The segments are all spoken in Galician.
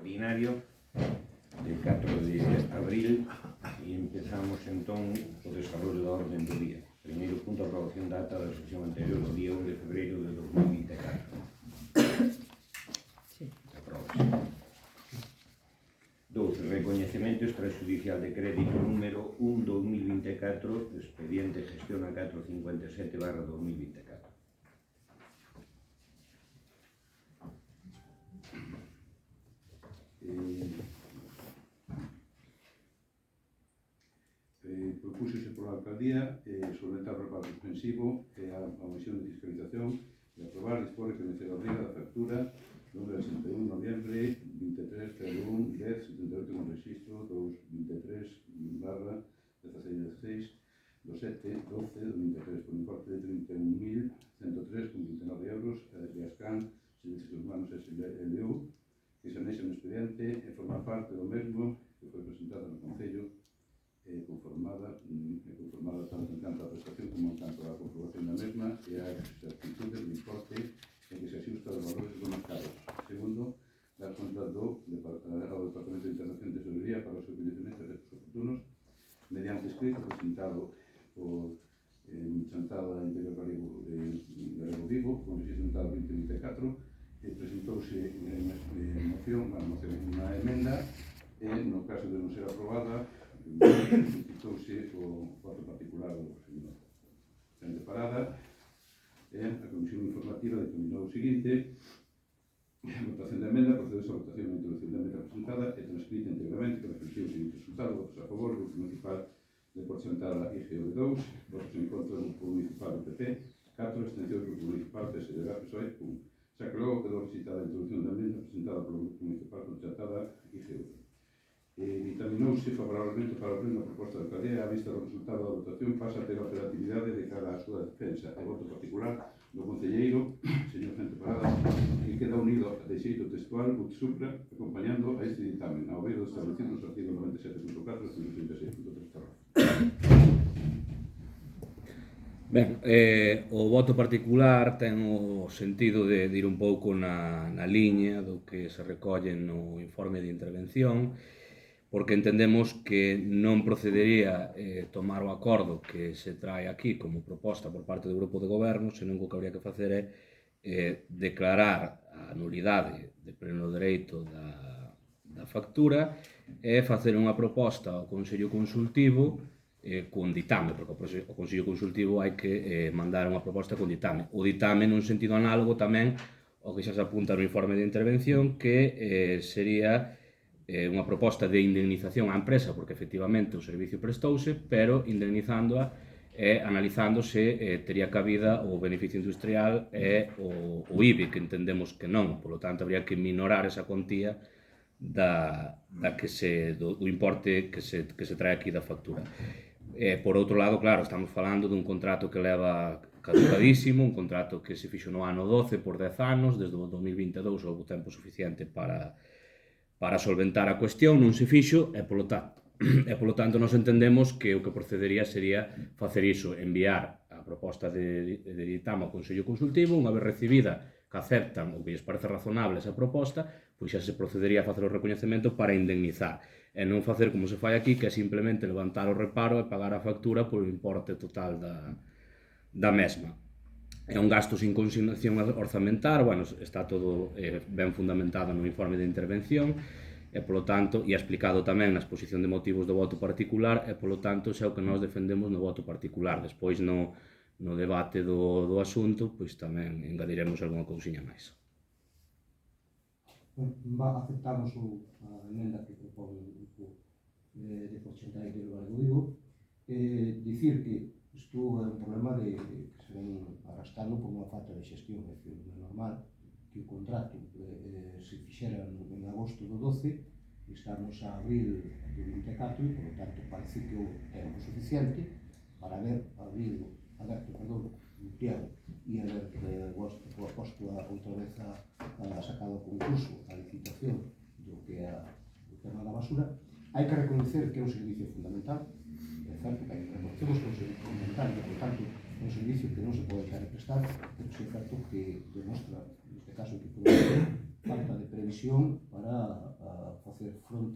ordinario de 4 de abril e empezamos entón o desarrollo da orden do día. Primeiro punto, a aprobación da ata da sesión anterior do día 1 de febreiro de 2024. Aprobase. 2. Recoñecemento extrajudicial de crédito número 1-2024, expediente gestión a 457/2024. Propúxose pola alcaldía solventar o reparto suspensivo a omisión de fiscalización e aprobar, dispor e coñecer a obriga da factura número 61 de noviembre 23/01/10/78 con registro 223/1616 do 7/12/2023 por importe de 31.103,29 euros de Ascan Servicios Humanos SLU que se anexa no expediente e forma parte do mesmo que foi presentado no Concello conformada tanto en canto a prestación como en canto a comprobación da mesma e a exactitude do importe en que se axusta os valores do mercado. Segundo, dar conta ao Departamento de Internación de Tesorería para o seu coñecemento de efectos oportunos mediante escrito presentado por Chantada Interior Galego Vigo con registro 2024 presentouse unha emenda e no caso de non ser aprobada solicitouse o voto particular do señor Xente Parada e a Comisión Informativa determinou o seguinte: votación da emenda, procede a votación da introducción da emenda presentada e transcrita íntegramente que reflectiu o seguinte resultado: votos a favor do Grupo Municipal de Porchantada IGV 2, votos en contra do Grupo Municipal do PP 4, abstencións do Grupo Municipal PSDG PSOE 1. Xa que logo quedou recitada a introducción da emenda presentada polo Grupo Municipal Porchantada IGV. Ditaminouse favorablemente para abrir unha proposta de alcaldía a vista do resultado da votación pasa a ter operatividade de cara á súa defensa e voto particular do concelleiro, señor Xente Parada, que queda unido de xeito textual ut supra, acompañando a este dictamen, ao ver do establecido nos artigos 97.4 e 136.3. Ben, o voto particular ten o sentido de ir un pouco na liña do que se recolle no informe de intervención, porque entendemos que non procedería tomar o acordo que se trae aquí como proposta por parte do Grupo de Goberno, senón que o que habría que facer é declarar a nulidade de pleno dereito da factura e facer unha proposta ao Consello Consultivo con ditame, porque o Consello Consultivo hai que mandar unha proposta con ditame. O ditame nun sentido análogo tamén ao que xa se apunta no informe de intervención, que sería unha proposta de indemnización á empresa, porque efectivamente o servicio prestouse, pero indemnizándoa e analizando se tería cabida o beneficio industrial e o IBI, que entendemos que non, polo tanto, habría que minorar esa cuantía do importe que se trae aquí da factura. Por outro lado, claro, estamos falando dun contrato que leva caducadísimo, un contrato que se fixo no ano 12 por 10 anos, desde o 2022 houve tempo suficiente para solventar a cuestión, non se fixo e polo tanto nós entendemos que o que procedería sería facer iso, enviar a proposta de ditame ao Consello Consultivo, unha vez recibida que aceptan ou que lles parece razonable esa proposta, pois xa se procedería a facer o recoñecemento para indemnizar e non facer como se fai aquí, que é simplemente levantar o reparo e pagar a factura polo importe total da mesma. É un gasto sin consignación orzamentar, bueno, está todo ben fundamentado no informe de intervención e, polo tanto, e explicado tamén na exposición de motivos do voto particular e, polo tanto, xa o que nós defendemos no voto particular. Despois, no debate do asunto, pois tamén engadiremos algunha cousiña máis. Aceptamos a emenda que propón o grupo de Porchantada Interior Galego Vigo. Dicir que isto é un problema que se ven arrastrando por unha falta de xestión, é dicir, non é normal que o contrato se fixera en agosto do 12 e estamos a abril do 24 e, por tanto, parece que o tempo suficiente para haber aberto un pliego e haber posto outra vez a sacado o concurso, a licitación do que é o tema da basura. Hai que reconocer que é un servicio fundamental. É certo que reconocemos que é un servicio fundamental e, por tanto, é un servicio que non se pode deixar de prestar, pero é certo que demostra, neste caso, que por falta de previsión para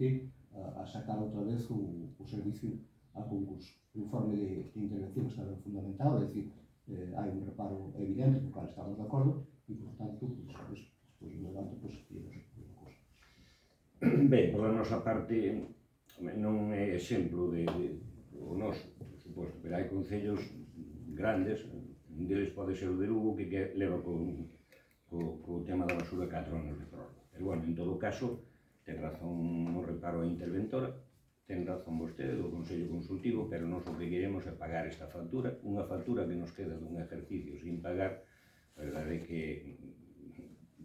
permite a sacar outra vez o servicio a concurso. O informe de intervención está ben fundamentado, é dicir, hai un reparo evidente, co cal estamos de acordo, e, por tanto, despois do levanto, iremos unha cousa. Ben, pola nosa parte, non é exemplo o noso, por suposto, pero hai concellos grandes, un deles pode ser o de Lugo, que leva co tema da basura 4 anos de prórroga. Pero, bueno, en todo caso, ten razón o reparo a interventora, ten razón vostede do Consello Consultivo, pero nós o que queremos é pagar esta factura, unha factura que nos queda dun exercicio sin pagar, a verdade é que,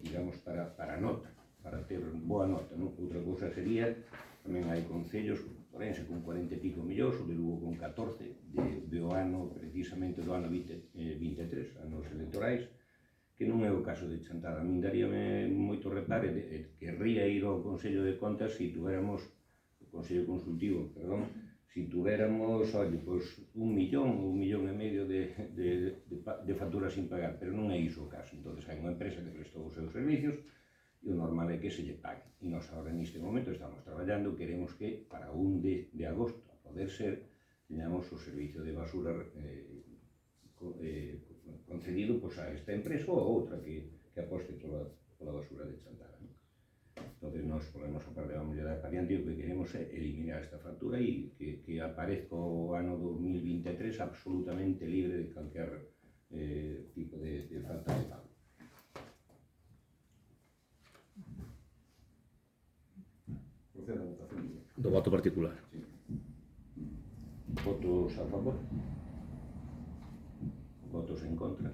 digamos, para nota, para ter boa nota, non? Outra cousa sería, tamén hai concellos, Orense con 40 e pico millóns, o de Lugo con 14, do ano, precisamente do ano 23, anos electorais, que non é o caso de Chantada. A min daríame moito reparo, querría ir ao Consello de Contas se tuéramos Consello Consultivo, perdón, si tuéramos, oye, pois, 1 millón e medio de facturas sin pagar, pero non é iso o caso. Entón, hai unha empresa que prestou os seus servicios e o normal é que se lle pague. E nós agora neste momento estamos traballando, queremos que para 1 de agosto, a poder ser, teñamos o servicio de basura concedido pois, a esta empresa ou a outra que aposte pola basura de Chantada. Entón, nós, pola nosa parte, vamos a dar para diante, o que queremos é eliminar esta factura e que aparezca o ano 2023 absolutamente libre de calquer tipo de falta de pago. Procede a votación. Do voto particular. Sí. Votos a favor? Votos en contra?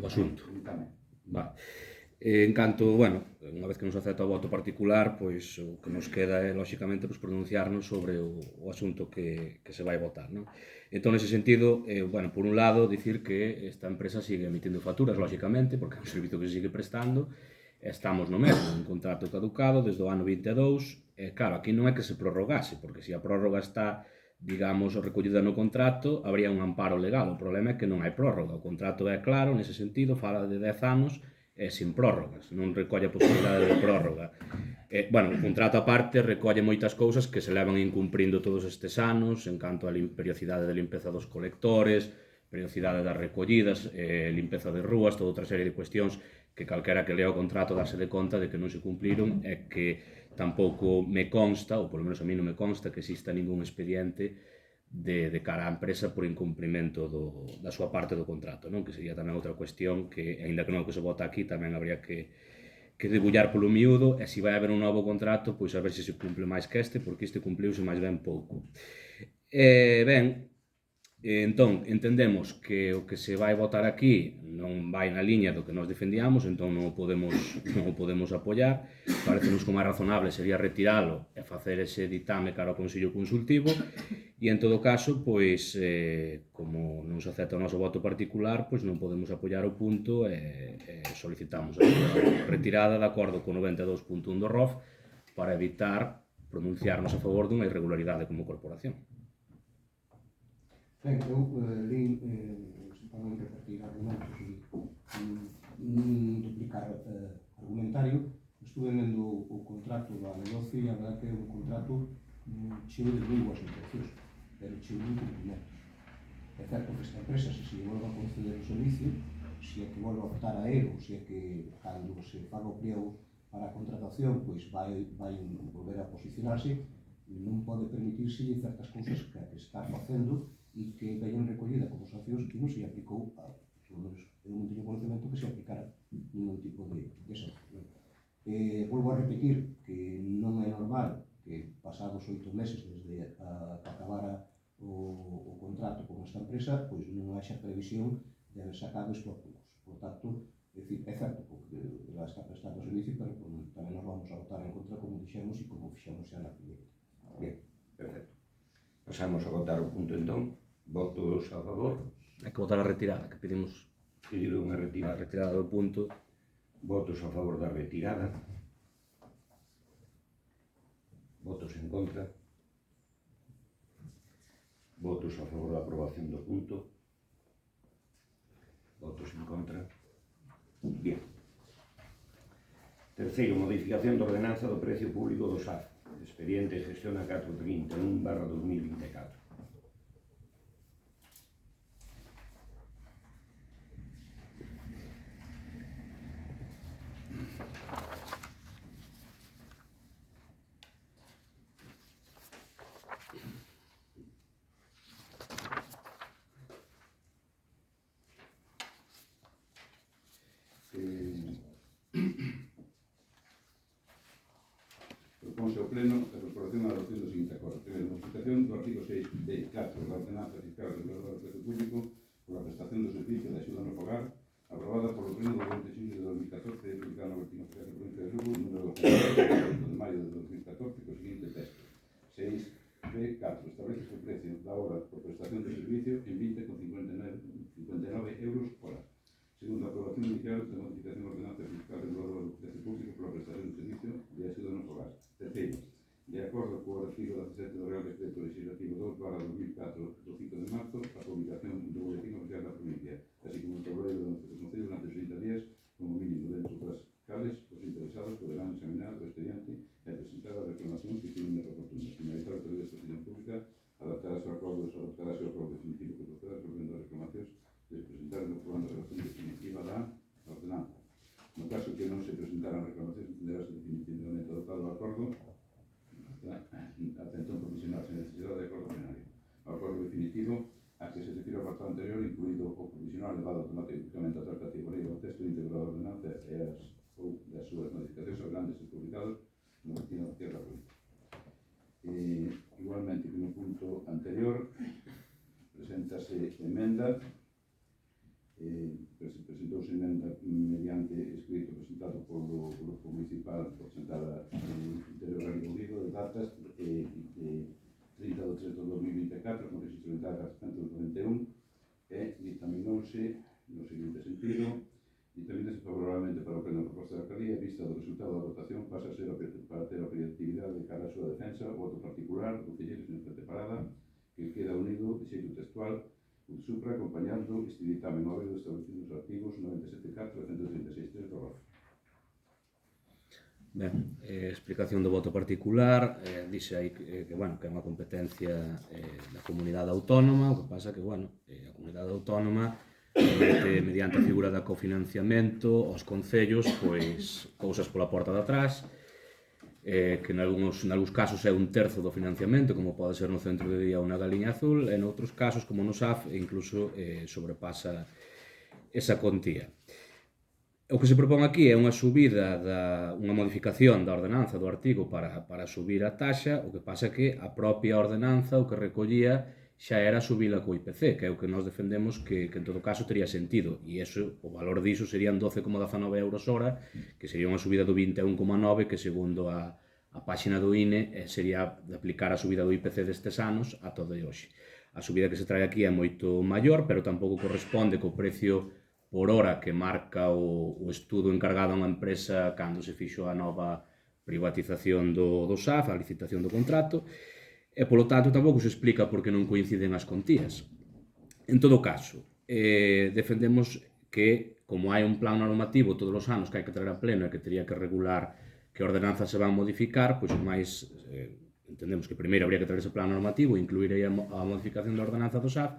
O asunto. En canto, bueno, unha vez que nos acepta o voto particular, pois o que nos queda é, lóxicamente, pois, pronunciarnos sobre o asunto que se vai votar, non? Entón, nese sentido, bueno, por un lado, dicir que esta empresa sigue emitindo facturas, lóxicamente, porque é un servizo que se sigue prestando, estamos no mesmo, un contrato caducado desde o ano 22, e claro, aquí non é que se prorrogase, porque se a prórroga está, digamos, recollida no contrato, habría un amparo legal. O problema é que non hai prórroga. O contrato é claro, nese sentido, fala de 10 anos e sin prórrogas, non recolle a posibilidade de prórroga. Bueno, o contrato aparte recolle moitas cousas que se levan incumprindo todos estes anos, en canto a periodicidade de limpeza dos colectores, periodicidade das recollidas, limpeza de rúas, toda outra serie de cuestións que calquera que lea o contrato darse de conta de que non se cumpliron e que tampouco me consta, ou polo menos a mí non me consta, que exista ningún expediente de cara á empresa por incumprimento da súa parte do contrato, non? Que sería tamén outra cuestión que, aínda que non que se vota aquí, tamén habría que debullar polo miúdo, e se vai haber un novo contrato, pois a ver se se cumple máis que este, porque este cumpliuse máis ben pouco. Ben, entón, entendemos que o que se vai votar aquí non vai na liña do que nós defendíamos, entón non o podemos apoiar. Parecenos que o máis razonable sería retiralo e facer ese ditame cara ao Consello Consultivo, e en todo caso, pois, como non se acepta o noso voto particular, pois non podemos apoiar o punto e solicitamos a retirada de acordo co 92.1 do ROF para evitar pronunciarnos a favor dunha irregularidade como corporación. Ben, eu lín, para non repetir argumentos e duplicar argumentario, estuve vendo o contrato da negocio e a verdade que é un contrato cheo de moi boas intencións, pero cheo de incumprimentos. É certo que esta empresa, se se volva a conceder o servicio, se é que volva a optar a él, ou se é que cando se faga o pliego para a contratación, pois vai volver a posicionarse, non pode permitirse certas cousas que está facendo e que veñen recollida como sancións que non se aplicou polo menos eu non teño conocemento que se aplicara ningún tipo de sanción. Volvo a repetir que non é normal que pasados 8 meses desde que acabara o contrato con esta empresa, pois non haxa previsión de haber sacado isto a concurso. Por tanto, é certo que ela está prestando o servicio, pero tamén nos vamos a votar en contra, como dixemos e como fixemos xa na primeira. Bien, perfecto. Pasamos a votar o punto entón. Votos a favor? Hai que votar a retirada, que pedimos Pedir unha a retirada. retirada do punto. Votos a favor da retirada? Votos Votos en contra. Votos a favor da aprobación do punto. Votos en contra. Bien. Terceiro, modificación da ordenanza do precio público do SAF. Expediente gestión a 431/2024. Proponse ao Pleno a corporación a adopción do seguinte acordo. Primeiro, modificación do artigo 6d4 da ordenanza fiscal reguladora do precio público pola prestación do servicio de axuda no fogar, aprobada polo Pleno do 20 de xullo de 2014 e publicada no Boletín Oficial da Provincia de Lugo, número 2 de maio de 2014, co seguinte texto. 6b4. Establece o precio da hora por prestación de servicio en 20,59 euros hora. Segundo, a aprobación inicial da modificación da ordenanza fiscal reguladora do precio público pola prestación de servicio de axuda no fogar. Terceiro, de acordo co artigo 17 do Real Decreto Legislativo 2/2004 do 5 de marzo, a publicación do Boletín Oficial da Provincia, así como o tabuleiro do Concello durante 30 días, como mínimo dentro das cales, os interesados poderán examinar o expediente e presentar as reclamacións que estimen oportunas. Finalizar o período de exposición pública, adaptarase ao acordo definitivo que proceda resolvendo as reclamacións de presentar e aprobando a relación definitiva da ordenanza. No caso que non se presentaran reclamacións, entenderase definitivamente adoptado o acordo ata entón provisional, sen necesidade de acordo plenario. O acordo definitivo a que se refira o apartado anterior, incluído o provisional elevado automáticamente a tal categoría o texto íntegro da ordenanza e das súas modificacións haberán de ser publicados no Boletín Oficial da Provincia. Igualmente que no punto anterior presentase emenda. Presentouse emenda mediante escrito presentado polo Grupo Municipal presentada en Interior Galego Unido de datas de 30 de 3 de 2024 con registro de datas 191 e dictaminouse no seguinte sentido: dictamínase favorablemente para o pleno da proposta da alcaldía, vista do resultado da votación pasa a ser para ter a operatividade de cara á súa defensa o voto particular do concelleiro señor Frente Parada, que queda unido de xeito textual supra acompañando este dictamen ao haber establecido os artigos 97.4 e 136.3 do ROF. Ben, explicación do voto particular, dixe aí que é unha competencia da comunidade autónoma, o que pasa que, a comunidade autónoma mediante a figura da cofinanciamento aos concellos, pois, cousas pola porta de atrás, que nalgúns casos é 1/3 do financiamento, como pode ser no centro de día ou na Galiña Azul, e noutros casos, como no SAF, incluso sobrepasa esa contía. O que se propón aquí é unha modificación da ordenanza do artigo para subir a taxa, o que pasa que a propia ordenanza o que recollía xa era subila co IPC, que é o que nós defendemos que en todo caso tería sentido, e o valor diso serían 12,19 euros hora, que sería unha subida do 21,9, que segundo a páxina do INE sería de aplicar a subida do IPC destes anos a todo de hoxe. A subida que se trae aquí é moito maior, pero tampouco corresponde co precio por hora que marca o estudo encargado a unha empresa cando se fixo a nova privatización do SAF, a licitación do contrato, e, polo tanto, tampouco se explica por que non coinciden as contías. En todo caso, defendemos que, como hai un plan normativo todos os anos que hai que traer a pleno e que teria que regular que ordenanzas se van modificar, pois o máis, entendemos que primeiro habría que traer ese plan normativo, incluir aí a modificación da ordenanza do SAF,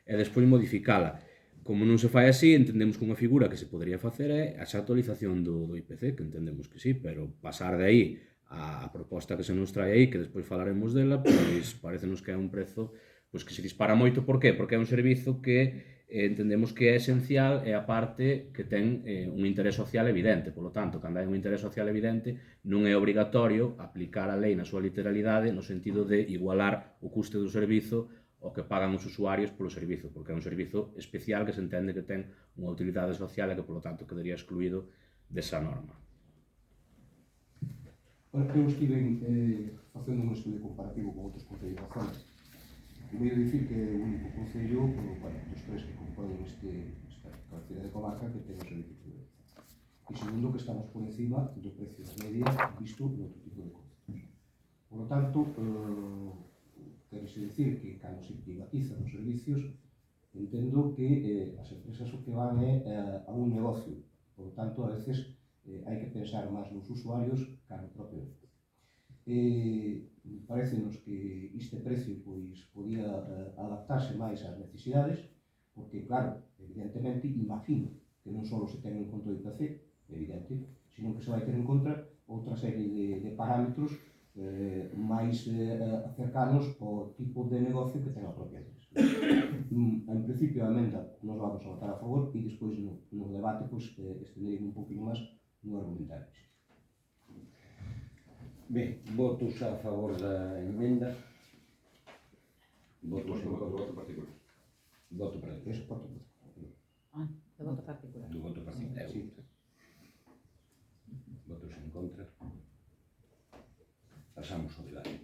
e despois modificala. Como non se fai así, entendemos que unha figura que se podería facer é a actualización do IPC, que entendemos que sí, pero pasar de aí a proposta que se nos trae aí, que despois falaremos dela, pois parecenos que é un prezo pois que se dispara moito. Por qué? Porque é un servizo que entendemos que é esencial e a parte que ten un interés social evidente. Por lo tanto, cando hai un interés social evidente, non é obrigatorio aplicar a lei na súa literalidade no sentido de igualar o custe do servizo ao que pagan os usuarios polo servizo, porque é un servizo especial que se entende que ten unha utilidade social e que, polo tanto, quedaría excluído desa norma. Eu estive facendo un estudio comparativo con outros concellos da zona. Primeiro dicir que é o único concello dos tres que componen esta cabecera de comarca que ten o servicio público. E segundo, que estamos por encima do precio da media visto no outro tipo de concellos. Por lo tanto, querese dicir que cando se privatizan os servicios, entendo que as empresas o que van é a un negocio. Por tanto, a veces hai que pensar máis nos usuarios que no propio negocio. Parecenos que este precio pois, podía adaptarse máis ás necesidades, porque, claro, evidentemente, imagino que non só se ten en conta o IPC, evidente, sino que se vai ter en conta outra serie de parámetros máis cercanos ao tipo de negocio que ten a propia empresa. En principio, a emenda nos vamos a votar a favor e despois no debate estenderei un poquinho máis no argumentario. Ben, votos a favor da emenda. Votos en contra. Voto particular. Voto particular. Ese voto. De voto particular. Do voto particular. Sí. Votos en contra. Pasamos ao debate.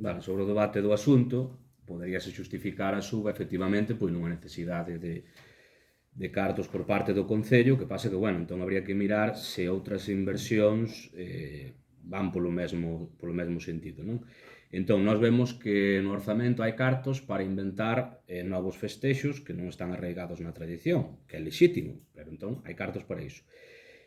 Vale, sobre o debate do asunto, poderíase justificar a suba, efectivamente, pois nunha necesidade de cartos por parte do Concello, que pasa que, bueno, entón habría que mirar se outras inversións van polo mesmo sentido, non? Entón, nós vemos que no orzamento hai cartos para inventar novos festexos que non están arraigados na tradición, que é lexítimo, pero entón hai cartos para iso.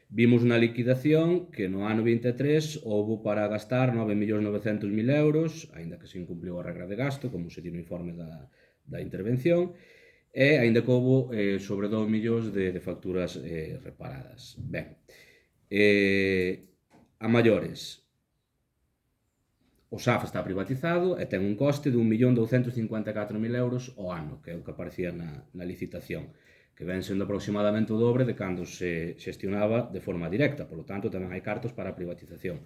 Vimos na liquidación que no ano 23 houbo para gastar 9.900.000 euros, aínda que se incumpliu a regra de gasto, como se di no informe da intervención, e aínda que houbo sobre 2 millóns de facturas reparadas. Ben, a maiores, o SAF está privatizado e ten un coste de 1.254.000 euros ao ano, que é o que aparecía na licitación, que ven sendo aproximadamente o dobre de cando se xestionaba de forma directa, polo tanto tamén hai cartos para a privatización.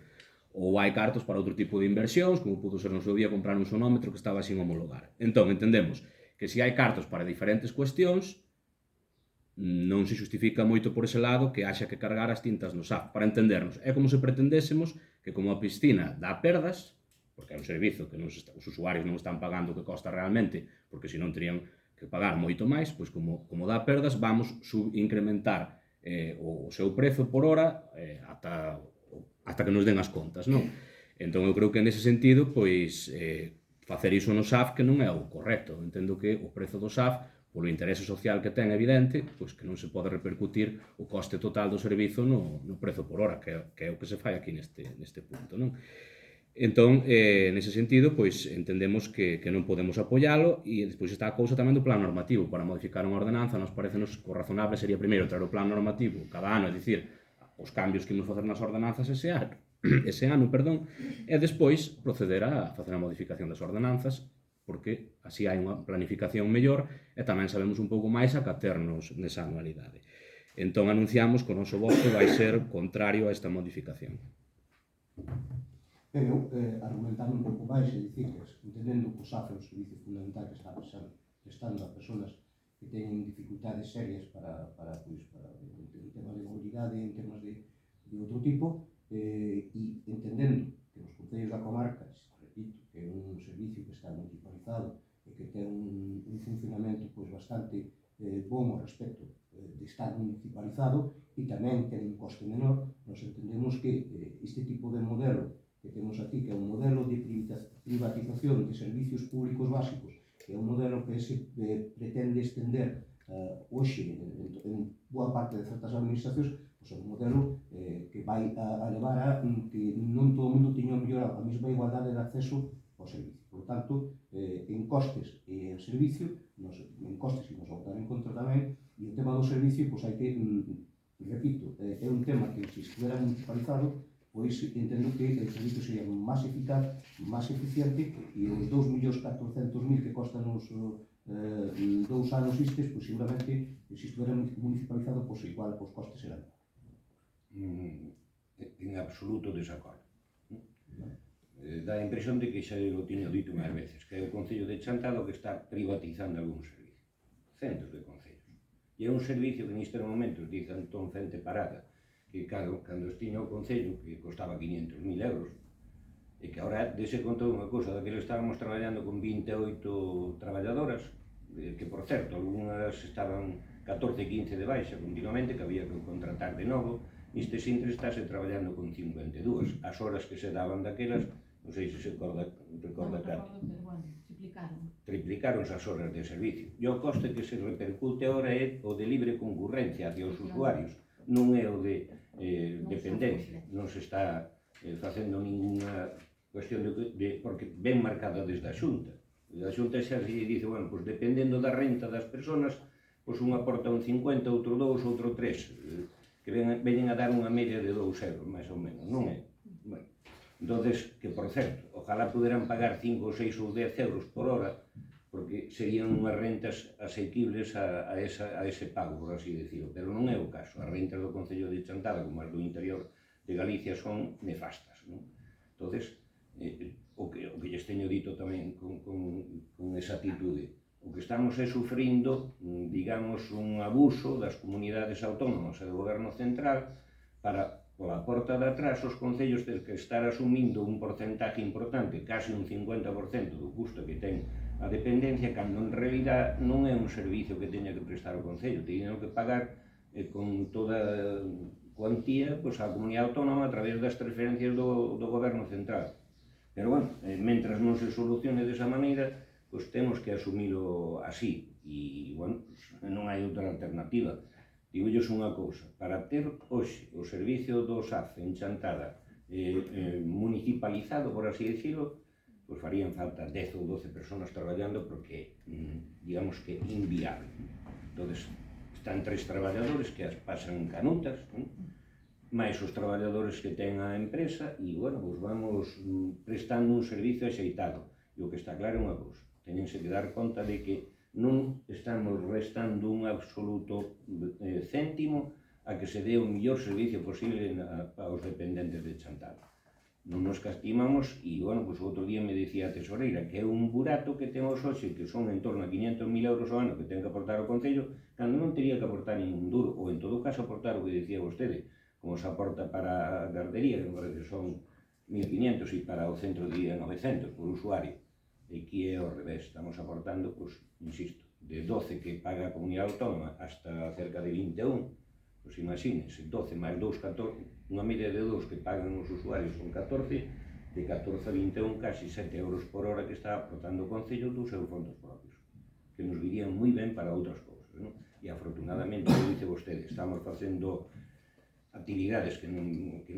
Ou hai cartos para outro tipo de inversións, como pudo ser no seu día comprar un sonómetro que estaba sin homologar. Entón, entendemos que se hai cartos para diferentes cuestións, non se justifica moito por ese lado que haxa que cargar as tintas no SAF. Para entendernos, é como se pretendésemos que como a piscina dá perdas, porque é un servizo que os usuarios non están pagando o que costa realmente, porque senón terían que pagar moito máis, pois como dá perdas, vamos incrementar o seu prezo por hora ata que nos den as contas, non? Entón, eu creo que nese sentido, pois, facer iso no SAF que non é o correcto. Entendo que o prezo do SAF, polo interese social que ten evidente, pois que non se pode repercutir o coste total do servizo no prezo por hora, que é o que se fai aquí neste punto, non? Entón, nese sentido, pois, entendemos que non podemos apoialo e despois está a cousa tamén do plan normativo. Para modificar unha ordenanza, nos parecenos que o razonable sería primeiro traer o plan normativo cada ano, é dicir, os cambios que imos facer nas ordenanzas ese ano, e despois proceder a facer a modificación das ordenanzas, porque así hai unha planificación mellor e tamén sabemos un pouco máis a caternos nesa anualidade. Entón, anunciamos que o noso voto vai ser contrario a esta modificación. Ben, eu, argumentando un pouco máis e dicir que, entendendo que o SAF é un servicio fundamental que está prestando a persoas que teñen dificultades serias para en temas de mobilidade, en temas de outro tipo, e entendendo que nos concellos da comarca, repito, que é un servicio que está municipalizado e que ten un funcionamento bastante bom ao respecto de estar municipalizado e tamén ten un coste menor, nos entendemos que este tipo de modelo que temos aquí, que é un modelo de privatización de servicios públicos básicos, que é un modelo que se pretende estender hoxe en boa parte de certas administracións, é un modelo que vai a levar a que non todo o mundo teña a mesma igualdade de acceso ao servicio. Por tanto, en costes e en servicio, en costes imos a votar en contra tamén, e o tema do servicio, hai que, repito, é un tema que se estuviera municipalizado, pois entendo que o servicio sería máis eficaz, máis eficiente, e os 2.400.000 que costan os 2 anos istes, pois seguramente, se estuviera municipalizado, pois igual os costes serán. En absoluto desacordo. Dá a impresión de que xa o tiño dito máis veces, que é o Concello de Chantada que está privatizando algún servicio. Centros de concellos. E é un servicio que neste momento dice Antón Cente Parada, que cando estiña o Concello, que costaba 500.000 euros, e que agora dese conta unha cousa, daquilo estábamos traballando con 28 traballadoras, que por certo, algunhas estaban 14 e 15 de baixa continuamente, que había que contratar de novo, neste sintre estáse traballando con 52. As horas que se daban daquelas Non sei se se recorda Cati. Pero bueno, Triplicaronse as horas de servicio. E o coste que se repercute ahora é o de libre concurrencia hacia os usuarios, non é o de dependencia. Non se está facendo ninguna cuestión porque ben marcada desde a Xunta. A Xunta xa se dice, bueno, pues dependendo da renta das persoas, pues un aporta un 50, outro 2, outro 3, que veñen a dar unha media de 2 euros, máis ou menos, non é? Bueno, entonces, que por certo, ojalá puderan pagar 5, 6 ou 10 euros por hora, porque serían unhas rentas asequibles a ese pago, por así decirlo, pero non é o caso. As rentas do Concello de Chantada, como as do interior de Galicia, son nefastas, non? Entonces, o que lles teño dito tamén con esa atitude, o que estamos é sufrindo, digamos, un abuso das comunidades autónomas e do goberno central para, pola porta de atrás, os concellos ter que estar asumindo un porcentaje importante, casi un 50% do custo que ten a dependencia, cando en realidad non é un servicio que teña que prestar o concello, teñen que pagar con toda cuantía a comunidade autónoma a través das transferencias do goberno central. Pero, bueno, mentras non se solucione desa maneira, pois temos que asumilo así. E, bueno, non hai outra alternativa. Digolles unha cousa, para ter hoxe o servicio do SAF en Chantada municipalizado, por así decirlo, pois farían falta 10 ou 12 personas traballando porque, digamos que inviable. Entón, están 3 traballadores que as pasan canutas, máis os traballadores que ten a empresa e, bueno, pues vamos prestando un servicio axeitado. E o que está claro é unha cousa, teñense que dar conta de que non estamos restando un absoluto céntimo a que se dé o mellor servicio posible aos dependentes de Chantada. Non nos castimamos e, bueno, pues outro día me dicía a tesoreira que é un burato que temos hoxe, que son en torno a 500.000 euros ao ano que ten que aportar ao Concello, cando non teria que aportar ningún duro, ou en todo caso aportar o que dicía vostede, como se aporta para a gardería, que me parece que son 1.500 e para o centro de día 900 por usuario. E aquí é ao revés, estamos aportando, pues, insisto, de 12 que paga a comunidade autónoma hasta cerca de 21, pues imagínense, 12 máis 2, 14, unha media de 2 que pagan os usuarios son 14, de 14 a 21, casi 7 euros por hora que está aportando o Concello dos seus fondos propios, que nos virían moi ben para outras cousas, non? E afortunadamente, como dice vostede, estamos facendo actividades que non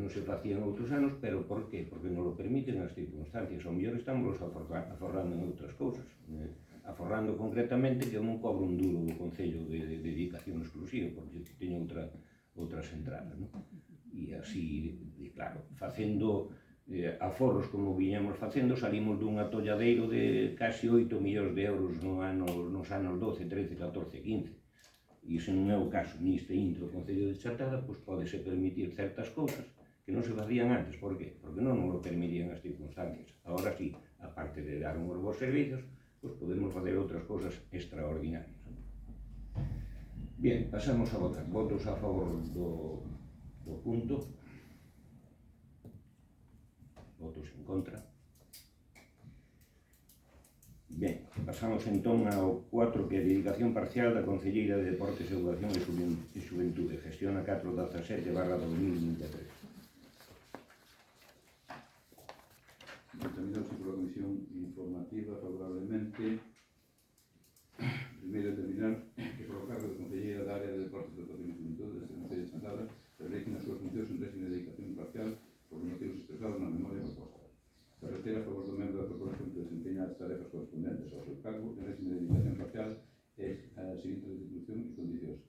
se facían outros anos, pero por qué? Porque non lo permiten as circunstancias. Ao mellor estamos aforrando en outras cousas. Aforrando concretamente que eu non cobro un duro do Concello de dedicación exclusiva, porque teño outras entradas, non? E así, claro, facendo aforros como viñamos facendo, salimos dun atolladeiro de casi 8 millóns de euros nos anos 12, 13, 14, 15. E se non é o caso neste intro Concello de Chantada, pois pódese permitir certas cousas que non se facían antes. Por qué? Porque non nos lo permitían as circunstancias. Agora sí, aparte de dar uns bons servicios, pois podemos facer outras cousas extraordinarias. Bien, pasamos a votar. Votos a favor do punto. Votos en contra. Ben, pasamos entón ao 4, que é dedicación parcial da Concelleira de Deportes, Educación e Xuventude, gestión a 417/2023. Determinados por a Comisión Informativa favorablemente. Primeiro, determinar que por o cargo de Concelleira da Área de Deportes, Educación e Xuventude deste Concello de Chantada realiza as súas funcións en régimen de dedicación parcial por os motivos expresados na memoria proposta. Se retira a favor do membro da corporación que desempeña as tarefas correspondentes ao seu cargo en régimen de dedicación parcial é a seguinte restitución e condicións.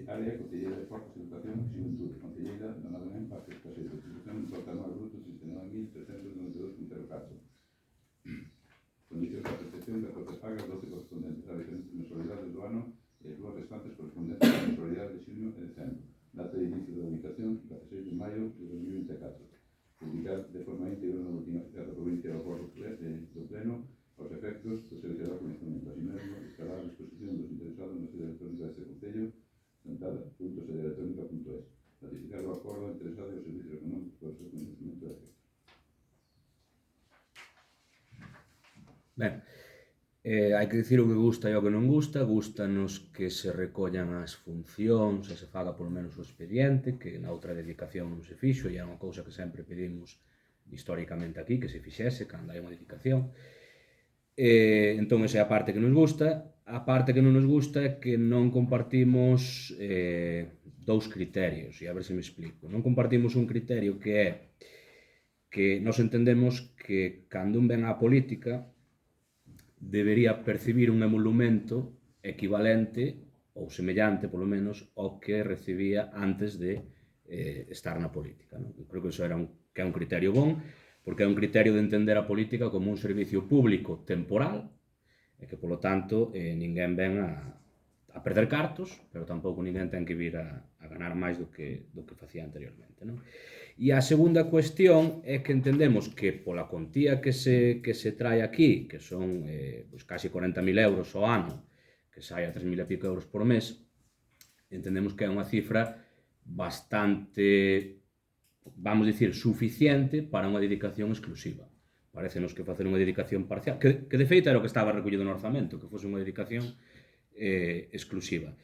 Área Concelleira de Deportes, Educación e Xuventude. Concelleira donada en Pazos Caseiro. Restitución de importe anual bruto 69.392,04. Condicións da percepción de cortes pagas 12 correspondentes a diferentes mensualidades do ano e as duas restantes correspondentes a mensualidades de xunio e decembro. Data de inicio da dedicación 16 de maio de 2024. Publicar de forma íntegra na Boletín Oficial da Provincia do Acordo do Pleno aos efectos do Servicio de Conocimiento. Así mesmo, estará a disposición dos interesados na sede electrónica deste Concello, chantada.sedeelectronica.es. Ratificar o acordo interesado e os servicios económicos para o seu conhecimento de efecto. Ben, hai que dicir o que gusta e o que non gusta. Gústanos que se recollan as funcións e se faga polo menos o expediente, que na outra dedicación non se fixo, e é unha cousa que sempre pedimos históricamente aquí, que se fixese cando hai unha edificación. Entón, esa é a parte que nos gusta. A parte que non nos gusta é que non compartimos dous criterios, e a ver se me explico. Non compartimos un criterio que é que nos entendemos que cando un ven á política debería percibir un emolumento equivalente ou semellante, polo menos, ao que recibía antes de estar na política. Non? Eu creo que iso era que é un criterio bon, porque é un criterio de entender a política como un servicio público temporal e que, polo tanto, ninguén ven a perder cartos, pero tampouco ninguén ten que vir a ganar máis do que facía anteriormente. Non? E a segunda cuestión é que entendemos que pola contía que se trae aquí, que son pois casi 40.000 euros ao ano, que sai a 3.000 e pico euros por mes, entendemos que é unha cifra bastante, vamos dicir, suficiente para unha dedicación exclusiva. Parécenos que facer unha dedicación parcial, que de feito era o que estaba recollido no orzamento, que fose unha dedicación exclusiva.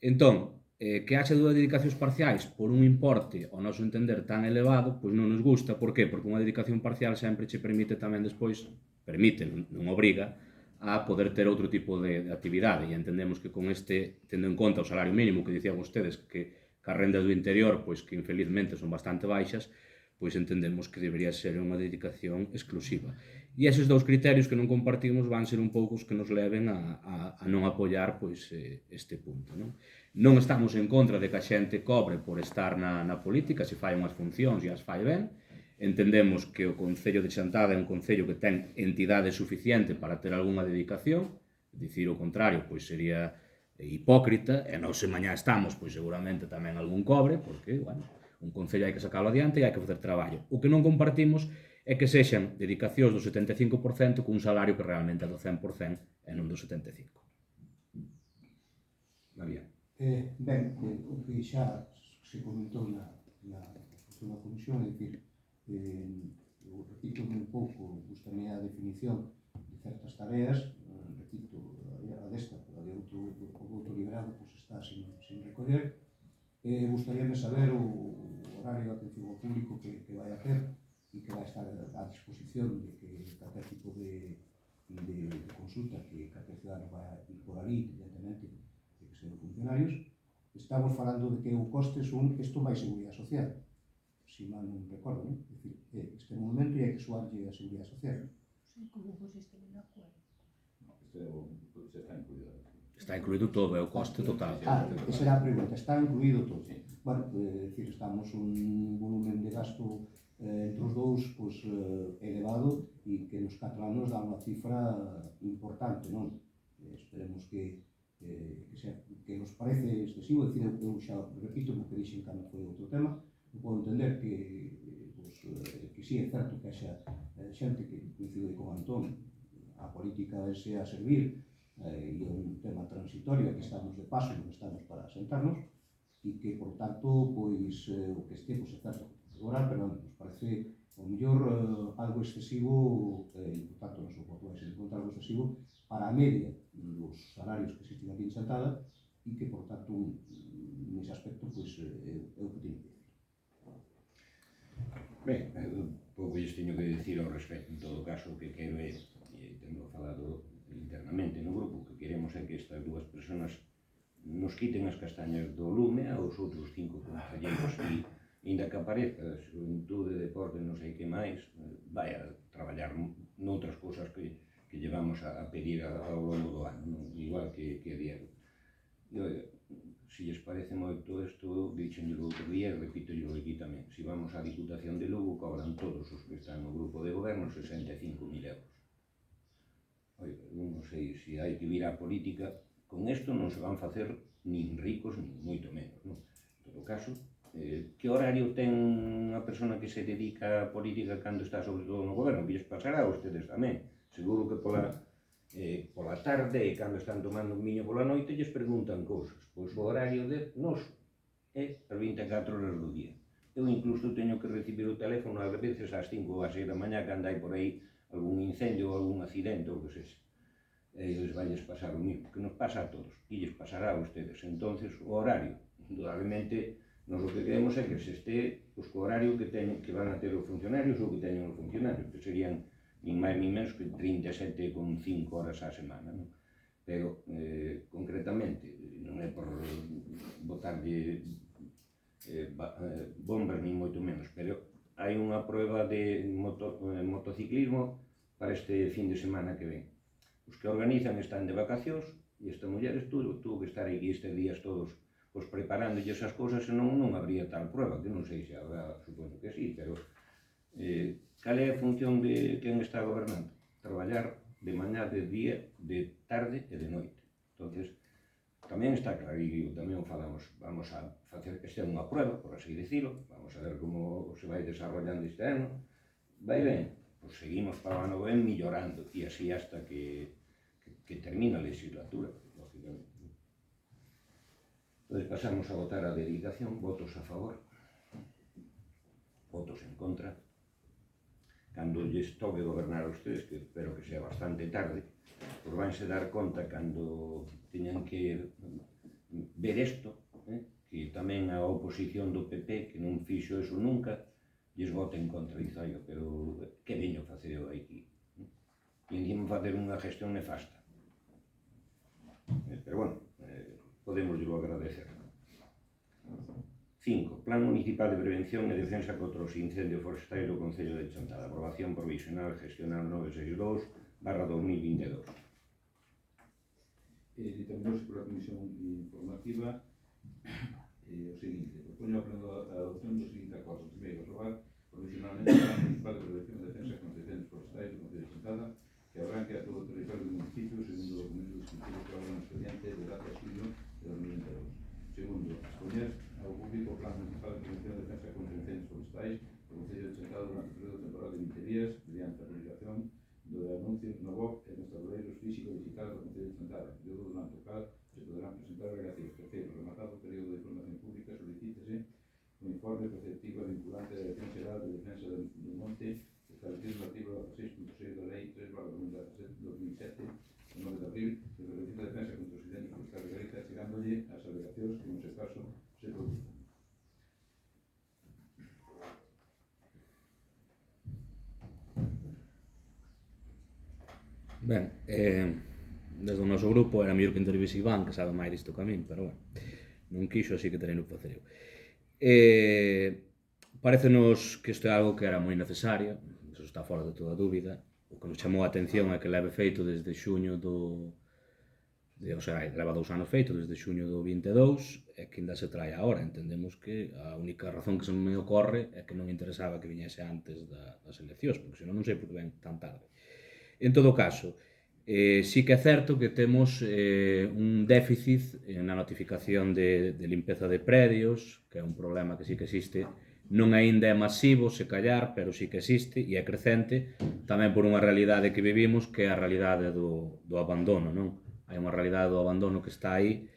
Entón, que haxa dúas dedicacións parciais por un importe, ao noso entender, tan elevado, pois non nos gusta. Por qué? Porque unha dedicación parcial sempre che permite tamén despois, non obriga, a poder ter outro tipo de actividade. E entendemos que con este, tendo en conta o salario mínimo que dicían vostedes, que as rendas do interior, pois que infelizmente son bastante baixas, pois entendemos que debería ser unha dedicación exclusiva. E eses dous criterios que non compartimos van ser un pouco os que nos leven a non apoiar pois, este punto. Non estamos en contra de que a xente cobre por estar na política, se fai unhas funcións e as fai ben. Entendemos que o Concello de Chantada é un concello que ten entidade suficiente para ter algunha dedicación, dicir o contrario pois sería hipócrita, e nós se mañá estamos, pois seguramente tamén algún cobre, porque, bueno, un concello hai que sacalo adiante e hai que facer traballo. O que non compartimos é que sexan dedicacións do 75% cun salario que realmente é do 100% e non do 75%. María. Ben, o que xa se comentou na comisión, é dicir, eu repito un pouco, gustame a definición de certas tareas, repito, a desta, a de outro liberado, pois está sin recoller. Gustaríame saber o horario de atención ao público que vai a ter e que vai estar a disposición de que calquer tipo de consulta que calquer ciudadano vai ir por ali, evidentemente, de que sean funcionarios. Estamos falando de que o coste son isto máis seguridade social, si mal non recordo, non? É dicir, este momento hai que suarlle a seguridade social. Como pusiste na cuenta? Isto está incluído. Está incluído todo, é o coste total. Esa era a pregunta, está incluído todo. Bueno, é dicir, estamos un volumen de gasto entre os dous pois, elevado e que nos 4 anos dá unha cifra importante, non? Esperemos que nos parece excesivo, é dicir, eu xa repito o que dixen cando foi outro tema, eu podo entender que sí, é certo que haxa xente que coincide con Antón, a política é a servir, e é un tema transitorio, que estamos de paso, non estamos para sentarnos, e que, por tanto, pois, o que este, pois, é certo, agora, pero nos parece, o mellor, algo excesivo, e, por tanto, nos pode ser algo excesivo para a media dos salarios que existen aquí en Chantada, e que, por tanto, nese aspecto, pois, é o que teño que dicir. Ben, pouco lles teño que dicir ao respecto. En todo caso, o que quero é, e tendo falado internamente no grupo, que queremos é que estas dúas personas nos quiten as castañas do lume aos outros 5 concelleiros e, ainda que apareza Xuventude, Deporte, non sei que máis, vai a traballar noutras cousas que llevamos a pedir ao longo do ano, igual que a Diego. Se lles parece moito isto, dixenllo outro día e repítollelo aquí tamén. Se vamos á Diputación de Lugo, cobran todos os que están no grupo de goberno 65.000 euros. Non sei se hai que vir á política, con isto non se van facer nin ricos, nin moito menos. En todo caso, que horario ten a persona que se dedica á política cando está sobre todo no goberno? Que lles pasará a ustedes tamén. Seguro que pola tarde e cando están tomando un viño pola noite lles preguntan cousas. Pois o horario de nos é as 24 horas do día. Eu incluso teño que recibir o teléfono ás veces ás 5 ou ás 6 da mañá cando hai por aí algún incendio ou algún accidente ou que sexa. E eles vai pasar o mismo, que nos pasa a todos, e lles pasará a ustedes. Entonces, o horario, indudablemente, Nos o que queremos é que se este os co horario que van a ter os funcionarios ou que teñen os funcionarios, que serían nin máis nin menos que 37,5 horas á semana, non? Pero, concretamente, non é por botarlle bombas nin moito menos, pero hai unha proba de motociclismo para este fin de semana que ven. Os que organizan están de vacacións e esta muller tuvo que estar aquí estes días todos preparando esas cousas, senón non habría tal prueba, que non sei se habrá, supoño que sí, pero cal é a función de quen está gobernando? Traballar de mañá, de día, de tarde e de noite. Entonces, tamén está claro, e tamén o falamos, vamos a facer, esta é unha prueba, por así decirlo, vamos a ver como se vai desarrollando este ano, vai ben, pois seguimos para o ano ben millorando, e así hasta que termina a legislatura, lógicamente. Entón, pasamos a votar a dedicación, votos a favor, votos en contra. Cando lles toque gobernar a ustedes, que espero que sea bastante tarde, pois vanse dar conta cando teñan que ver isto, que tamén a oposición do PP, que non fixo eso nunca, lles vota en contra, dice, oiga, pero que veño facer eu aquí? E encima facer unha gestión nefasta. Pero bueno, podemos agradecer. 5. Plan Municipal de Prevención e Defensa contra os Incendios Forestais do Concello de Chantada. Aprobación provisional gestional 962/2022. Dictaminouse pola Comisión Informativa o seguinte: propoño a adopción dos seguintes acordos. Primeiro, aprobar provisionalmente o Plan Municipal de Prevención e Defensa contra Incendios Forestais do Concello de Chantada, que arranque a todo o territorio do municipio segundo o documento descriptivo que habrá no expediente de data de xulio de 2022. Segundo, expoñer ao público o Plan Municipal de Prevención e Defensa contra Incendios Forestais do Concello de Chantada durante o período temporal de 20 días, mediante a publicación do anuncio no BOC e nos tableiros físico-digitales do Concello de Chantada, período durante o cal se poderán presentar alegacións. Terceiro, rematado o período de información pública, solicítese o informe preceptivo e vinculante da Dirección Xeral de Defensa do Monte establecido no artigo 6.6 da Lei 3/2007, o 9 de abril, de Prevención e Defensa contra os Incendios Forestais de Galicia, chegándolle as alegacións que, no seu caso, se produzan. Ben, desde o noso grupo era mellor que intervise Iván, que sabe máis disto que a min, pero bueno, non quixo, así que terei no que facer eu. Parecenos que isto é algo que era moi necesario, iso está fora de toda dúbida. O que nos chamou a atención é que leve feito desde xuño o sea, leva 2 anos feito desde xuño do 22 e que ainda se trae agora. Entendemos que a única razón que se me ocorre é que non interesaba que viñese antes das eleccións, porque senón non sei por que ven tan tarde. En todo caso, sí que é certo que temos un déficit na notificación de limpeza de predios, que é un problema que sí que existe. Non aínda é masivo, se callar, pero sí que existe e é crecente, tamén por unha realidade que vivimos, que é a realidade do abandono, non? Hai unha realidade do abandono que está aí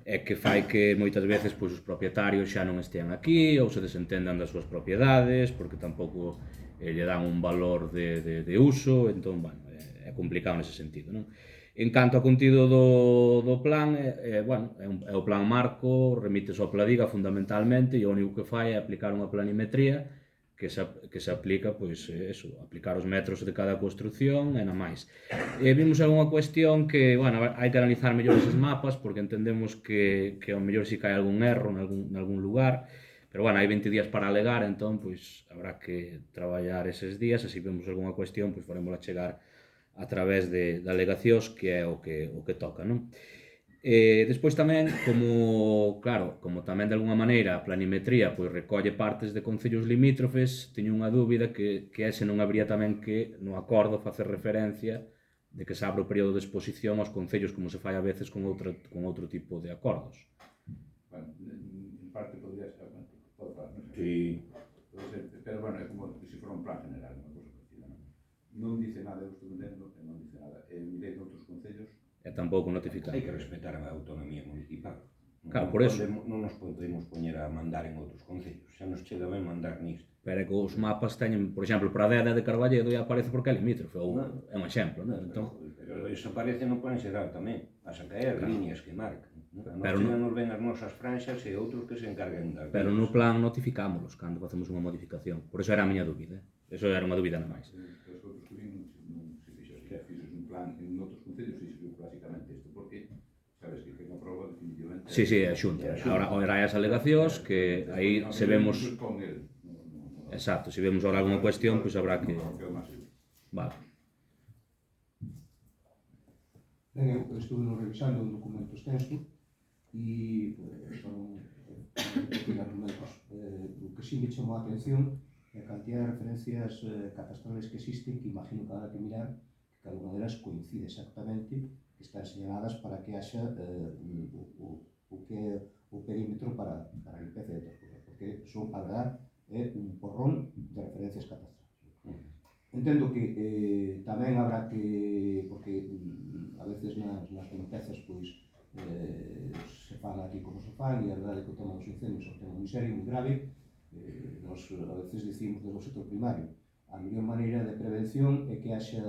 e que fai que moitas veces pois, os propietarios xa non estean aquí ou se desentendan das súas propiedades porque tampouco lle dan un valor de uso, entón, bueno, é complicado nese sentido, non? En canto ao contido do plan, bueno, é o plan marco, remite ao Pladiga fundamentalmente e o único que fai é aplicar unha planimetría que se aplica, pois, eso, aplicar os metros de cada construción e nada máis. Vimos algunha cuestión que, bueno, hai que analizar mellor eses mapas porque entendemos que ao mellor si cae algún erro en algún lugar, pero, bueno, hai 20 días para alegar, entón, pois, habrá que traballar eses días e se vemos algunha cuestión, pois, faremos chegar a través de alegacións, que é o que toca, non? Despois tamén, como tamén de alguna maneira a planimetría pois recolle partes de concellos limítrofes, teño unha dúbida que é se non habría tamén que no acordo facer referencia de que se abre o período de exposición aos concellos como se fai a veces con outro tipo de acordos. Bueno, en parte podría ser, pode falar, non? Sí. Pero, bueno, é como se fora un plan general, unha cosa parecida, non? Non dice nada, eu estou entendendo, e non dice nada. Mirei noutros concellos. E tampouco notificar. Hai que respetar a autonomía municipal. Claro, por eso. Non nos podemos poñer a mandar en outros concellos, xa nos chega ben mandar nisto. Pero é que os mapas teñen, por exemplo, Pradeda de Carballedo e aparece porque é limítrofe, ou é un exemplo, non? Entón, pero iso aparece no plan xeral tamén, vas a caer líneas que marcan. Nós Pero no- tivemos ben as nosas franxas e outros que se encarguen das Pero no deles. plan notificámolos cando facemos unha modificación. Por eso era a miña dúbida. Eso era unha dúbida nada máis. Os outros que vin non se fixo así. Fixos un plan en outros concellos, fixos basicamente isto, porque sabes que quen aproba definitivamente... Sí, a Xunta. Ahora hai as alegacións que aí se vemos... Con el. Exacto, se vemos ahora alguna cuestión, pois habrá que... Vale. Ben, eu estuve revisando un documento extenso e son argumentos. O que sí me chamou a atención é a cantidad de referencias catastrales que existen, que imagino que habrá que mirar, que cada unha delas coincide exactamente, que están señaladas para que haxa o que é o perímetro para a limpeza de outras cousas, porque son, a verdad, é un porrón de referencias catastrales. Entendo que tamén habrá que, porque a veces nas limpezas pois se fan aquí como se fan, e a verdade é que o tema dos incendios é un tema moi serio, moi grave. Nos a veces dicimos do sector primario, a mellor maneira de prevención é que haxa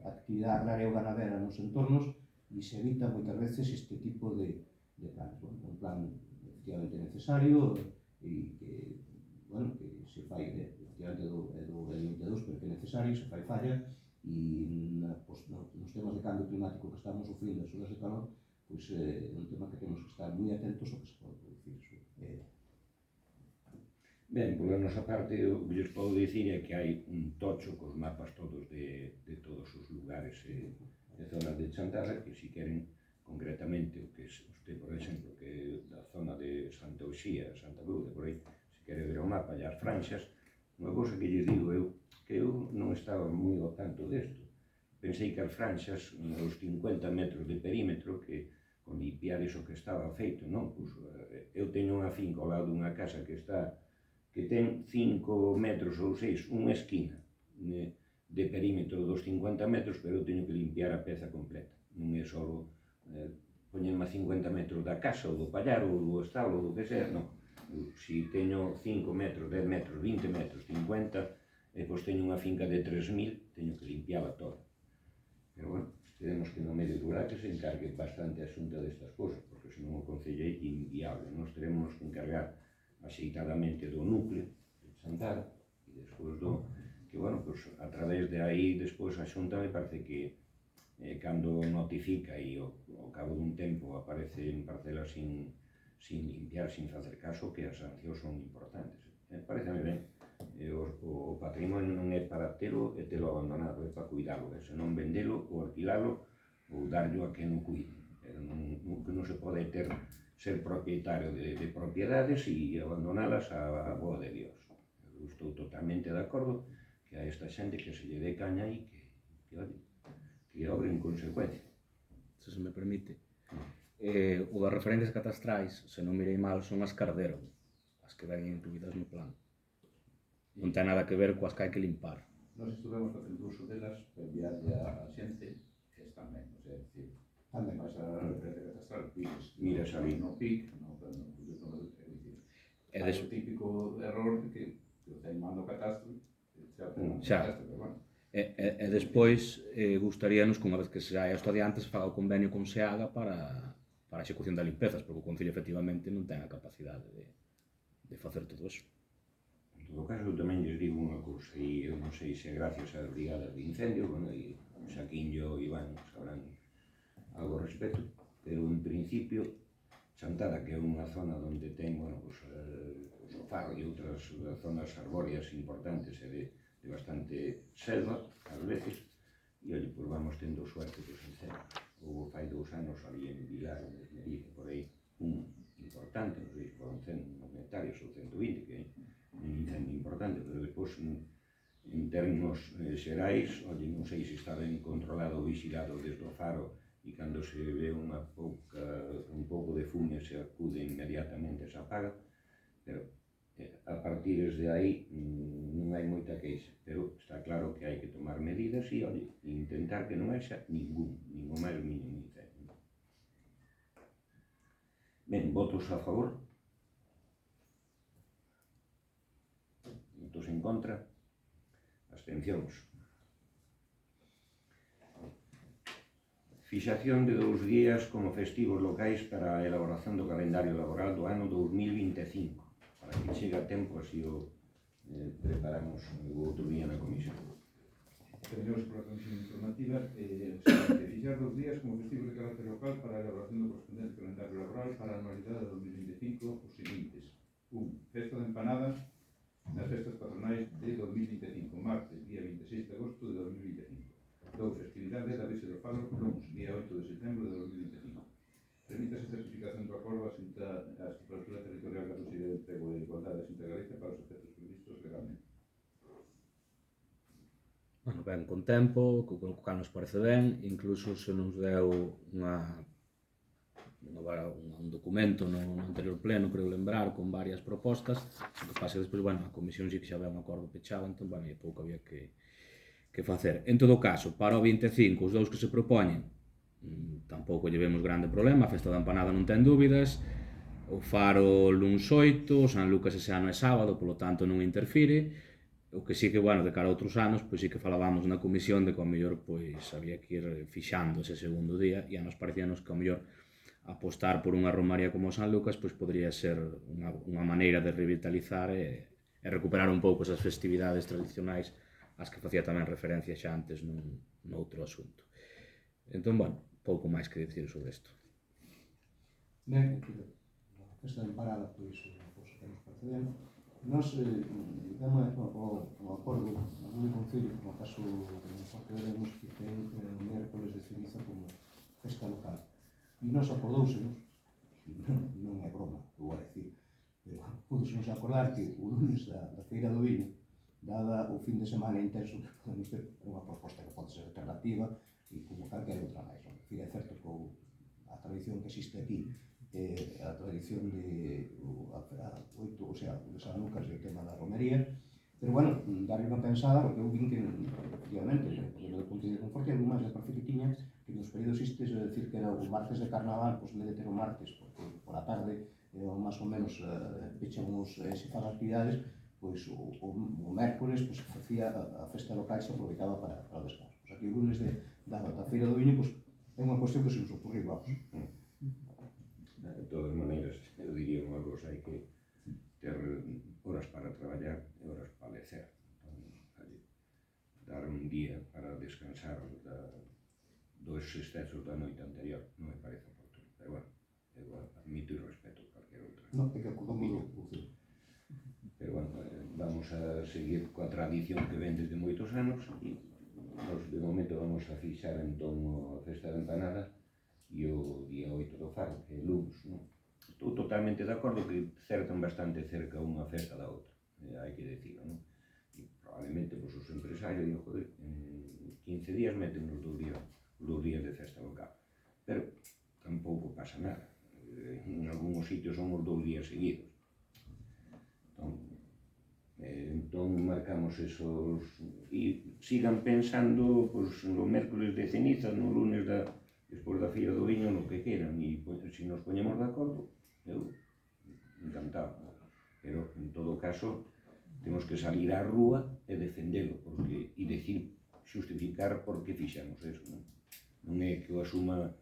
actividade agraria ou ganadera nos entornos e se evita moitas veces este tipo de planes. Bueno, un plan efectivamente necesario e que, bueno, que se fai efectivamente do 22, pero que é necesario, se fai falla e nos temas de cambio climático que estamos sufrindo, as horas de calor, pois é un tema que temos que estar moi atentos ao que se pode producir. Ben, pola nosa parte, o que lles podo dicir é que hai un tocho cos mapas todos de todos os lugares e zonas de Chantada, que si queren concretamente o que usted, por exemplo, que da zona de Santa Uxía, Santa Cruz, por aí, se quere ver o mapa e as franxas, unha cousa que lles digo eu, que eu non estaba moi ao tanto desto. Pensei que as franxas, os 50 metros de perímetro, que con limpiar iso que estaba feito, non? Pois, eu teño unha finca ao lado dunha casa que ten 5 metros ou 6, unha esquina de perímetro dos 50 metros, pero eu teño que limpiar a peza completa. Non é só poñerme a 50 metros da casa, ou do pallar, ou do establo, ou do que sea, non. Si teño 5 metros, 10 metros, 20 metros, 50, e pois teño unha finca de 3.000, teño que limpiala toda. Pero, bueno, esperemos que no medio rural que se encargue bastante a xunta destas cousas, porque senón o Concello é inviable. Nos teremos que encargar axeitadamente do núcleo de Chantada e despois que, bueno, pues, a través de aí despois a Xunta me parece que cando notifica e ao cabo dun tempo aparecen parcelas sin limpiar, sin facer caso, que as sancións son importantes. Pareceme ben, o patrimonio non é para telo e telo abandonado, é para cuidalo, se non vendelo ou alquilalo ou darlo a quen o cuide. Que non se pode ser propietario de propiedades e abandonalas a boa de Dios. Eu estou totalmente de acordo que a esta xente que se lle dé caña e que obre en consecuencia. Se me permite. O das referencias catastrais, se non mirei mal, son as Cardero, as que ven incluídas no plan. Non ten nada que ver coas que hai que limpar. Nós estuvemos facendo uso delas para enviarle a xente que están ben, o sea, é dicir, Tamén. vas a referencia catastral, pides, Miras ali. no PIC, é o típico error que o ten mando catastro, Xa. pero bueno. E despois gustaríanos que unha vez que se hai isto adiante se faga o convenio con SEAGA para a execución das limpezas, porque o Concello efectivamente non ten a capacidade de facer todo eso. En todo caso, eu tamén lles digo unha cousa, e eu non sei se gracias ás brigadas de incendio, bueno, e Xaquinho e Iván sabrán algo ao respecto, pero en principio Chantada, que é unha zona onde ten, bueno, pues, o Faro e outras zonas arbóreas importantes e de bastante selva, ás veces, e, olhe, pues vamos tendo suerte dos incendios. Houve fai 2 anos ali en Vilar, por aí, un importante, non sei se foron 100 hectáreas ou 120, que é un incendio importante, pero depois, en termos xerais, olhe, non sei se está ben controlado ou vigilado desde o Faro, e cando se ve un pouco de fume se acude inmediatamente, se apaga, pero a partir de aí non hai moita queixa, pero está claro que hai que tomar medidas e, olhe, intentar que non haxa ningún máis mínimo incendio. Ben, votos a favor? Votos en contra? Abstencións? Fixación de 2 días como festivos locais para a elaboración do calendario laboral do ano 2025. Para que chegue a tempo, así o preparamos o outro día na comisión. Terminamos pola comisión informativa. Fixar 2 días como festivos de carácter local para a elaboración do correspondente calendario laboral para a anualidade de 2025 os seguintes. 1. Festa de empanada nas festas patronais de 2025, martes, día 26 de agosto de 2025. 2. Festividade da Virxe do Fado, luns, día 8 de setembro de 2025. Permítase a certificación do acordo a estrutura territorial da Consellería de Emprego e Igualdade da Xunta de Galicia para os efectos previstos legalmente. Bueno, ben, con tempo, co cal nos parece ben, incluso se nos deu un documento no anterior pleno, creo lembrar, con varias propostas, o que pasa que despois, bueno, a comisión sí que xa ve un acordo pechado, entón, bueno, e pouco había que facer. En todo caso, para o 25, os dous que se propoñen, tampouco lle vemos grande problema, a festa da empanada non ten dúbidas, o Faro luns 8, o San Lucas ese ano é sábado, polo tanto non interfire. O que sí que, bueno, de cara a outros anos, pois sí que falábamos na comisión de que ao mellor pois había que ir fixando ese segundo día e a nos parecíanos que ao mellor apostar por unha romaría como o San Lucas pois podría ser unha maneira de revitalizar e recuperar un pouco esas festividades tradicionais ás que facía tamén referencia xa antes noutro asunto. Entón, bueno, pouco máis que dicir sobre isto. Ben, a festa de empanada, pois, que nos parece ben. Nós, digamos, o acordo do Concello, no caso do Parque de Lemos, que ten o mércoles de ceniza como festa local. E nós acordóusenos, non é broma, vou a decir, pero púdosenos acordar que o lunes da Feira do Viño, dada o fin de semana intenso que podemos ter, unha proposta que pode ser alternativa e como calquera outra máis. É certo que a tradición que existe aquí, a tradición de o sea, de San Lucas e o tema da romería, pero bueno, darle unha pensada, porque eu vin que, efectivamente, desde o punto de confort, algo máis de perfil que tiña, que nos períodos estes, é dicir, que era o martes de carnaval, pois en vez de ter o martes, porque por a tarde, máis ou menos, pechamos se fan actividades, pois o mércoles, pois se facía a festa local e se aproveitaba para o descanso. Pois aquí o lunes da Feira do Viño, pois é unha cuestión que se nos ocurriu, vamos. De todas maneiras, eu diría unha cosa, hai que ter horas para traballar e horas para lecer. Dar un día para descansar dos excesos da noite anterior non me parece oportuno, pero bueno, eu admito e respeto cualquier outra. Non, é que acordamos Pero bueno, vamos a seguir coa tradición que ven desde moitos anos e nos de momento vamos a fixar entón a festa da empanada e o día 8 do Faro, que é lunes, non? Estou totalmente de acordo que cercan bastante cerca unha festa da outra, hai que decirlo, non? E probablemente pois, os empresarios digo, joder, en 15 días meten os 2 días de festa local, pero tampouco pasa nada, en algúns sitios son os 2 días seguidos. Entón marcamos esos e sigan pensando pois, no mércoles de ceniza, no lunes despois da Feira do Viño, no que queran, e se nos poñemos de acordo, eu encantado, pero en todo caso temos que salir á rúa e defendelo, porque, e decir, justificar por que fixemos eso, non é que o asuma,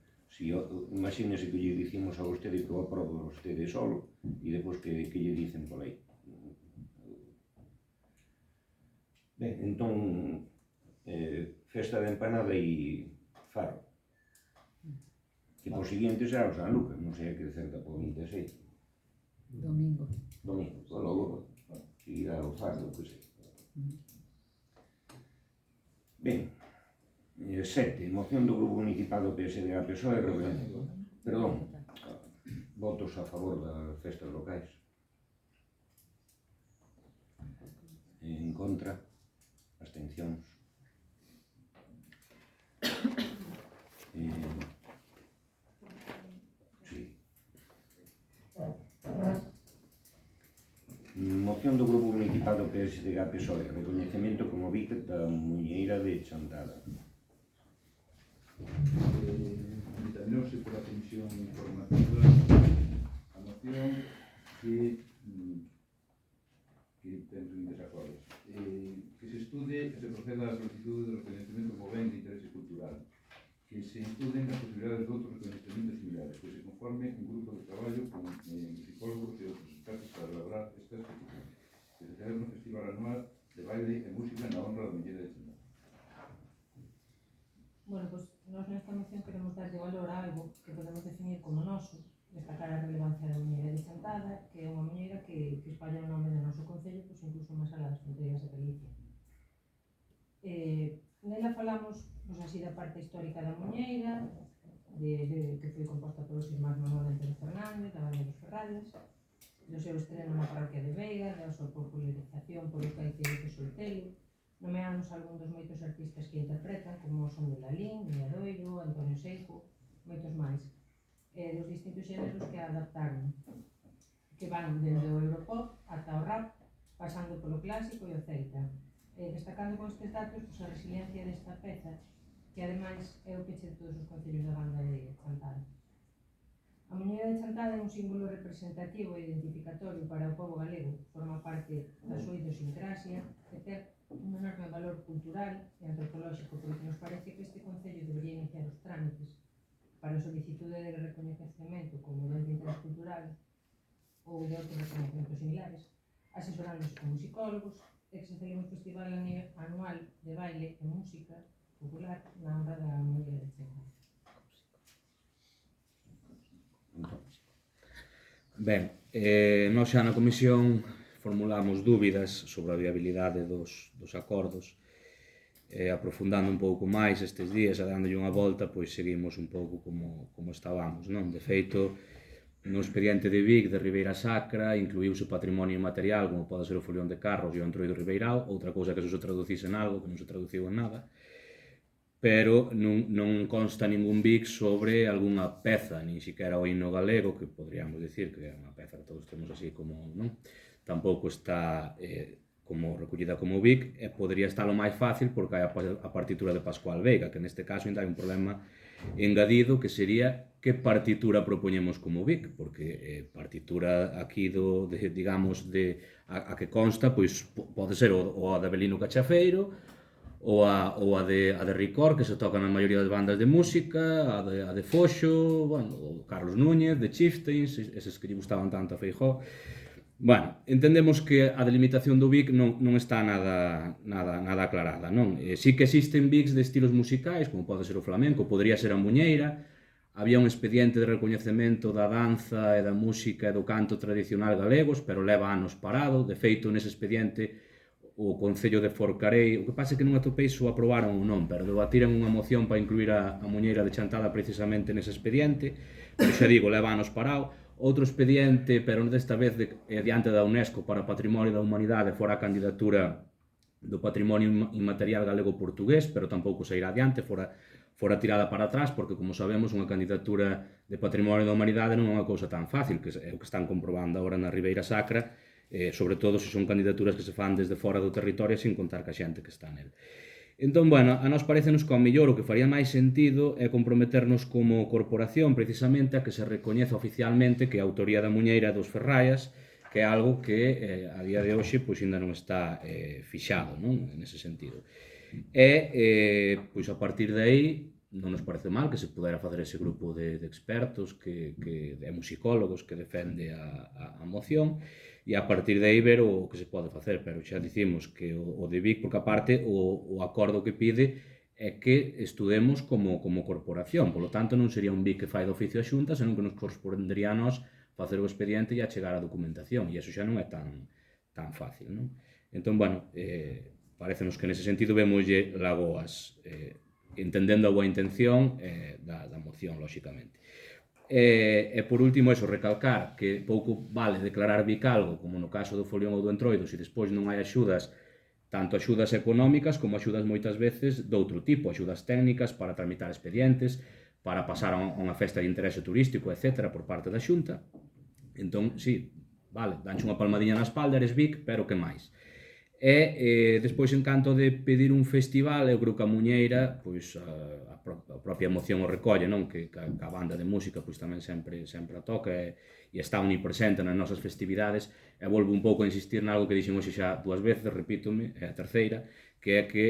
imagínese que lle dicimos a vostede que o aprobo vostede solo e depois que lle dicen por aí. Ben, entón, festa de empanada e Faro. Que por siguiente será o San Lucas, non sei a que cerca por 26. Domingo. Domingo, logo seguirá o Faro, que sei. Ben, 7. Moción do Grupo Municipal do PSD-PSOE, perdón, votos a favor das festas locais. En contra, abstencións. Moción do Grupo Municipal do PSD-PSOE, recoñecemento como víctima da muñeira de Chantada. Dictaminouse pola Comisión Informativa a moción que ten os seguintes acordos. Que se estude e se proceda a solicitud de recoñecemento como ben de interese cultural. que se includen as posibilidades de outros reconhecementos similares, que se conforme un grupo de traballo con musicólogos e outros expertos para elaborar estas peticións, que se celebra un festival anual de baile e música na honra da Muller de Chantada. Bueno, pois nós nesta moción queremos darlle valor a algo que podemos definir como noso, destacar a relevancia da Muñeira de Chantada, que é unha muñeira que espalla o nome do noso concello, pois incluso máis alá das fronteiras de Galicia. Nela falamos, pois así, da parte histórica da muñeira, que foi composta polos irmáns Manuel e Pedro Fernández, da Baña dos Ferralles, do seu estreno na parroquia de Veiga, da súa popularización polo caiceo de Soltelo, nomeamos algún dos moitos artistas que interpretan, como son de Lalín, Milladoiro, Antonio Seijo, moitos máis, dos distintos xéneros que adaptaron, que van desde o Europop ata o rap, pasando polo clásico e o celta, destacando con estes datos a resiliencia desta peza, que ademais é o peche de todos os concellos da banda de Chantada. A Muñeira de Chantada é un símbolo representativo e identificatorio para o pobo galego, forma parte da súa idiosincrasia e ten un enorme valor cultural e antropolóxico, porque nos parece que este concello debería iniciar os trámites para a solicitude de recoñecemento como ben de interés cultural ou de outros recoñecementos similares, asesorándose con musicólogos, e que se celebre un festival anual de baile e música popular na honra da Muller de Chantada. Ben, nós xa na comisión formulamos dúbidas sobre a viabilidade dos acordos, aprofundando un pouco máis estes días e dándolle unha volta, pois seguimos un pouco como estábamos, non? De feito, no expediente de Vic de Ribeira Sacra incluíuse patrimonio inmaterial como pode ser o folión de carros e o entroido ribeirao, outra cousa que se traducise en algo, que non se traduciu en nada, pero non consta ningún Vic sobre algunha peza, nin siquiera o himno galego, que podríamos dicir que é unha peza que todos temos así como, non? Tampouco está como recollida como Vic, e podría estar o máis fácil porque hai a partitura de Pascual Veiga, que neste caso ainda hai un problema engadido, que sería que partitura propoñemos como Vic, porque partitura aquí digamos, a que consta, pois pode ser o de Abelino Cachafeiro, ou a de Ricor, que se toca na maioría das bandas de música, a de Foxo, bueno, o Carlos Núñez, de Chieftains, eses que lle gustaban tanto a Feijóo. Bueno, entendemos que a delimitación do Vic non está nada aclarada, non? Sí que existen Vics de estilos musicais, como pode ser o flamenco, podría ser a muñeira, había un expediente de recoñecemento da danza e da música e do canto tradicional galegos, pero leva anos parado, de feito, nese expediente, o Concello de Forcarei, o que pasa é que non atopei se o aprobaron ou non, pero debatiran unha moción para incluir a Muñeira de Chantada precisamente nese expediente, pero xa digo, leva anos parado. Outro expediente, pero desta vez diante da UNESCO para Patrimonio da Humanidade, fora a candidatura do Patrimonio Inmaterial Galego-Portugués, pero tampouco se irá adiante, fora tirada para atrás, porque, como sabemos, unha candidatura de Patrimonio da Humanidade non é unha cousa tan fácil, que é o que están comprobando agora na Ribeira Sacra, sobre todo se son candidaturas que se fan desde fora do territorio sin contar ca xente que está nel. Entón, bueno, a nós parecenos que ao mellor o que faría máis sentido é comprometernos como corporación precisamente a que se recoñeza oficialmente que a autoría da Muñeira dos Ferraias, que é algo que a día de hoxe pois ainda non está fixado, non? Nese sentido. E, pois a partir de aí, non nos parece mal que se pudera facer ese grupo de expertos, de musicólogos que defende a moción, e a partir de aí ver o que se pode facer, pero xa dicimos que o de Vic, porque aparte o acordo que pide é que estudemos como corporación, polo tanto non sería un Vic que fai de oficio a Xunta, senón que nos correspondería a nós facer o expediente e achegar a documentación, e iso xa non é tan fácil, non? Entón, bueno, parecenos que nese sentido vemoslle lagoas, entendendo a boa intención da moción, lóxicamente. E por último, eso, recalcar que pouco vale declarar Vic algo, como no caso do folión ou do entroido, se despois non hai axudas, tanto axudas económicas como axudas moitas veces de outro tipo, axudas técnicas para tramitar expedientes, para pasar a unha festa de interese turístico, etc., por parte da Xunta. Entón, sí, vale, danche unha palmadinha na espalda, eres Vic, pero que máis? E despois, en canto de pedir un festival, eu creo que a Muñeira, pois a propia moción o recolle, non? Que a banda de música pois tamén sempre a toca e está omnipresente nas nosas festividades, e volvo un pouco a insistir nalgo que dixen hoxe xa dúas veces, repítome, é a terceira, que é que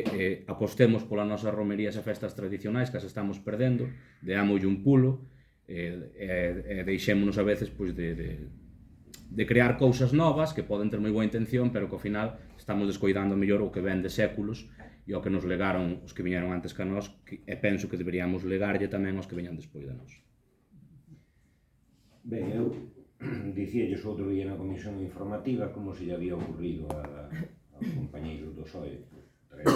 apostemos polas nosas romerías e festas tradicionais que as estamos perdendo, deámoslle un pulo e deixémonos a veces pois, de crear cousas novas que poden ter moi boa intención, pero que ao final estamos descoidando mellor o que ven de séculos e o que nos legaron os que viñeron antes que a nós, e penso que deberíamos legarlle tamén aos que veñan despois de nós. Ben, eu dicíalles outro día na comisión informativa como se lle había ocurrido aos compañeiros do PSOE traer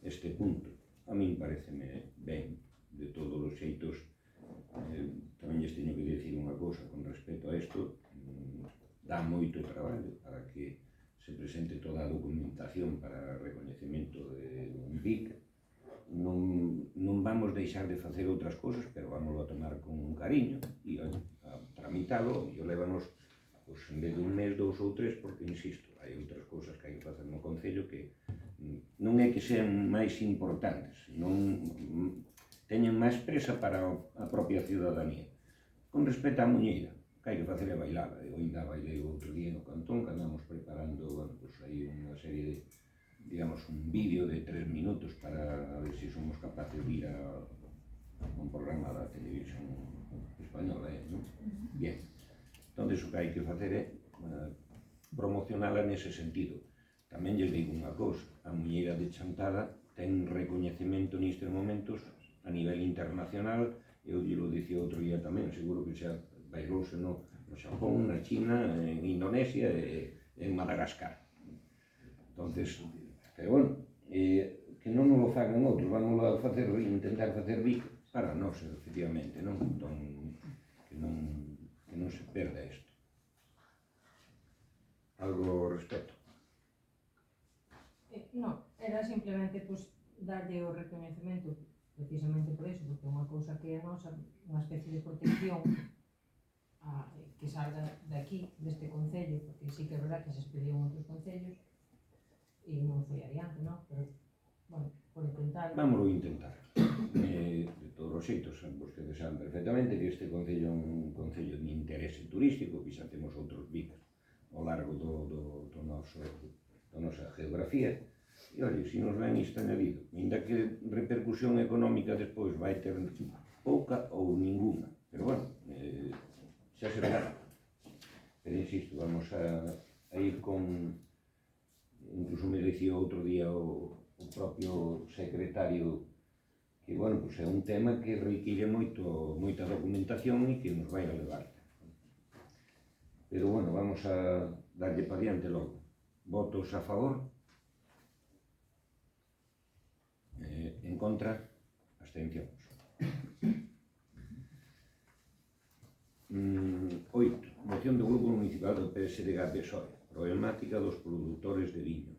este punto. A min pareceme ben, de todos os xeitos. Tamén lles teño que dicir unha cousa con respecto a isto. Dá moito traballo para que se presente toda a documentación para recoñecemento de un BIC. Non vamos deixar de facer outras cousas, pero vamos a tomar con cariño e a tramitalo, e levanos en vez de un mes, 2 ou 3, porque, insisto, hai outras cousas que hai que facer no Concello que non é que sean máis importantes, non teñen máis presa para a propia ciudadanía. Con respecto á muñeira, que hai que facer a bailada. Eu ainda bailei outro día no Cantón, que andamos preparando, bueno, pues aí unha serie de, digamos, un vídeo de 3 minutos para ver se somos capaces de ir a un programa da televisión española, non? Bien. Entón, o que hai que facer é promocionala nese sentido. Tamén lles digo unha cousa, a muñeira de Chantada ten recoñecemento nestes momentos a nivel internacional. Eu lle lo dicía outro día tamén, seguro que xa bailouse no Xapón, na China, en Indonesia e en Madagascar. Entonces, pero bueno, que non nos lo fagan outros, vamos a facer, intentar facer BIC para nós, efectivamente, non? Entón, que non se perda isto. Algo ao respecto? Non, era simplemente pues, darlle o recoñecemento precisamente por eso, porque é unha cousa que é nosa, unha especie de protección que salga de aquí, deste Concello, porque sí que é verdad que se expediu en outros concellos e non foi adiante, non? Pero, bueno, por intentar... Vámoslo intentar. De todos os xeitos, vostedes saben perfectamente que este Concello é un Concello de interese turístico, que xa temos outros BIC ao largo da nosa geografía. E, olhe, se nos ven isto añadido, ainda que repercusión económica despois vai ter pouca ou ninguna, pero, bueno, xa se verá. Pero, insisto, vamos a ir con... Incluso me dicía outro día o propio secretario que, bueno, pues é un tema que require moita documentación e que nos vai a levar. Pero, bueno, vamos a darlle para diante logo. Votos a favor? En contra? Abstencións. 8. Moción do Grupo Municipal do PSDG-PSOE. Problemática dos produtores de viño.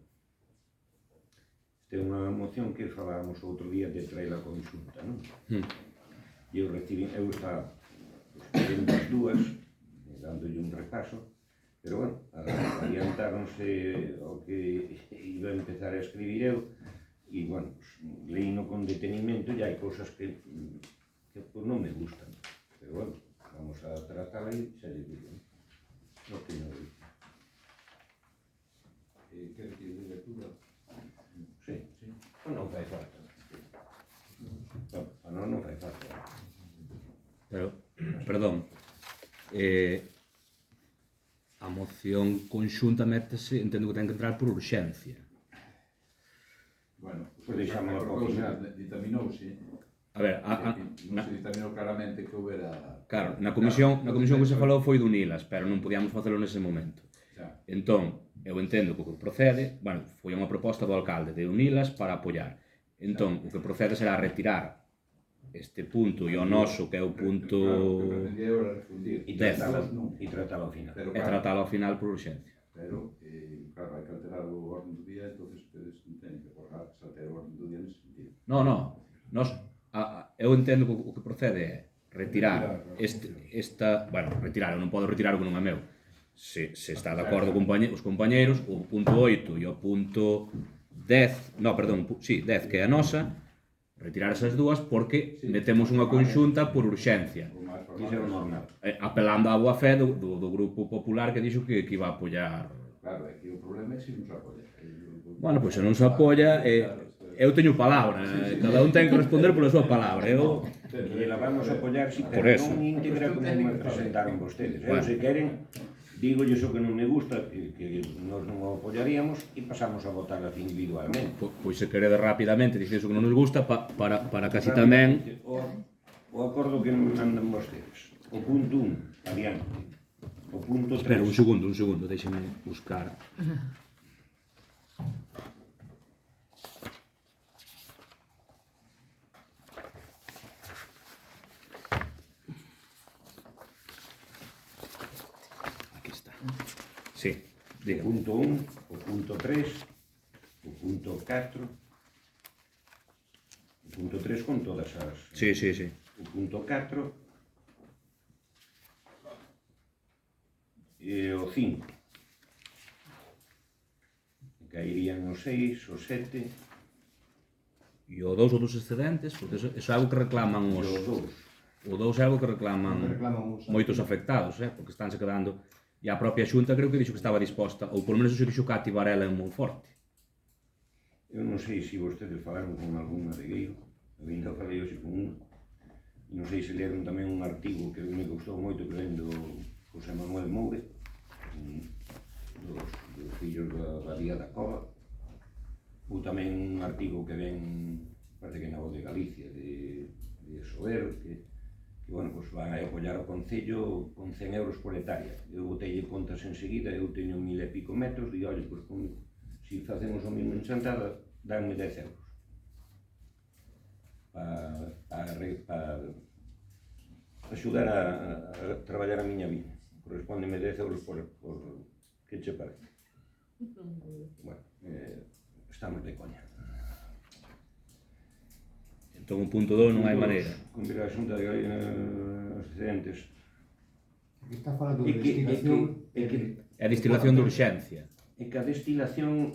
Esta é unha moción que falábamos outro día de traela conxunta, non? Eu estaba lendo as dúas, dándolle un repaso, pero, bueno, adiantáronse o que iba a empezar a escribir eu, e, bueno, leíno con detenimento e hai cousas que pues, non me gustan, pero, bueno, vamos a tratar aí, xa lle digo, non teño de dicir. Quer que de lectura? Sí, non fai falta. Non fai falta. Pero, perdón, a moción conxunta métese, entendo que ten que entrar por urxencia. Bueno, Pois deixámoslo para o final. Ditamiноuse. A ver, Non se ditaminou claramente que houbera... claro, na comisión que se falou foi de unilas, pero non podíamos facelo nese momento. Entón, eu entendo que o que procede, bueno, foi unha proposta do alcalde de unilas para apoiar. Entón, o que procede será retirar este punto e o noso, que é o punto... O que pretendía era refundir. E tratalo ao final. E tratalo ao final por urxencia. Pero, claro, hai que alterar o orden do día, entonces ustedes teñen que acordar que se altere o orden do día nese sentido. Non, eu entendo que o que procede é retirar esta... Bueno, retirar, eu non podo retirar o que non é meu. Se está de acordo os compañeiros, o punto 8 e o punto 10, no, perdón, sí, 10, que é a nosa, retirar esas dúas porque metemos unha conxunta por urxencia. Apelando á boa fé do Grupo Popular que dixo que iba a apoiar. Claro, é que o problema é que se nos apoia. Bueno, pois se non se apoia, eu teño palabra, cada un ten que responder pola súa palabra. E la vamos a apoyar, sí, Por pero eso. non íntegra como me presentaron vostedes. Bueno. Se queren, digo yo que non me gusta, que nós non o apoyaríamos e pasamos a votar individualmente. Pois se queredes rapidamente dicir iso que non nos gusta para casi tamén. O acordo que me mandan vostedes. O punto 1, adiante. O punto 3. Espera, un segundo, déxeme buscar. Aquí está. Sí, O diga. punto 1, o punto 3, o punto 4, o punto 3 con todas as... Sí. O punto 4 e o 5. Caerían o 6, o 7 E o 2 ou dos excedentes, porque eso é algo que reclaman e os... o 2. O 2 é algo que reclaman moitos afectados, porque estánse quedando... E a propia Xunta creo que dixo que estaba disposta, ou polo menos se dixo que activar ela en Monforte. Eu non sei se vostedes falaron con algún adegueiro, eu ainda falei hoxe con un, e non sei se leron tamén un artigo que me gustou moito que ven do José Manuel Moure, dos fillos da Vía da Cova, ou tamén un artigo que ven, parece que na Voz de Galicia, de Sober, que bueno, pues vai a apoiar o Concello con 100 euros por hectárea. Eu botei contas enseguida, eu teño 1000 e pico metros, e olha, pues, se facemos o mismo en Chantada, danme 10 euros para axudar a traballar a miña vida. Correspóndeme 10 euros por que che parece? Bueno, estamos de coña. Entón, o punto 2 non hai maneira. Convidar a Xunta de Galicia aos excedentes. Aquí está falando de investigación. É destilación de urxencia. É que a destilación,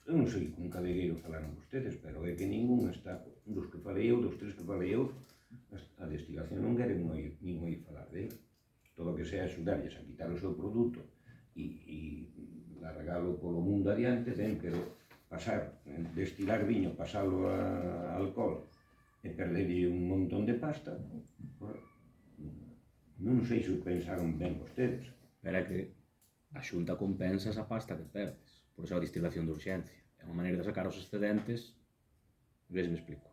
eu non sei con cadegueiro falaron vostedes, pero é que ningún está, dos que falei eu, dos tres que falei eu, a destilación non queren nin oír falar dela. Todo o que sea axudarlles a quitar o seu produto e largalo polo mundo adiante, ben, pero pasar, destilar viño, pasalo a alcohol e perderlle un montón de pasta, non sei se pensaron ben vostedes. Pero é que a Xunta compensa esa pasta que perdes. Por eso a destilación de urxencia. É unha maneira de sacar os excedentes. Ves, me explico.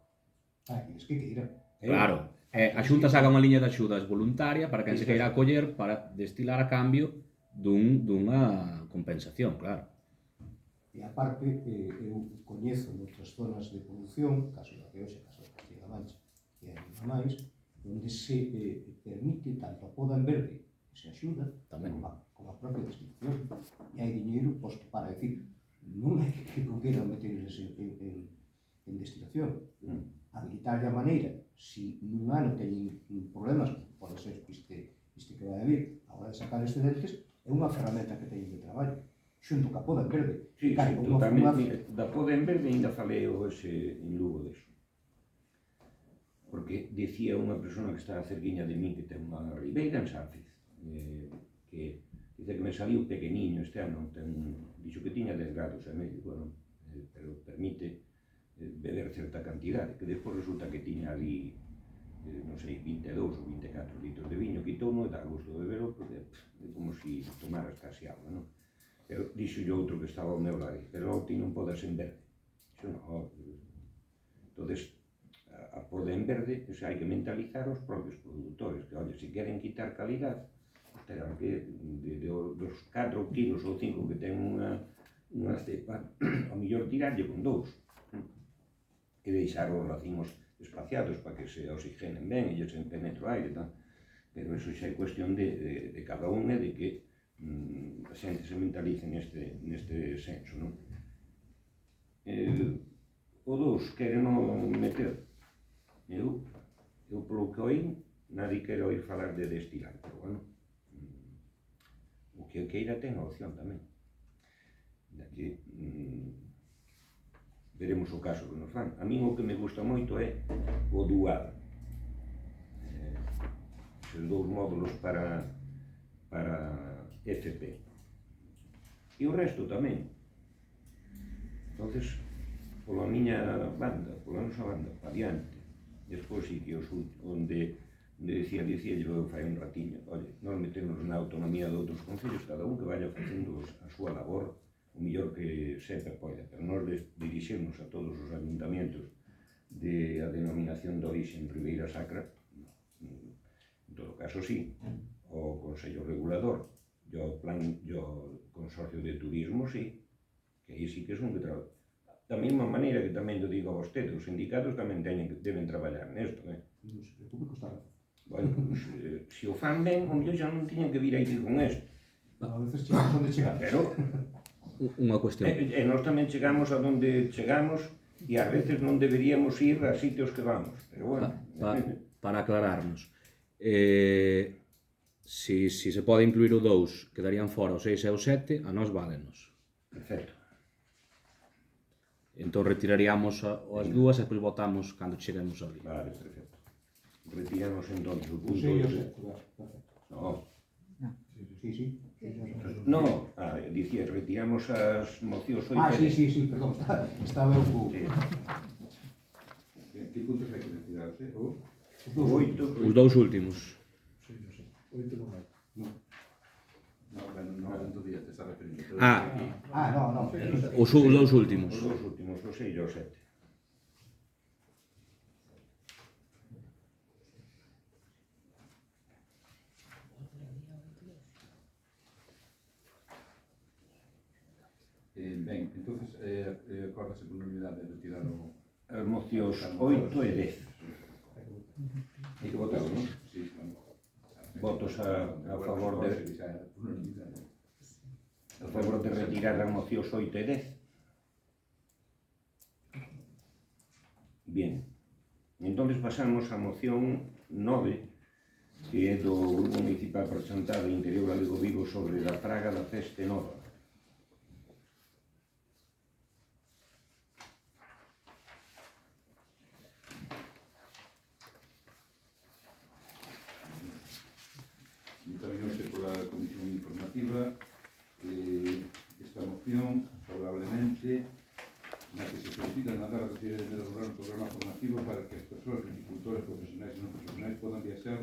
Es que queira. Claro, a Xunta saca unha liña de axudas voluntaria para quen se queira acoller para destilar a cambio dunha compensación, claro. E aparte, eu coñezo moitas zonas de produción, caso da que hoxe, caso da Castilla-La Mancha, e ainda máis, onde se permite tanto a poda en verde, que se axuda, como a propia destilación. E hai diñeiro posto para decir, non é que non queiran meterles en destilación. Habilitarlle a maneira, se nun ano teñen problemas, pode ser este que vai a vir, a hora de sacar excedentes, é unha ferramenta que teñen de traballo. Xunto ca poda en verde. Sí, totalmente. Da poda en verde ainda falei hoxe en Lugo deso. Porque decía unha persona que está cerquiña de min que ten unha ribeira en Sánchez, que dice que me saliu pequeniño este ano, dixo que tiña 10 grados e medio, bueno, pero permite beber certa cantidade, que despois resulta que tiña ali, non sei, 22 ou 24 litros de viño, quitouno e dá gusto de beberlo, porque é como se tomaras casi agua, non? Pero dixo yo outro que estaba ao meu lado, pero ti non podes en verde. Dixo, non, entonces, a poda en verde, hai que mentalizar os propios produtores, que, olha, se queren quitar calidad, terán que, dos 4 kilos ou 5 que ten unha cepa, ao mellor tirarlle con 2, e deixar os racimos espaciados para que se oxigenen ben e se penetre o aire, pero eso xa é cuestión de cada un e de que a xente se mentalice neste senso, non? O 2 quere non meter. Eu polo que oí, nadie quere oír falar de destilar, pero bueno, o que queira ten a opción tamén. Daqui veremos o caso que nos fan. A mí o que me gusta moito é o dual. Os dous módulos para FP. E o resto tamén. Entonces, pola miña banda, pola nosa banda, pa diante. Despois sí que onde dicíallo fai un ratiño, oye, nós metemos na autonomía de outros concellos, cada un que vaya facendo a súa labor o mellor que sepa poida, pero nós dirixirnos a todos os ayuntamientos de a denominación de orixe en Ribeira Sacra, en todo caso sí, o Consello Regulador, o Consorcio de Turismo sí, que aí sí que son que traballan. Da mesma maneira que tamén eu digo a vostede, os sindicatos tamén deben traballar nesto, Non se preocupe que está. Bueno, pues, se o fan ben, o mellor xa non tiñan que vir aquí con esto. A veces chegamos onde chegamos. Pero, Unha cuestión. nós tamén chegamos a donde chegamos e ás veces non deberíamos ir a sitios que vamos. Pero bueno. Para aclararnos, si se pode incluir o 2, quedarían fora o 6 e o 7, a nós válenos. Perfecto. Entón retiraríamos as dúas e depois votamos cando cheguemos ali. Vale, perfecto. Retiramos entonces o O punto 6 e o 8. 7, perfecto. No, Sí. no, dicías, retiramos as mocións 8 Ah, sí, perdón, estaba eu co... Sí. Que puntos hai que retirarse? O O 8. Os dous últimos. no, tanto día te está referindo. No. Os dous últimos. Os dous últimos, o 6 e o 7. Ben, entonces, acórdase por unanimidade de retirar o... As mocións 8 e 10. Hai que votar, non? Sí, bueno. Votos a favor de retirar as mocións 8 e 10. Bien. Entonces pasamos á moción 9, que é do Grupo Municipal presentado Interior Galego Vigo sobre a praga da peste nova. Encaminóse pola Comisión Informativa esta moción favorablemente na que se solicita mandar a Consellería de Medio Rural un programa formativo para que as persoas viticultoras profesionais e non profesionais podan viciar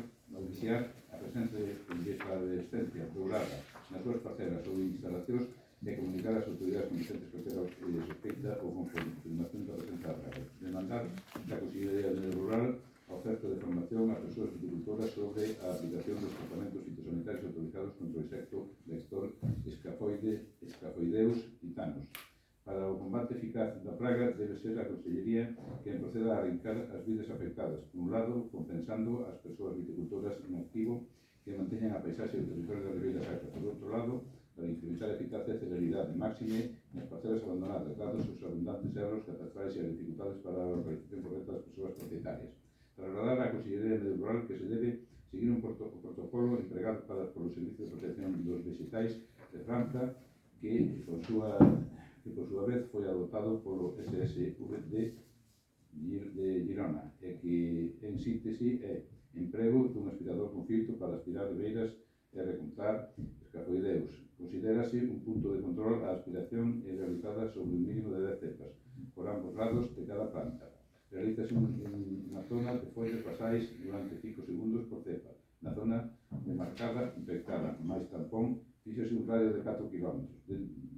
a presenza de esclarescencia programa nas súas parcelas ou instalacións e comunicar ás autoridades competentes que queda sospeita ou confirmación da presenza da praga. Demandar da Consellería de Medio Rural a oferta de formación a persoas viticultoras sobre a aplicación dos tratamentos fitosanitarios autorizados contra o insecto vector Escafoideus titanos. Para o combate eficaz da praga debe ser a Consellería quen proceda a arrincar as vides afectadas, por un lado, compensando as persoas viticultoras en activo que manteñan a paisaxe do territorio da Ribeira Sacra, por outro lado, para incrementar a eficacia e celeridade máxime nas parcelas abandonadas, dados os abundantes erros catastrais e as dificultades para a organización correcta das persoas propietarias. Trasladar á Consellería de Medio Rural que se debe seguir un protocolo empregado polo Servicio de Protección dos Vegetais de Franca que, por súa vez, foi adoptado polo SSV de Girona e que, en síntese, é emprego dun aspirador con filtro para aspirar ribeiras e recontar escafoideus. Considérase un punto de control a aspiración e realizada sobre un mínimo de 10 cepas por ambos lados de cada planta. Realízase na zona de follas basais durante 5 segundos por cepa. Na zona demarcada infectada, máis tampón, fíxose un radio de 4 km.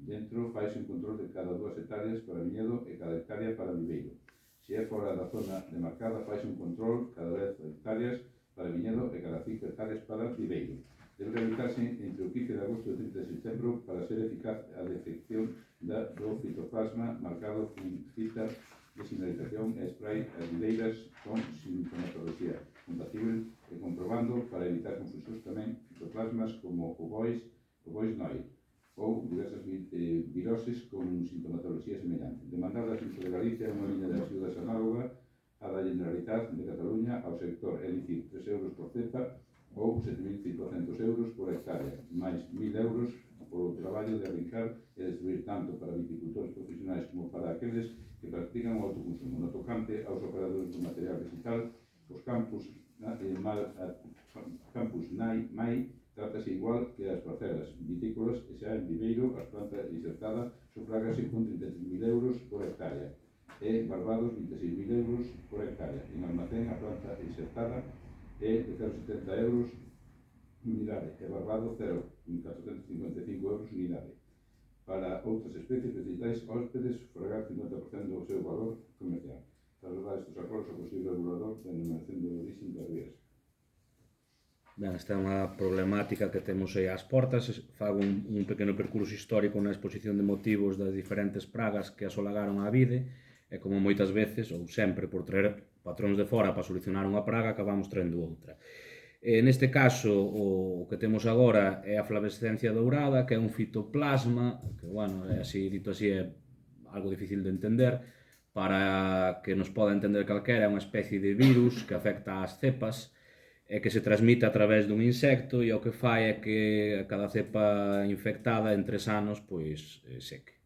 Dentro faise un control de cada 2 hectáreas para viñedo e cada hectárea para viveiro. Se é fora da zona demarcada, faise un control cada 10 hectáreas para viñedo e cada 5 hectáreas para viveiro. Debe realizarse entre o 15 de agosto e o 30 de setembro para ser eficaz a detección do fitoplasma marcado con cita de sinalización e spray as videiras con sintomatoloxía compatible e comprobando para evitar confusións tamén fitoplasmas como o bois noi ou diversas viroses con sintomatoloxía semellante. Demandar da Xunta de Galicia unha liña de axudas análoga a da Generalitat de Cataluña ao sector, é dicir, 3 euros por cepa ou 7.500 euros por hectárea, máis 1.000 euros polo traballo de arrincar e destruir tanto para viticultores profesionais como para aqueles que practican o autoconsumo. No tocante aos operadores do material vegetal, os campus MAI Trátase igual que as parcelas vitícolas e xa en viveiro as plantas insertadas sufrágase con 33.000 euros por hectárea e Barbados 26.000 euros por hectárea. En almacén a planta insertada é de 0,70 euros unidade e Barbados 0,455 euros unidade. Para outras especies vegetais hóspedes sufragar 50% do seu valor comercial. Trasladar estes acordos ao Consello Regulador da Denominación de Origen das Rías. Ben, esta é unha problemática que temos aí ás portas. Fago un pequeno percurso histórico na exposición de motivos das diferentes pragas que asolagaron a vide, e como moitas veces, ou sempre, por traer patróns de fora para solucionar unha praga, acabamos traendo outra. Neste caso, o que temos agora é a flavescencia dourada, que é un fitoplasma, que, bueno, así, dito así, é algo difícil de entender. Para que nos poda entender calquera, é unha especie de virus que afecta ás cepas, e que se transmite a través dun insecto, e o que fai é que cada cepa infectada en 3 anos pois seque.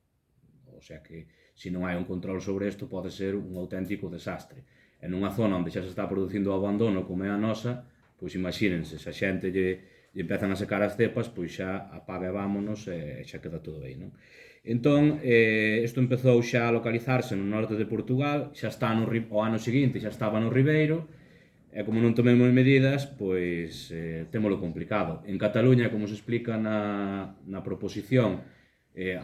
O sea que, se non hai un control sobre isto, pode ser un auténtico desastre. E nunha zona onde xa se está producindo o abandono como é a nosa, pois imagínense, se a xente lle empezan a secar as cepas, pois xa apaga e vámonos e xa queda todo aí, non? Entón, isto empezou xa a localizarse no norte de Portugal, xa está o ano seguinte xa estaba no Ribeiro, e como non tomemos medidas, pois témolo complicado. En Cataluña, como se explica na proposición,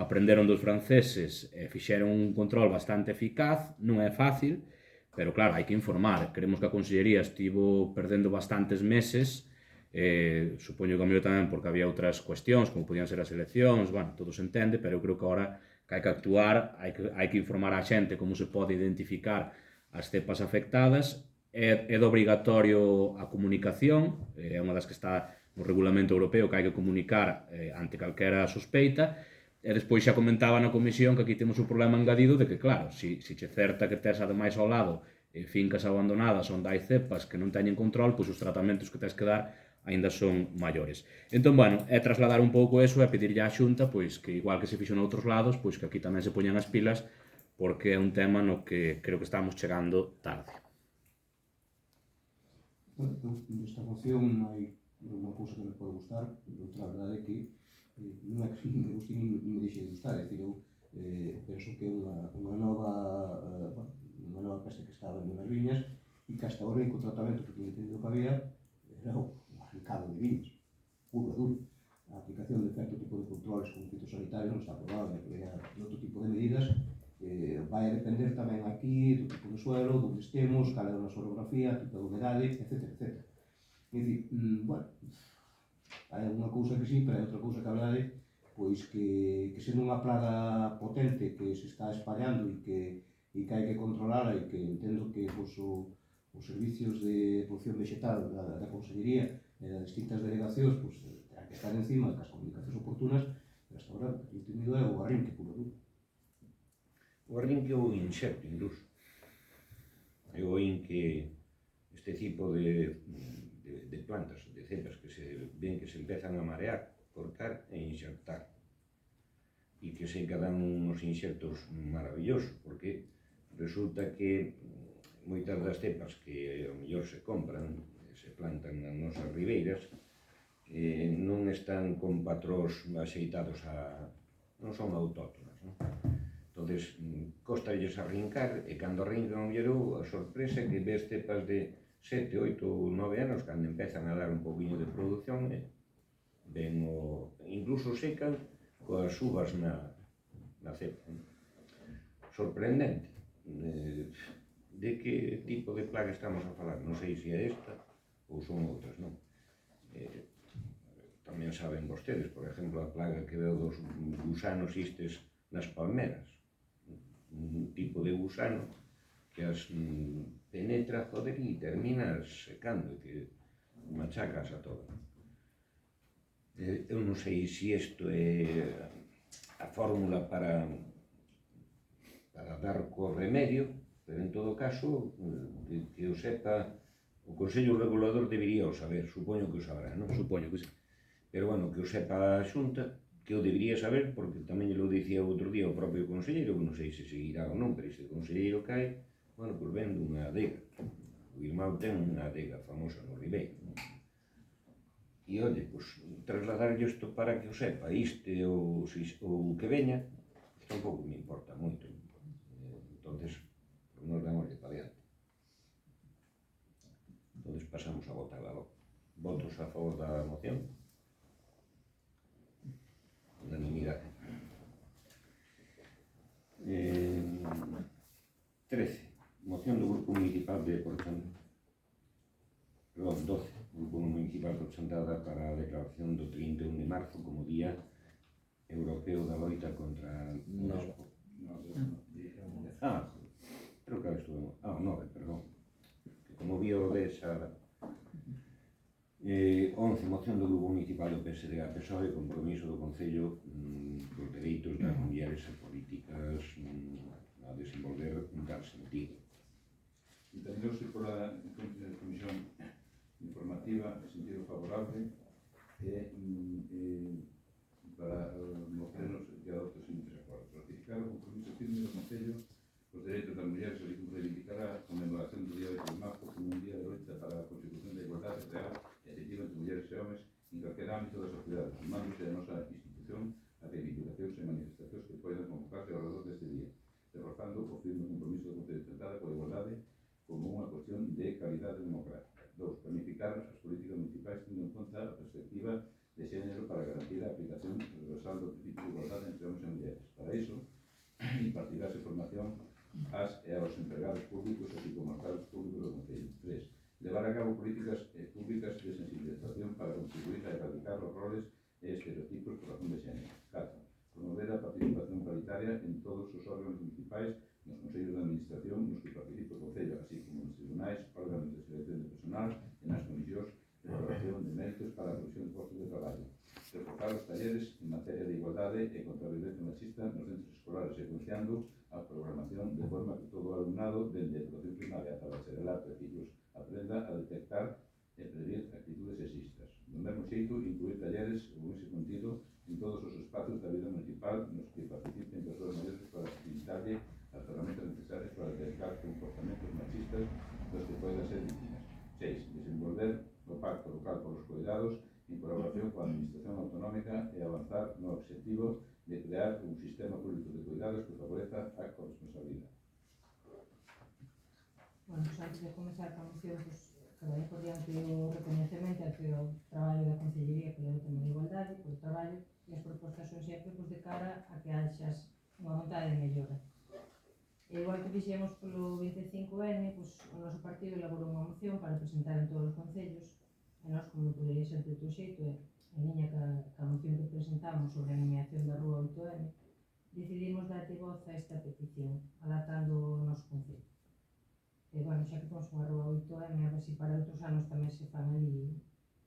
aprenderon dos franceses e fixeron un control bastante eficaz, non é fácil, pero claro, hai que informar. Queremos que a Consellería estivo perdendo bastantes meses, supoño que a mellor tamén porque había outras cuestións, como podían ser as eleccións, bueno, todo se entende, pero eu creo que agora que hai que actuar, hai que informar a xente como se pode identificar as cepas afectadas. É obrigatorio a comunicación, é unha das que está no regulamento europeo que hai que comunicar ante calquera sospeita, e despois xa comentaba na comisión que aquí temos o problema engadido de que, claro, se che certa que tes ademais ao lado fincas abandonadas onde hai cepas que non teñen control, pois os tratamentos que tes que dar aínda son maiores. Entón, bueno, é trasladar un pouco eso e pedirlle á Xunta pois que, igual que se fixo noutros lados, pois que aquí tamén se poñan as pilas, porque é un tema no que creo que estamos chegando tarde. Nesta moción hai unha cousa que me pode gustar, pero outra verdade é que non é que me guste ni me deixe de gustar, é dicir, eu penso que é unha nova peste que estaba en as viñas e que hasta o único tratamento que tinha entendido que había era o arrancado de viñas, puro e duro. A aplicación de certo tipo de controles como fitosanitario non está aprobada, e outro tipo de medidas vai a depender tamén aquí do tipo de suelo, onde estemos, cal é a nosa orografía, tipo de humedade, etc. É dicir, bueno, hai unha cousa que sí, pero hai outra cousa que a verdade, pois que sendo unha plaga potente que se está espallando e que hai que controlar e que entendo que pois, os servicios de produción vegetal da Consellería e das distintas delegacións pois, terán que estar encima das comunicacións oportunas, pero hasta agora o que he entendido é o arrinque puro duro. O arrinque ou o inxecto, incluso. Eu oín que este tipo de plantas, de cepas que se ven que se empezan a marear, cortar e inxectar. E que se quedan unos inxectos maravillosos, porque resulta que moitas das cepas que ao mellor se compran, se plantan nas nosas ribeiras, non están con patróns axeitados non son autóctonas, non? Entonces, costalles arrincar, e cando arrincan a sorpresa é que ves cepas de 7, 8 ou 9 anos, cando empezan a dar un poquinho de produción, ven incluso secan coas uvas na cepa. Sorprendente. De que tipo de plaga estamos a falar? Non sei se é esta ou son outras, non? Tamén saben vostedes, por exemplo, a plaga que veo dos gusanos istes nas palmeras. Un tipo de gusano que as penetra, joder, e termina secando, que machacas a todo. Eu non sei se isto é a fórmula para dar co remedio, pero en todo caso, que o sepa, o Consello Regulador debería o saber, supoño que o sabrá, non? Supoño que sí. Pero, bueno, que o sepa a Xunta, que o debería saber, porque tamén lo dicía outro día o propio conselleiro, que non sei se seguirá ou non, pero se o conselleiro cae, bueno, pois ven dunha adega. O irmão ten unha adega famosa no Ribeiro. E, oye, pois, trasladarlle isto para que o sepa, ou que veña, pois tampouco me importa moito. Entonces, pois nos demoslle para diante. Entonces pasamos a votar a votos a favor da moción. Unanimidade. 13. Moción do Grupo Municipal de Porchantada. 12. Grupo Municipal de Porchantada para a declaración do 31 de marzo como Día Europeo da Loita contra... Creo que estuvo... 9, perdón. Que como vio desa... 11. Moción do Grupo Municipal do PSDG-PSOE, compromiso do Concello dos dereitos das mulleres e políticas a desenvolver en tal sentido. Entendeuse pola Comisión Informativa en sentido favorable para mostrarnos que adopta os seguintes acordos. Ratificar o compromiso firme do Concello os dereitos das mulleres e reivindicará a conmemoración do Día 8 de marzo como un día de loita para a consecución da igualdade real e efectiva entre mulleres e homens en calquera ámbito da sociedade, sumándose a nosa institución a reivindicacións e manifestacións que poidan convocarse ao redor deste día, reforzando o firme compromiso do Concello de Porchantada coa igualdade como unha cuestión de calidade democrática. 2. Planificar as políticas municipais tendo en conta a perspectiva de xénero para garantir a aplicación transversal do principio de igualdade entre homens e mulleres. Para iso, impartirase formación ás e aos empregados públicos así como aos cargos públicos do Concello. 3. Levar a cabo políticas públicas de sensibilización para contribuir a erradicar os roles e estereotipos por razón de xénero. 4. Promover a participación paritaria en todos os órganos municipais, nos consellos de administración nos que participa o Concello, así como nos tribunais, órganos de selección de personal e nas comisións de valoración de méritos para a provisión de postos de traballo. Reforzar os talleres en materia de igualdade e contra a violencia machista nos centros escolares, secuenciando a programación de forma que todo o alumnado, dende a educación primaria ata o bacharelato e ciclos, aprenda a detectar e prevenir actitudes sexistas. Do mesmo xeito, incluir talleres con ese contido en todos os espacios da vida municipal nos que participen persoas maiores para facilitarlle as ferramentas necesarias para detectar comportamentos machistas dos que poden ser víctimas. 6. Desenvolver o Pacto Local polos Cuidados en colaboración coa Administración Autonómica e avanzar no obxectivo de crear un sistema público de cuidados que favoreza a corresponsabilidade. Bueno, pues antes de comenzar a moción, pues, quedaría por diante o reconhecemento ao traballo da Concellería que leva tema de igualdade, polo traballo, e as propostas son sempre pues, de cara a que haxas unha vontade de mellora. E igual que fixemos polo 25N, pues, o noso partido elaborou unha moción para presentar en todos os concellos, e nós, como podería ser de outro xeito, en liña ca moción que presentamos sobre a animación da Rúa 8M, decidimos darlle voz a esta petición, adaptando o noso concello. E, bueno, xa que temos unha Rúa 8M, a ver se para outros anos tamén se fan ali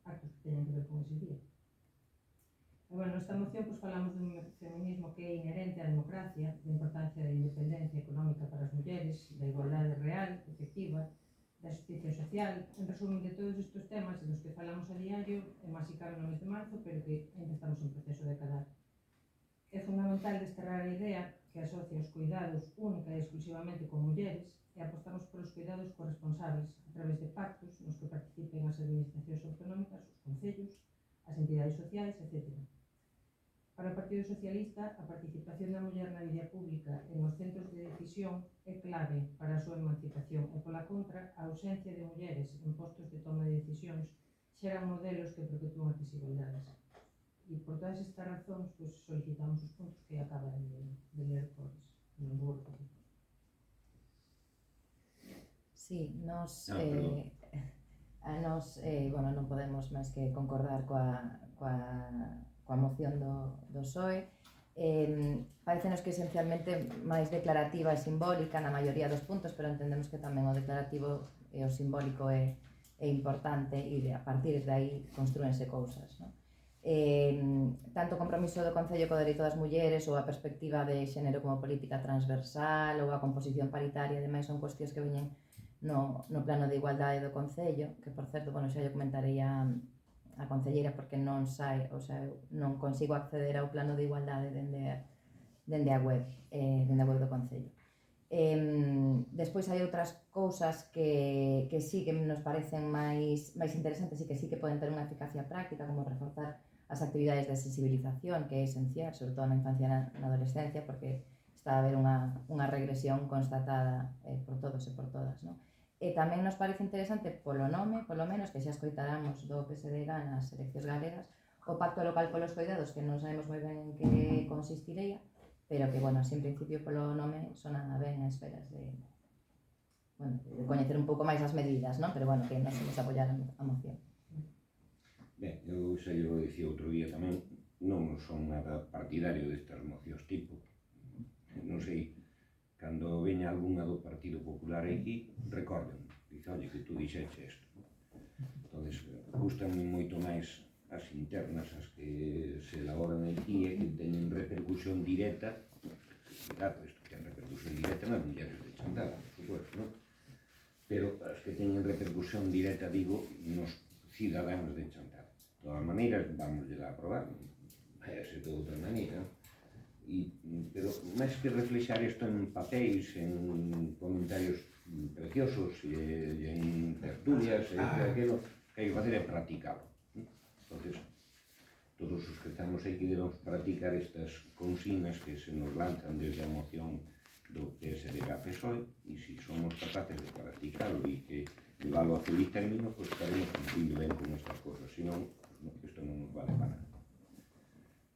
actos que teñen que ver con ese día. E, bueno, nesta moción pues, falamos dun feminismo que é inherente á democracia, da importancia da independencia económica para as mulleres, da igualdade real, efectiva, da justicia social, en resumen de todos estes temas dos que falamos a diario, e máis se cabe no mes de marzo, pero que ainda estamos en proceso de acabar. É fundamental desterrar a idea que asocia os cuidados única e exclusivamente con mulleres e apostamos polos cuidados corresponsables a través de pactos nos que participen as administracións autonómicas, os concellos, as entidades sociais, etc. Para o Partido Socialista, a participación da muller na vida pública e nos centros de decisión é clave para a súa emancipación e, pola contra, a ausencia de mulleres en postos de toma de decisións xeran modelos que perpetúan as desigualdades. E por todas estas razóns, pues, solicitamos os puntos que acaban de ler por non vou repetir. Sí, nos bueno, non podemos máis que concordar coa moción do PSOE. Parecenos que esencialmente máis declarativa e simbólica na maioría dos puntos, pero entendemos que tamén o declarativo e o simbólico é importante e a partir de aí construense cousas, non? Tanto o compromiso do Concello co dereito das mulleres ou a perspectiva de xénero como política transversal ou a composición paritaria, ademais son cuestións que veñen no plano de igualdade do Concello, que por certo, bueno, xa lle comentarei a concelleira porque non sai, o sea, non consigo acceder ao plano de igualdade dende a web do Concello. Despois hai outras cousas que sí que nos parecen máis interesantes e que sí que poden ter unha eficacia práctica, como reforzar as actividades de sensibilización, que é esencial, sobre todo na infancia e na adolescencia, porque está a haber unha regresión constatada por todos e por todas, non? E tamén nos parece interesante polo nome, polo menos, que xa escoitaramos do PSDG nas eleccións galegas, o Pacto Local polos Coidados, que non sabemos moi ben en que consistiría, pero que, bueno, así en principio polo nome sona ben a esperas de coñecer un pouco máis as medidas, non? Pero, bueno, que nos imos apoiar a moción. Ben, eu xa lle dicía outro día tamén, non son nada partidario destas mocións tipo. Non sei, cando veña algunha do Partido Popular aquí, recorden, dice, oye, que tú dixeche isto. Entón, gustan moito máis as internas, as que se elaboran aquí e que teñen repercusión directa. Claro, isto ten repercusión directa nas mulleres de Chantada, por supuesto, non? Pero as que teñen repercusión directa, digo, nos cidadáns de Chantada. De todas maneiras, vamos a aprobar, vai a ser de outra maneira. Pero máis que reflexar isto en papéis, en comentarios preciosos e en tertulias, e aquilo que hai que facer é practicalo. Entonces, todos os que estamos aquí debemos practicar estas consignas que se nos lanzan desde a moción do PSDG-PSOE, e se somos capaces de practicalo e que llevalo a feliz término, pues estaremos cumplindo ben con estas cosas, senón, isto non nos vale para nada.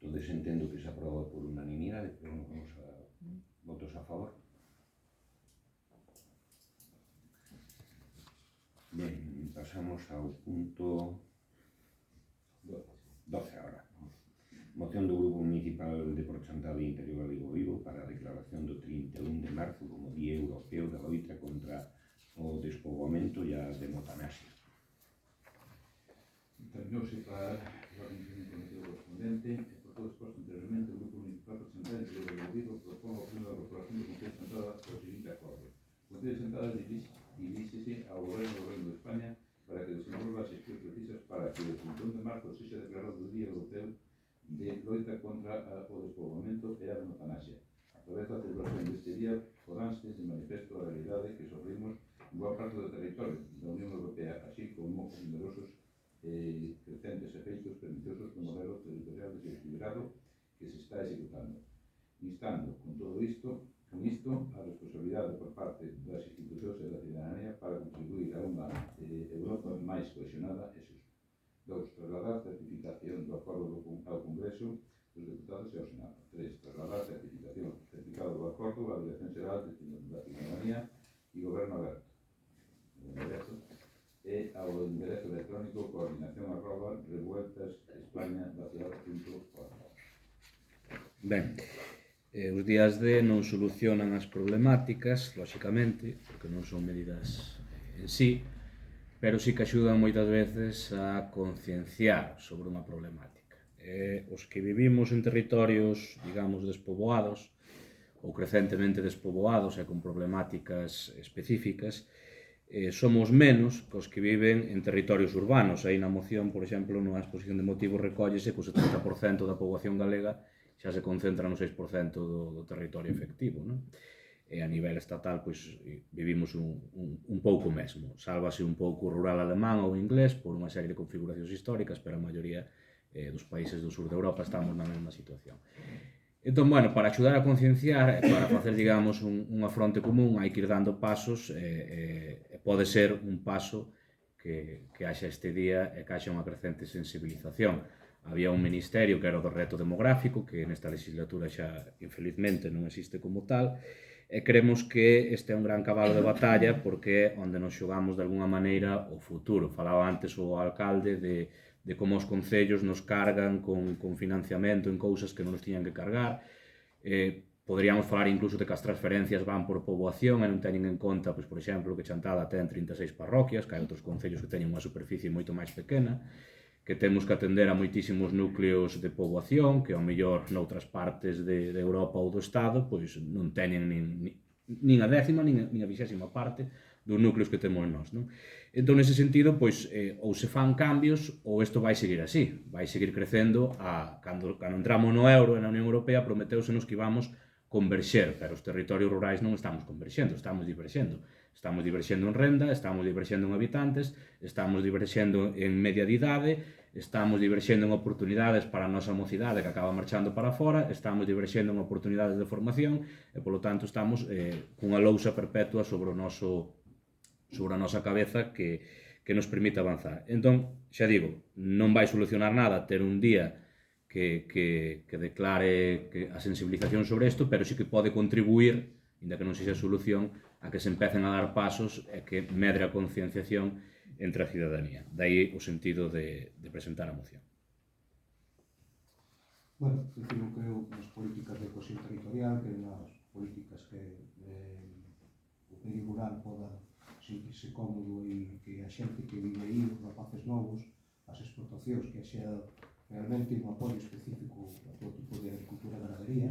Entonces entendo que se aproba por unanimidade, pero vamos a votos a favor. Ben, pasamos ao punto 12 ahora. Moción do Grupo Municipal de Prochantada e Interior Galego Vivo para a declaración do 31 de marzo como Día Europeo da Loita contra o despoboamento e a demotanasia. Terminouse para a organización comisión correspondente e por todo exposto anteriormente o Grupo Municipal Prochantada e Interior Galego Vivo propón o pleno da Corporación do Concello de Chantada o seguinte acordo. O Concello de Chantada diríxese ao Goberno de España para que desenvolva as xestións precisas para que o 31 de marzo sexa declarado o Día Europeo de loita contra o despoboamento e a eutanasia. A través da celebración deste día poránse de manifesto a realidade que sofrimos en boa parte do territorio da Unión Europea, así como os numerosos crecentes efeitos perniciosos do modelo territorial desequilibrado que se está executando. Instando, con isto, a responsabilidade por parte das institucións e da cidadanía para contribuir a unha Europa máis cohesionada e xusta. 2. Trasladar certificación do acordo ao Congreso dos Deputados e ao Senado. 3. Trasladar certificado do acordo á Dirección Xeral da Cidadanía e Goberno Aberto e ao enderezo electrónico coordinación@revueltasespaña.org. Ben, os días D non solucionan as problemáticas, lóxicamente, porque non son medidas en sí, pero sí que axudan moitas veces a concienciar sobre unha problemática. Os que vivimos en territorios, digamos, despoboados ou crecentemente despoboados e con problemáticas específicas, somos menos que os que viven en territorios urbanos. Aí na moción, por exemplo, na exposición de motivos recóllese que o 70% da poboación galega xa se concentra no 6% do territorio efectivo, non? E a nivel estatal, pois, vivimos un pouco mesmo. Sálvase un pouco o rural alemán ou inglés por unha serie de configuracións históricas, pero a maioría dos países do sur de Europa estamos na mesma situación. Entón, bueno, para axudar a concienciar, para facer, digamos, unha fronte común, hai que ir dando pasos, e pode ser un paso que haxa este día e que haxa unha crecente sensibilización. Había un ministerio que era o do reto demográfico, que nesta legislatura xa, infelizmente, non existe como tal, e creemos que este é un gran cabalo de batalla porque é onde nos xogamos de alguna maneira o futuro. Falaba antes o alcalde de como os concellos nos cargan con financiamento en cousas que non nos tiñan que cargar. Poderíamos falar incluso de que as transferencias van por poboación e non teñen en conta, pois, por exemplo, que Chantada ten 36 parroquias, que hai outros concellos que teñen unha superficie moito máis pequena, que temos que atender a moitísimos núcleos de poboación, que ao mellor noutras partes de Europa ou do Estado, pois non teñen nin a décima, nin a 20ª parte dos núcleos que temos nós, non? Entón, nese sentido, pois, ou se fan cambios, ou isto vai seguir así, vai seguir crecendo. Cando entramos no euro e na Unión Europea, prometeúsenos que íbamos converxer, pero os territorios rurais non estamos converxendo, estamos diverxendo. Estamos diverxendo en renda, estamos diverxendo en habitantes, estamos diverxendo en media de idade, estamos diverxendo en oportunidades para a nosa mocidade que acaba marchando para fora, estamos diverxendo en oportunidades de formación e, polo tanto, estamos cunha lousa perpetua sobre a nosa cabeza que nos permite avanzar. Entón, xa digo, non vai solucionar nada ter un día que declare a sensibilización sobre isto, pero sí que pode contribuir, ainda que non sexa solución, a que se empecen a dar pasos e que medre a concienciación entre a cidadanía. Daí o sentido de presentar a moción. Bueno, eu creo nas políticas de cohesión territorial, que nas políticas que o medio rural poda sentirse cómodo e que a xente que vive aí, os rapaces novos, as explotacións, que xa realmente un apoio específico a todo tipo de agricultura e ganadería.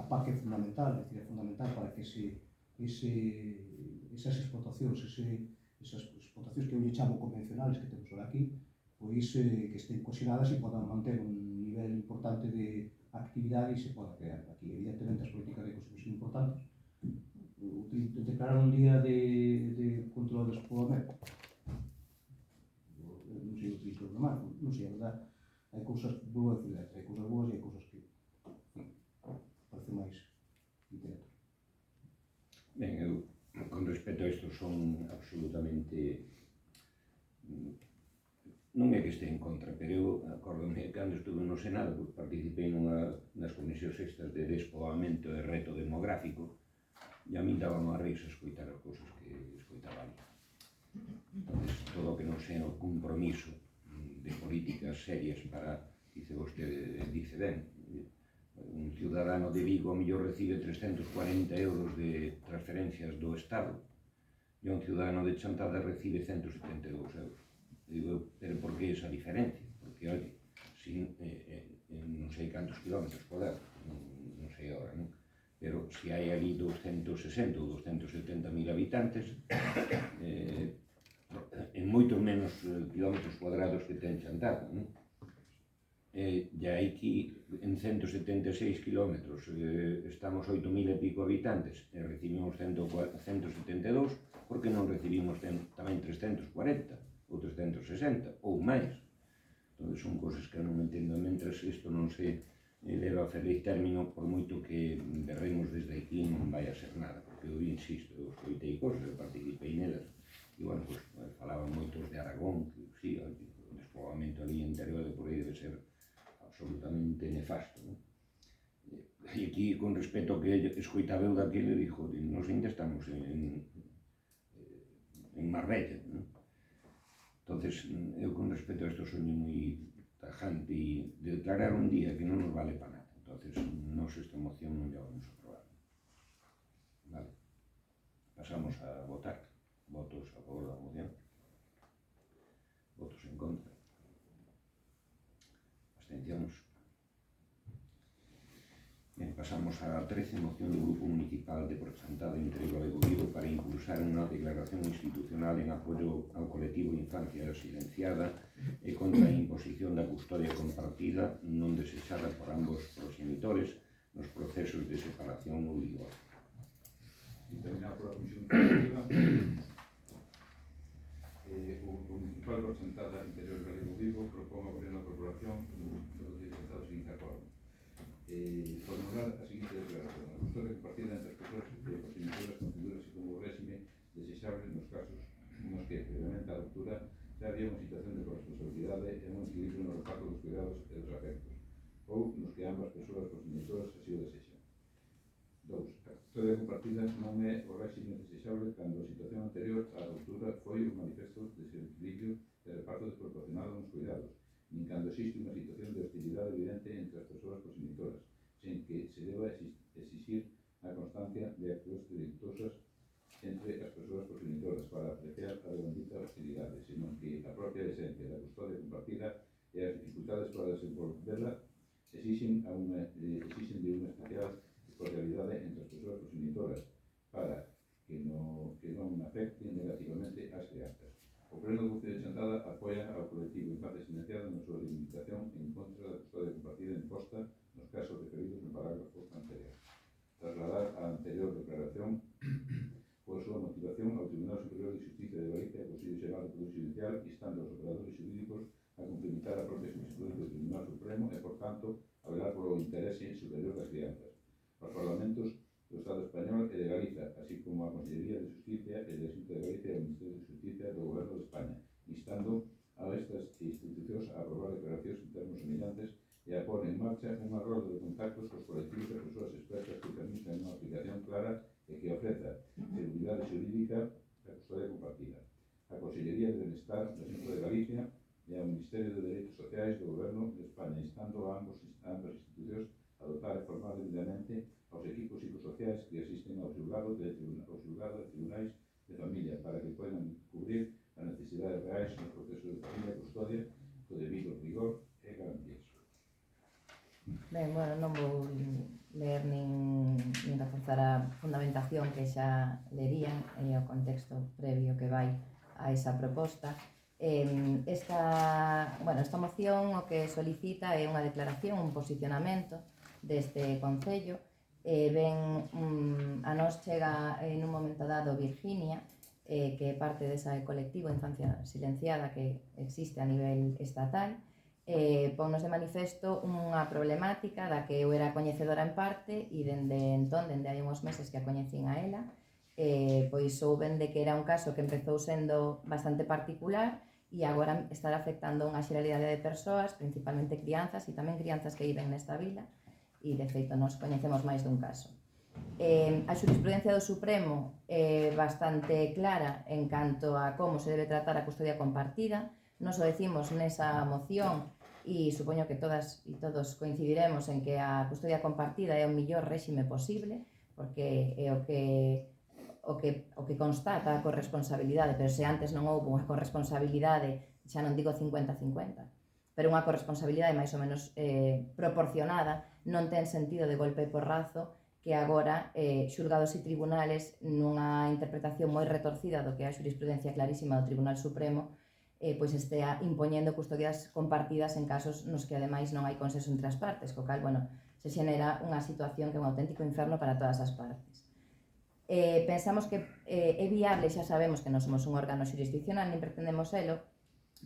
A PAC é fundamental, é fundamental para que esas explotacións que eu lle chamo convencionales que temos ahora aquí, pois que estén cohesionadas e podan manter un nivel importante de actividade e se poda crear aquí. Evidentemente, as políticas de cohesión son importantes. Declarar un día de control de despoboamento, non sei o que isto é normal, non sei, a verdad, hai cousas boas e hai cousas boas e hai cousas que parece máis literatura. Ben, eu, con respecto a isto, son absolutamente... Non é que este en contra, pero eu acórdome cando estuve no Senado, porque participei nas comisións estas de despoboamento e reto demográfico, e a min daba má risa escoitar as cousas que escoitaba ali. Entón, todo o que non sea o compromiso de políticas serias para, dice ben, un ciudadano de Vigo a mellor recibe 340 euros de transferencias do Estado e un ciudadano de Chantada recibe 172 euros. Digo, pero por que esa diferencia? Porque, oye, non sei cantos kilómetros cuadrados, non sei agora, non? Pero se hai ali 260 ou 270.000 habitantes, en moitos menos kilómetros cuadrados que ten Chantada, non? E aquí, en 176 kilómetros, estamos 8.000 e pico habitantes e recibimos 172, porque non recibimos tamén 340 ou 360 ou máis? Entón, son cousas que non entendo. Mentras isto non se leva a feliz término, por moito que berremos desde aquí, non vai a ser nada, porque eu insisto, eu escoitei cousas, eu participei nelas, e, bueno, pues, falaban moitos de Aragón, que, sí, o despoboamento ali interior de por aí debe ser absolutamente nefasto, non? E aquí, con respecto ao que escoitaba eu daquele, dixo, non sei onde estamos en Marbella, non? Entonces, eu con respecto a isto soy moi tajante e de declarar un día que non nos vale para nada. Entonces, nos esta moción non lla vamos a aprobar. Vale. Pasamos a votar. Votos a favor da moción. Votos en contra. Abstencións. Ben, pasamos a 13, moción do Grupo Municipal de Chantada Interior de Vigo para impulsar unha declaración institucional en apoio ao colectivo Infancia Residenciada e contra a imposición da custodia compartida non desexada por ambos proxenitores nos procesos de separación ou divorcio. Determinado pola Comisión Informativa, o Municipal de Chantada Interior de Vigo propón ao Goberno da Corporación do Distrito do seguinte acordo. Formular a seguinte declaración: a custodia compartida entre as persoas proxenitoras configúrase como réxime desexable nos casos nos que, previamente á ruptura, xa había unha situación de corresponsabilidade e un equilibrio no reparto dos cuidados e dos afectos, ou nos que ambas persoas proxenitoras así o desexan. 2. A custodia compartida non é o réxime desexable cando a situación anterior á ruptura foi un manifesto desequilibrio de reparto desproporcionado nos cuidados, nin cando existe unha situación de hostilidade evidente entre as persoas proxenitoras, sen que se deba exixir a constancia de actos delictuosas entre as persoas proxenitoras para apreciar a bendita hostilidade, senón que a propia esencia da custodia compartida e as dificultades para desenvolverla exixen de unha especial cordialidade entre as persoas proxenitoras para que non afecte negativamente ás crianzas. O Pleno do Concello de Chantada apoia ao colectivo Infancia Residenciada na súa limitación en contra da custodia compartida imposta nos casos referidos no parágrafo anterior. Tras social, instando aos operadores xurídicos a cumplimentar a propia jurisprudencia do Tribunal Supremo e, por tanto, a velar polo interese superior das crianzas. Os parlamentos do Estado español e de Galiza, así como a Consellería de Justicia e de Xunta de Galicia e o Ministerio de Justicia do Goberno de España, instando a estas institucións a aprobar declaracións en termos semellantes e a pôr en marcha unha rolda de contactos cos colectivos de persoas expertas que permitan unha aplicación clara e que ofreza seguridade xurídica e custodia compartida. A Consellería de Benestar da Xunta de Galicia e ao Ministerio de Dereitos Sociais do Goberno de España, instando a ambas institucións a dotar e formar debidamente aos equipos psicosociais que asisten ao xulgado de tribunais de familia para que podan cubrir as necesidades reais nos procesos de familia e custodia co debido rigor e garantías. Ben, bueno, non vou ler nin reforzar a fundamentación que xa lerían e o contexto previo que vai a esa proposta. Esta moción o que solicita é unha declaración, un posicionamento deste Concello. A nos chega en un momento dado Virginia, que é parte desa colectivo Infancia Silenciada que existe a nivel estatal. Ponnos de manifesto unha problemática da que eu era coñecedora en parte e dende hai uns meses que a coñecín a ela, pois souben de que era un caso que empezou sendo bastante particular e agora estará afectando unha xeralidade de persoas, principalmente crianzas e tamén crianzas que viven nesta vila, e de feito nos coñecemos máis dun caso. A xurisprudencia do Supremo é bastante clara en canto a como se debe tratar a custodia compartida. Nos o decimos nesa moción e supoño que todas e todos coincidiremos en que a custodia compartida é o mellor réxime posible, porque é o que constata a corresponsabilidade, pero se antes non houve unha corresponsabilidade, xa non digo 50-50, pero unha corresponsabilidade máis ou menos proporcionada, non ten sentido de golpe e porrazo que agora xulgados e tribunales nunha interpretación moi retorcida do que é a xurisprudencia clarísima do Tribunal Supremo pois estea impoñendo custodias compartidas en casos nos que ademais non hai consenso entre as partes, co cal, bueno, se xenera unha situación que é un auténtico inferno para todas as partes. Pensamos que é viable, xa sabemos que non somos un órgano xurisdiccional, nin pretendemos selo,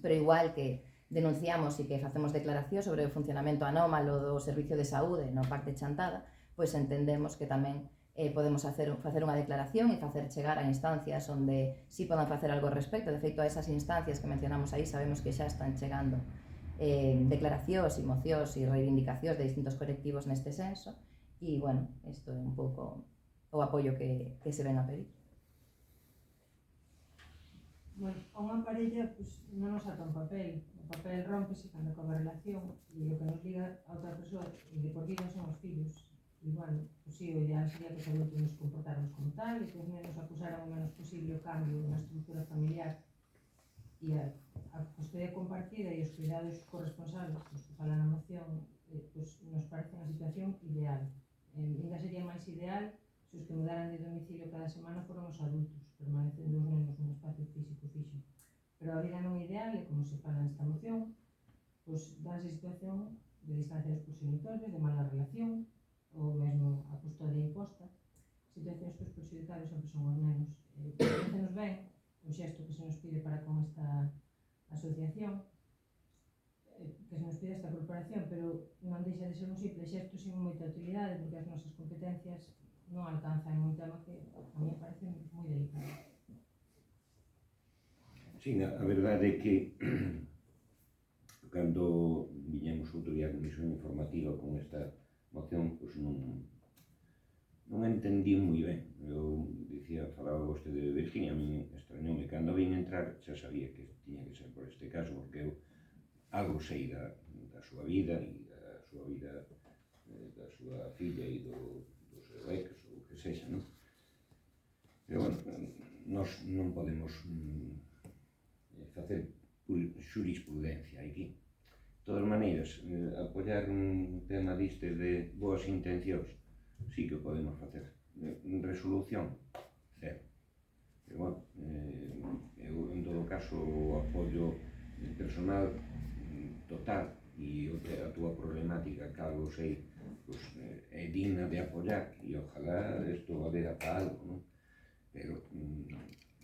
pero igual que denunciamos e que facemos declaracións sobre o funcionamento anómalo do Servicio de Saúde no Parque Chantada, pois entendemos que tamén podemos facer unha declaración e facer chegar a instancias onde sí podan facer algo ao respecto. De feito, a esas instancias que mencionamos aí sabemos que xa están chegando declaracións e mocións e reivindicacións de distintos colectivos neste senso e, bueno, isto é un pouco o apoio que se ven a pedir. Bueno, a unha parella non nos ata un papel. O papel rompese cando acaba a relación e o que nos liga a outra persoa e de por vida son os fillos. E, bueno, pues sí, o ideal sería que os adultos nos comportáramos como tal e que os nenos acusaran o menos posible o cambio na estrutura familiar e a custodia compartida e os cuidados corresponsables, que fala na moción, pues nos parece unha situación ideal. Ainda sería máis ideal se os que mudaran de domicilio cada semana foron os adultos, permanecendo os nenos nun espacio físico fixo. Pero a vida non ideal, e como se fala nesta moción, pues danse situación de distancia dos progenitores, de mala relación, ou mesmo a custodia imposta, situacións que os perxudicados sempre son os nenos. Parece-nos ben o xesto que se nos pide para con esta asociación, que se nos pide esta corporación, pero non deixa de ser un simple xesto sin moita utilidade, porque as nosas competencias non alcanzan un tema que a mí me parece moi delicado. Sí, a verdade é que cando viñemos outro día a comisión informativa con esta moción, pois non entendí moi ben. Eu dicía, falaba vostede de Virginia, a mí extrañoume. Cando vin entrar xa sabía que tiña que ser por este caso, porque eu algo sei da súa vida e da súa vida da súa filla e do seu ex, ou o que sexa, non? Pero, bueno, nós non podemos facer xurisprudencia aquí. De todas maneiras, apoiar un tema diste de boas intencións, sí que o podemos facer. Resolución, cero. Pero, bueno, eu, en todo caso, o apoio personal total e a túa problemática, claro, sei, pues, é digna de apoiar e ojalá isto valera para algo, non? Pero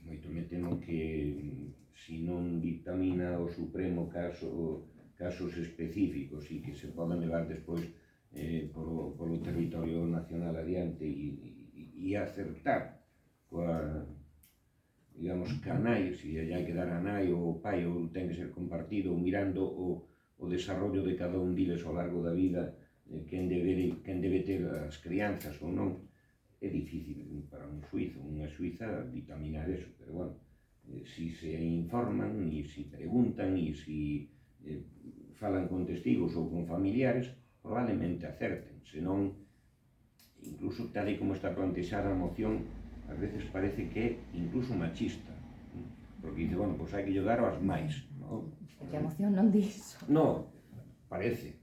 moito me temo que se non dictamina o Supremo casos específicos e que se poden levar despois polo territorio nacional adiante e acertar coa, digamos, que a nai, se hai que dar a nai ou o pai ou ten que ser compartido, ou mirando o desarrollo de cada un diles ao largo da vida, quen debe ter as crianzas ou non. É difícil para un suizo, unha suiza, ditaminar eso, pero bueno, si se informan, e si preguntan, e si falan con testigos ou con familiares, probablemente acerten, senón, incluso tal e como está plantexada a moción, ás veces parece que é incluso machista, porque dice, bueno, pois hai que llegar aos máis, non? Que a moción non diso. No, parece,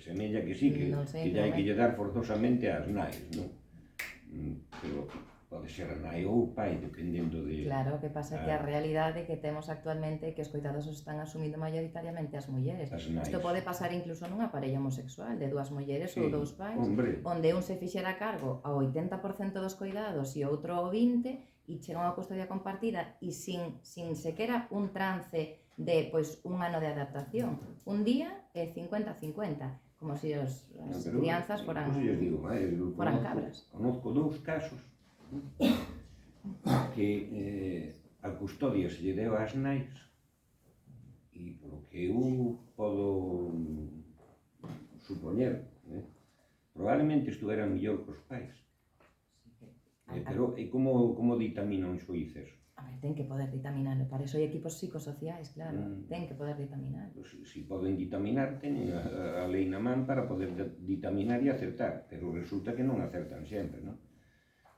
semella que sí, que Non sei, hai que lle dar forzosamente ás nais, non? Pero pode ser a nai ou o pai, dependendo de... Claro, o que pasa é que a realidade que temos actualmente é que os coidados os están asumindo maioritariamente as mulleres. Isto pode pasar incluso nunha parella homosexual de dúas mulleres ou dous pais, onde un se fixera a cargo ao 80% dos coidados e outro ao 20%, e chega unha custodia compartida e sin sequera un trance de pois un ano de adaptación. Un día é 50-50, como se as crianzas foran cabras. Conozco dous casos que a custodia se lle deu ás nais e polo que eu podo supoñer, probablemente estuvera mellor cos pais. Pero como ditamina un xuiz eso? A ver, ten que poder ditaminarlo, para iso hai equipos psicosociais, claro, ten que poder ditaminar. Si poden ditaminar, ten a lei na man para poder ditaminar e acertar, pero resulta que non acertan sempre, non?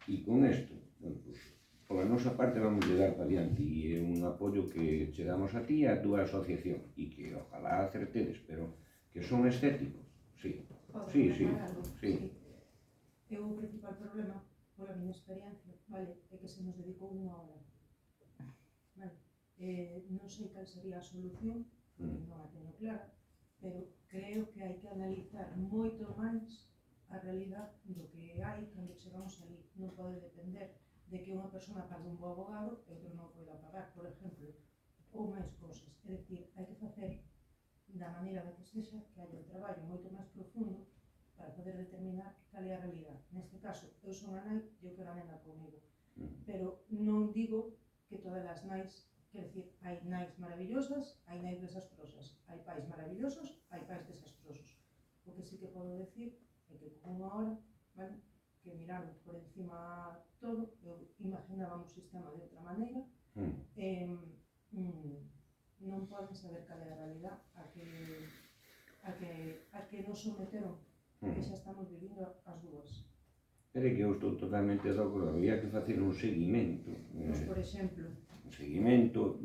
E con isto, bueno, pues, pola nosa parte vamos a dar para diante, e é un apoio que che damos a ti e a túa asociación, e que ojalá acertedes, pero que son estéticos, sí. Sí. Eu o principal problema, pola miña experiencia, vale, é que se nos dedicou unha hora. Vale, non sei cal sería a solución, non a teño clara, pero creo que hai que analizar moito máis a realidade do que hai cando chegamos ali. Non pode depender de que unha persona pague un bo abogado e outro non poida pagar, por exemplo, ou máis cousas. É dicir, hai que facer da maneira da que sexa que haya un traballo moito máis profundo para poder determinar cal é a realidade. Neste caso, eu son a nai e eu quero a nena comigo. Pero non digo que todas as nais, quer dicir, hai nais maravillosas, hai nais desastrosas, hai pais maravillosos, hai pais desastrosos. O que sí que podo decir é que con unha hora, vale, que miraron por encima todo, eu imaginaba un sistema de outra maneira, non poden saber cal é a realidade a que nos someteron, que xa estamos vivindo as dúas. Pero é que eu estou totalmente de acordo, había que facer un seguimento. Pois, por exemplo, Un seguimento,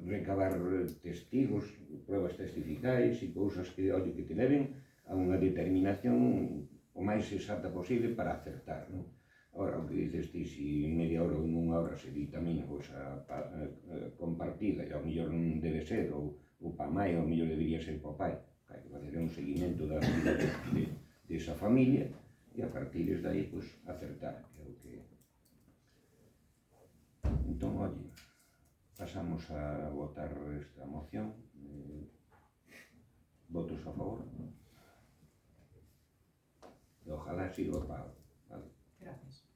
recabar testigos, pruebas testificais e cousas que te leven a unha determinación o máis exacta posible para acertar, non? Agora, o que dices ti, se en media hora ou en unha hora se ditamina compartida e ao mellor non debe ser, ou pa mai, ao mellor debería ser pa pai, hai que facer un seguimento da vida desa familia e a partir de aí, pois, acertar, que é o que... Entón, oye, pasamos a votar esta moción. Votos a favor? E ojalá sirva para algo, vale? gracias.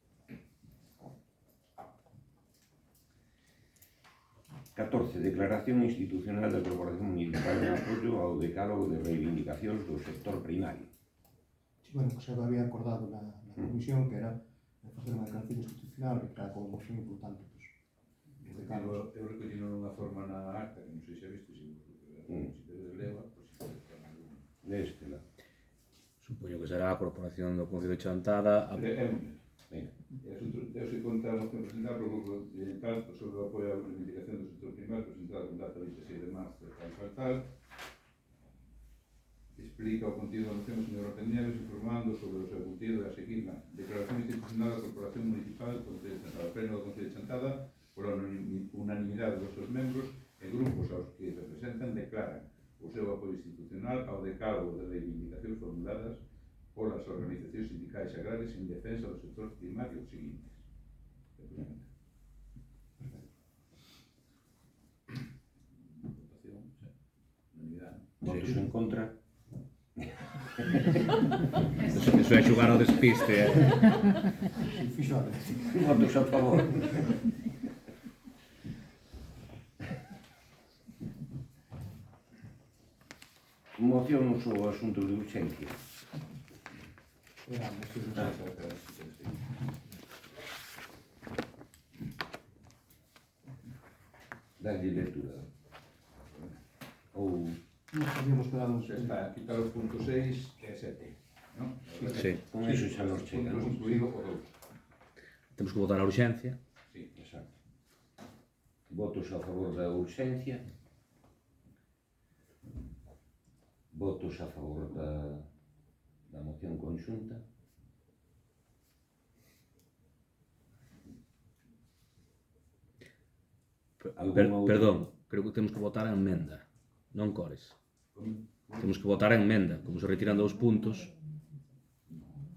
14. Declaración institucional da Corporación Municipal de apoio ao decálogo de reivindicacións do sector primario. Sí, bueno, que se había acordado na comisión que era facer unha declaración institucional que era como moción importante, pues, o decálogo. Eu recollino nunha forma na acta, que non sei se ha visto, se te leva, pois se pode estar nalgún. Deste lá. Supoño que será a Corporación do Concello de Chantada. Deuse conta a moción presentada polo Grupo de Tal sobre o apoio á reivindicación do sector primario presentada con data 26 de marzo tal. Explica o contido da moción o señor Otenieves informando sobre o seu contido e a seguir na declaración institucional da Corporación Municipal do Concello de Chantada, pleno do Concello de Chantada, pola unanimidade dos seus membros e grupos aos que representan declaran o seu apoio institucional ao decálogo de reivindicacións formuladas polas organizacións sindicais e agrarias en defensa do sector primario seguintes. Votos en contra. Eso é xogar ao despiste, Fixo a Votos a favor. Moción sobre o asunto de urgencia. Era a moción de Dalle lectura. Ou Nos habíamos quedado Xa está, quitar o punto 6, que é 7. Non? Sí. con eso xa nos chega, Puntos non? incluído o 2. Temos que votar a urxencia. Sí. Exacto. Votos a favor da urxencia. Votos a favor da moción conxunta. Perdón, creo que temos que votar a emenda, non cores. Temos que votar a emenda, como se retiran 2 puntos,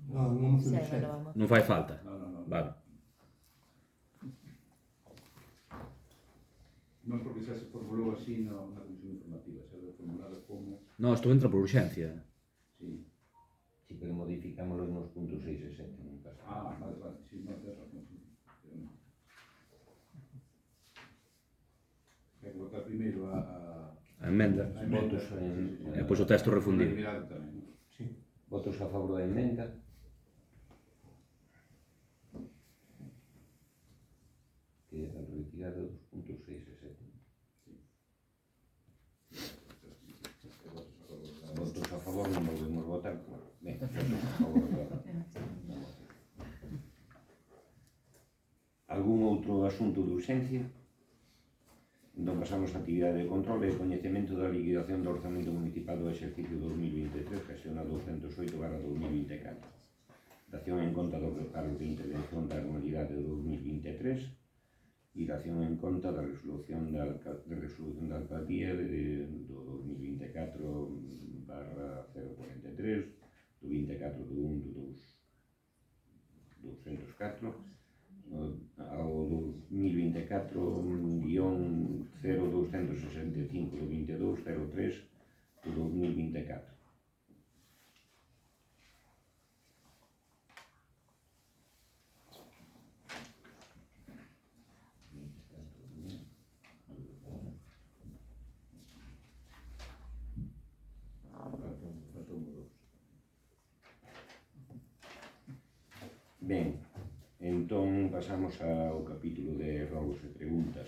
No, non Sí, foi bueno, urxente. vamos. non fai falta. No. Vale. Non porque xa se formulou así na comisión informativa, xa foi formulada como... No, isto entra por urxencia. Sí. Sí, pero modificámoslo nos puntos 6 e 7, non pasa nada. Vale, sí, non, tens razón, sí. Hai que votar primeiro a A emenda. Votos en- E depois o texto refundido. Mirado tamén, non? Sí. Votos a favor da emenda. Que é a retirada dos puntos 6 e 7. Votos a favor non volvemos votar. Ben, votos a favor da... Algún outro asunto de urxencia? Entón pasamos a actividade de control e coñecemento da liquidación do orzamento municipal do exercicio 2023, gestionado 208/2024. Dación en conta do cargo de intervención da anualidade de 2023 e dación en conta da resolución da alcaldía do 2024/043, do 24 de 1 de 204, ao 2024-0265 do 2203 do 2024. Ben, entón pasamos ao capítulo de robos e preguntas.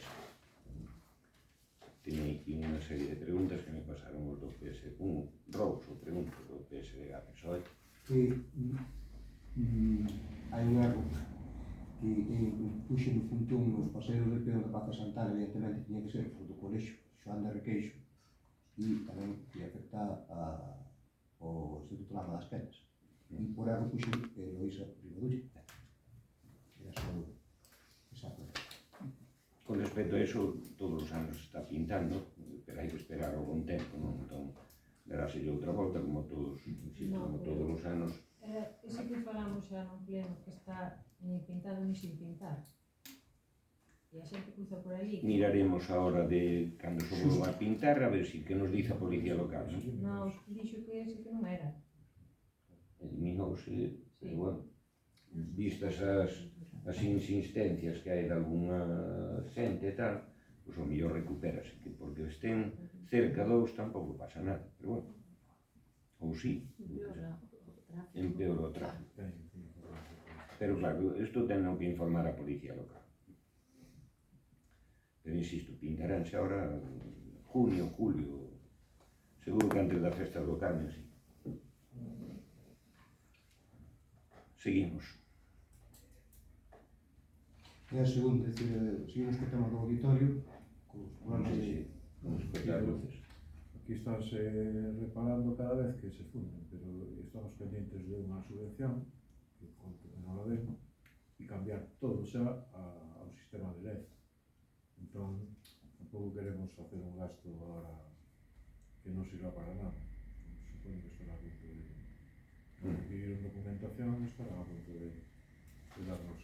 Teño aquí unha serie de preguntas que me pasaron os do PS, robos ou preguntas do PSD a PSOE. Hai un erro que puxe no punto 1 nos paseiros de peón da Praza Santana, evidentemente tiña que ser do colexio Xoán de Requeixo e tamén que afecta ao Instituto Lama das Penas. E por erro puxe Eloísa Rivadulla. Era só esa cosa. Con respecto a eso, todos os anos está pintando, pero hai que esperar o bon tempo, non? Entón, daráselle outra volta, como todos, insisto, como todos os anos. Ese que falamos xa non pleno, que está ni pintado ni sin pintar. E a xente cruza por ali. Miraremos a hora de cando se volva a pintar, a ver si que nos dice a policía local, non? Non, dixo que ese que non era. Eliminouse, pero bueno, vistas as insistencias que hai de alguna xente e tal, pois o mellor recuperase, que porque estén cerca dous tampouco pasa nada, pero bueno, ou sí, empeora o tráfico. Pero claro, isto ten que informar a policía local. Pero insisto, pintaránse ahora junio, julio, seguro que antes da festa do Carmen, sí. Seguimos. E a segunda, seguimos co tema do auditorio, cos programas de... Vamos escoitar luces. Aquí estánse reparando cada vez que se funden, pero estamos pendientes de unha subvención que conto que non la den e cambiar todo xa ao sistema de LED. Entón, tampouco queremos facer un gasto agora que non sirva para nada. Supoño que estará a punto de recibir documentación, estará a punto de darnos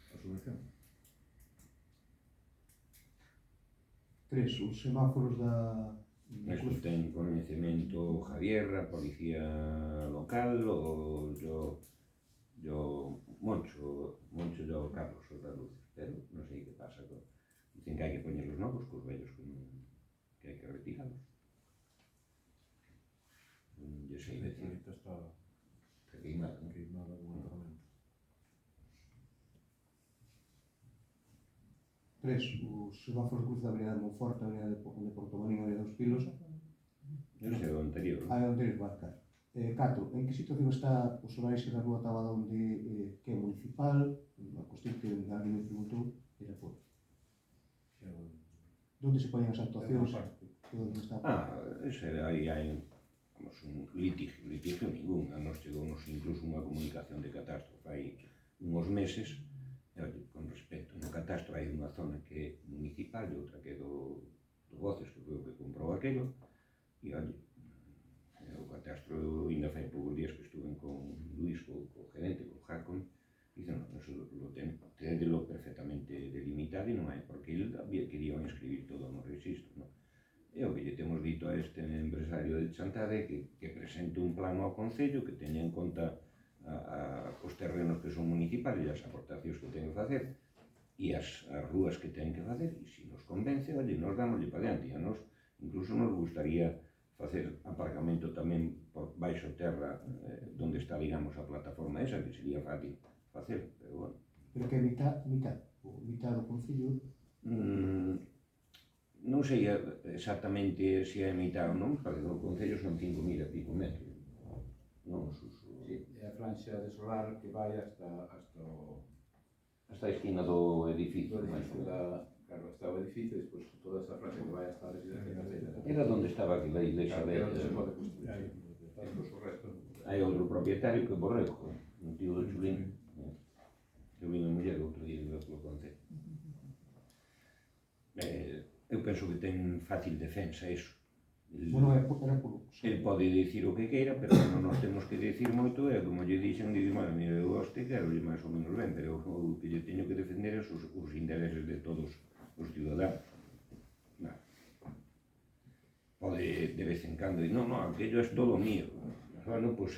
a subvención. 3. Os semáforos Isto ten coñecemento Javier, a policía local, o yo Moncho yo Carlos os da luz, pero non sei que pasa. Dicen que hai que poñer os novos cos vellos que hai que retirarlos. Non lle sei A decir. Rita está Queimada, non? queimada con a tormenta. 3. Os semáforos cruz da Avenida de Monforte, a Avenida de Portomarín, a Avenida dos Pilos, Non sei o anterior. a Antonio Barcar. 4. En que situación está o Solares da Rúa Tabadón que é municipal? A cuestión que alguén me preguntou era por onde se poñen as actuacións? Onde está? Aí hai un litigio ningún. A nos chegounos incluso unha comunicación de catastro hai uns meses. Con respecto, no catastro hai unha zona que é municipal e outra que é do Voces, que foi o que comprou aquello, e o catastro ainda fai poucos días que estuve con Luis, co gerente, co Jacon, e dicen, eso lo tendelo perfectamente delimitado e non hai, porque ele quería inscribir todo no registro, non? E o que lle temos dito a este empresario de Chantada é que presente un plano ao Concello que teña en conta os terrenos que son municipales e as aportacións que ten que facer e as rúas que ten que facer, e se nos convence, oye, nos dámoslle para diante. A nos incluso nos gustaría facer aparcamento tamén por baixo terra onde está, digamos, a plataforma esa, que sería fácil facer, pero bueno. Pero que é mitad do Concello? Non sei exactamente se é mitad ou non, porque o Concello son 5.000 e pico metros, non os uso. Sí, é a franxa de solar que vai hasta Hasta a esquina do edificio. Claro, está o edificio e despois toda esa franxa que vai hasta a residencia caseira. Era onde estaba aquela iglesia Claro, se pode de... construir. Despois o resto. Hai outro propietario que é Borrego, un tío do Chulín. Eu vim a muller outro día e polo concello. Eu penso que ten fácil defensa iso. Bueno, era por... El pode dicir o que queira, pero non nos temos que dicir moito, e como lle dixen, digo, mira, eu hoste quero máis ou menos ben, pero o que lle teño que defender é os intereses de todos os ciudadanos. Pode de vez en cando dir, non, aquello é todo mío. Bueno, pois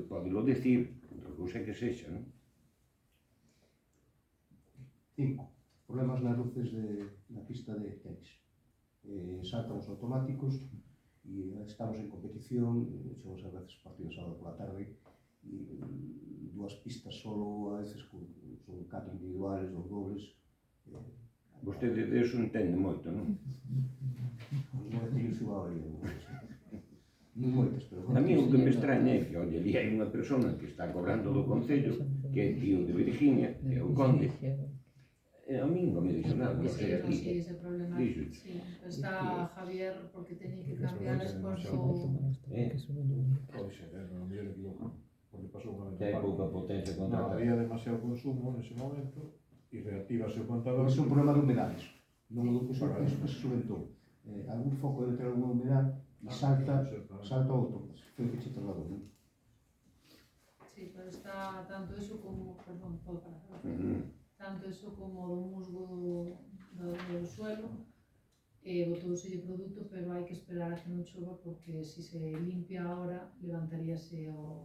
podelo decir, outra cousa que sexa, non? 5. Problemas nas luces na pista de tenis. Saltan os automáticos e estamos en competición, xogos a veces partidos sábado pola tarde e dúas pistas solo, a veces son 4 individuales ou dobles. Vostede de eso entende moito, non? Pois non é que eu xugaba aí, non moitas, pero... A mí o que me extraña é que, oye, ali hai unha persona que está cobrando do Concello, que é tío de Virginia, que é o Conde. A mí non me dixo nada, non sei aquí. Sí, ese problema. Dixo. Sí, está Javier porque tenía que cambiarles por su... Pode ser, non me equivoco, porque pasou unha vez. Hai pouca potencia Non, contratada. había demasiado consumo nese momento e reactivase o contador. Pois é un problema de humedades. Non o que se subentou. Algún foco debe ter alguna humedade e salta outro. Foi o que che trasladou, non? Sí, pero está tanto eso como... Perdón, puedo parar. Tanto eso como do musgo do suelo, botouse o produto, pero hai que esperar a que non chova porque se limpia ahora levantaríase a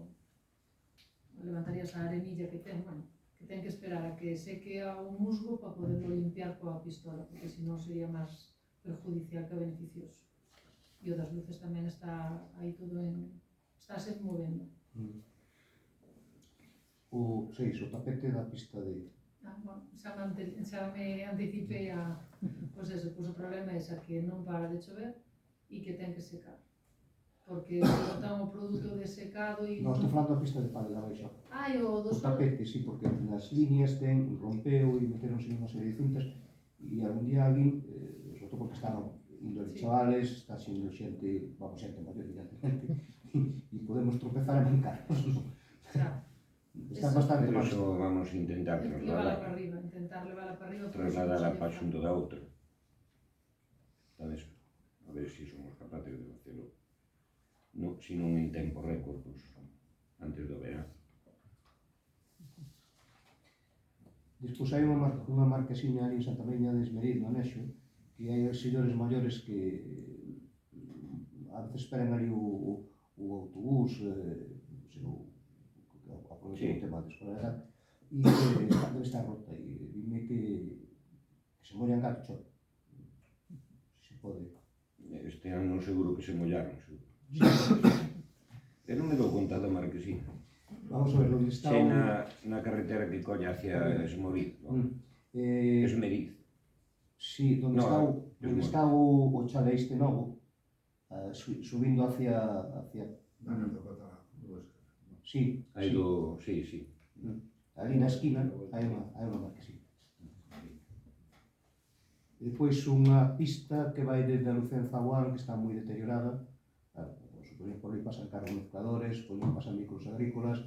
arenilla que ten, bueno, que ten que esperar a que seque o musgo para poderlo limpiar coa pistola, porque senón sería máis perjudicial que beneficioso. E o das luces tamén está aí todo está se movendo. O 6, o tapete da pista de... Bueno, xa me anticipei a... Pois eso, pois o problema é esa que non para de chover e que ten que secar. Porque se botan o produto de secado e... Non, estou falando da pista de pádel da baixa. O do O sol... tapete, sí, porque nas líneas rompeu e meteronse unha serie de cintas e algún día alguén, sobre todo porque estaban indo de chavales, está sendo xente, vamos, xente maior, evidentemente, e podemos tropezar e mancarnos. Está bastante Pero mal. eso vamos a intentar levala para arriba, intentar levala para arriba. trasladala para xunto da outra. Sabes? A ver se somos capaces de facelo. No, se non en tempo récord, pues, antes do verán. Despois hai unha marquesiña ali en Santa María de Esmeriz, no Anexo, que hai os señores maiores que a veces esperan ali o autobús, aproveitan o tema da escolaridade, e debe estar rota, e dime que se mollan gato chove. Se pode. Este ano seguro que se mollaron, seguro. Eu non me dou conta da Marquesina. Vamos a ver, onde está Sei na carretera que colla hacia Esmoriz, Esmeriz. Sí, onde está o chale este novo, subindo hacia... Sí, Aí do... Sí. ali na esquina hai unha marquesina. E depois unha pista que vai desde a Lucenza a Guán, que está moi deteriorada. Por aí pasan carros mezcladores, por aí pasan vehículos agrícolas.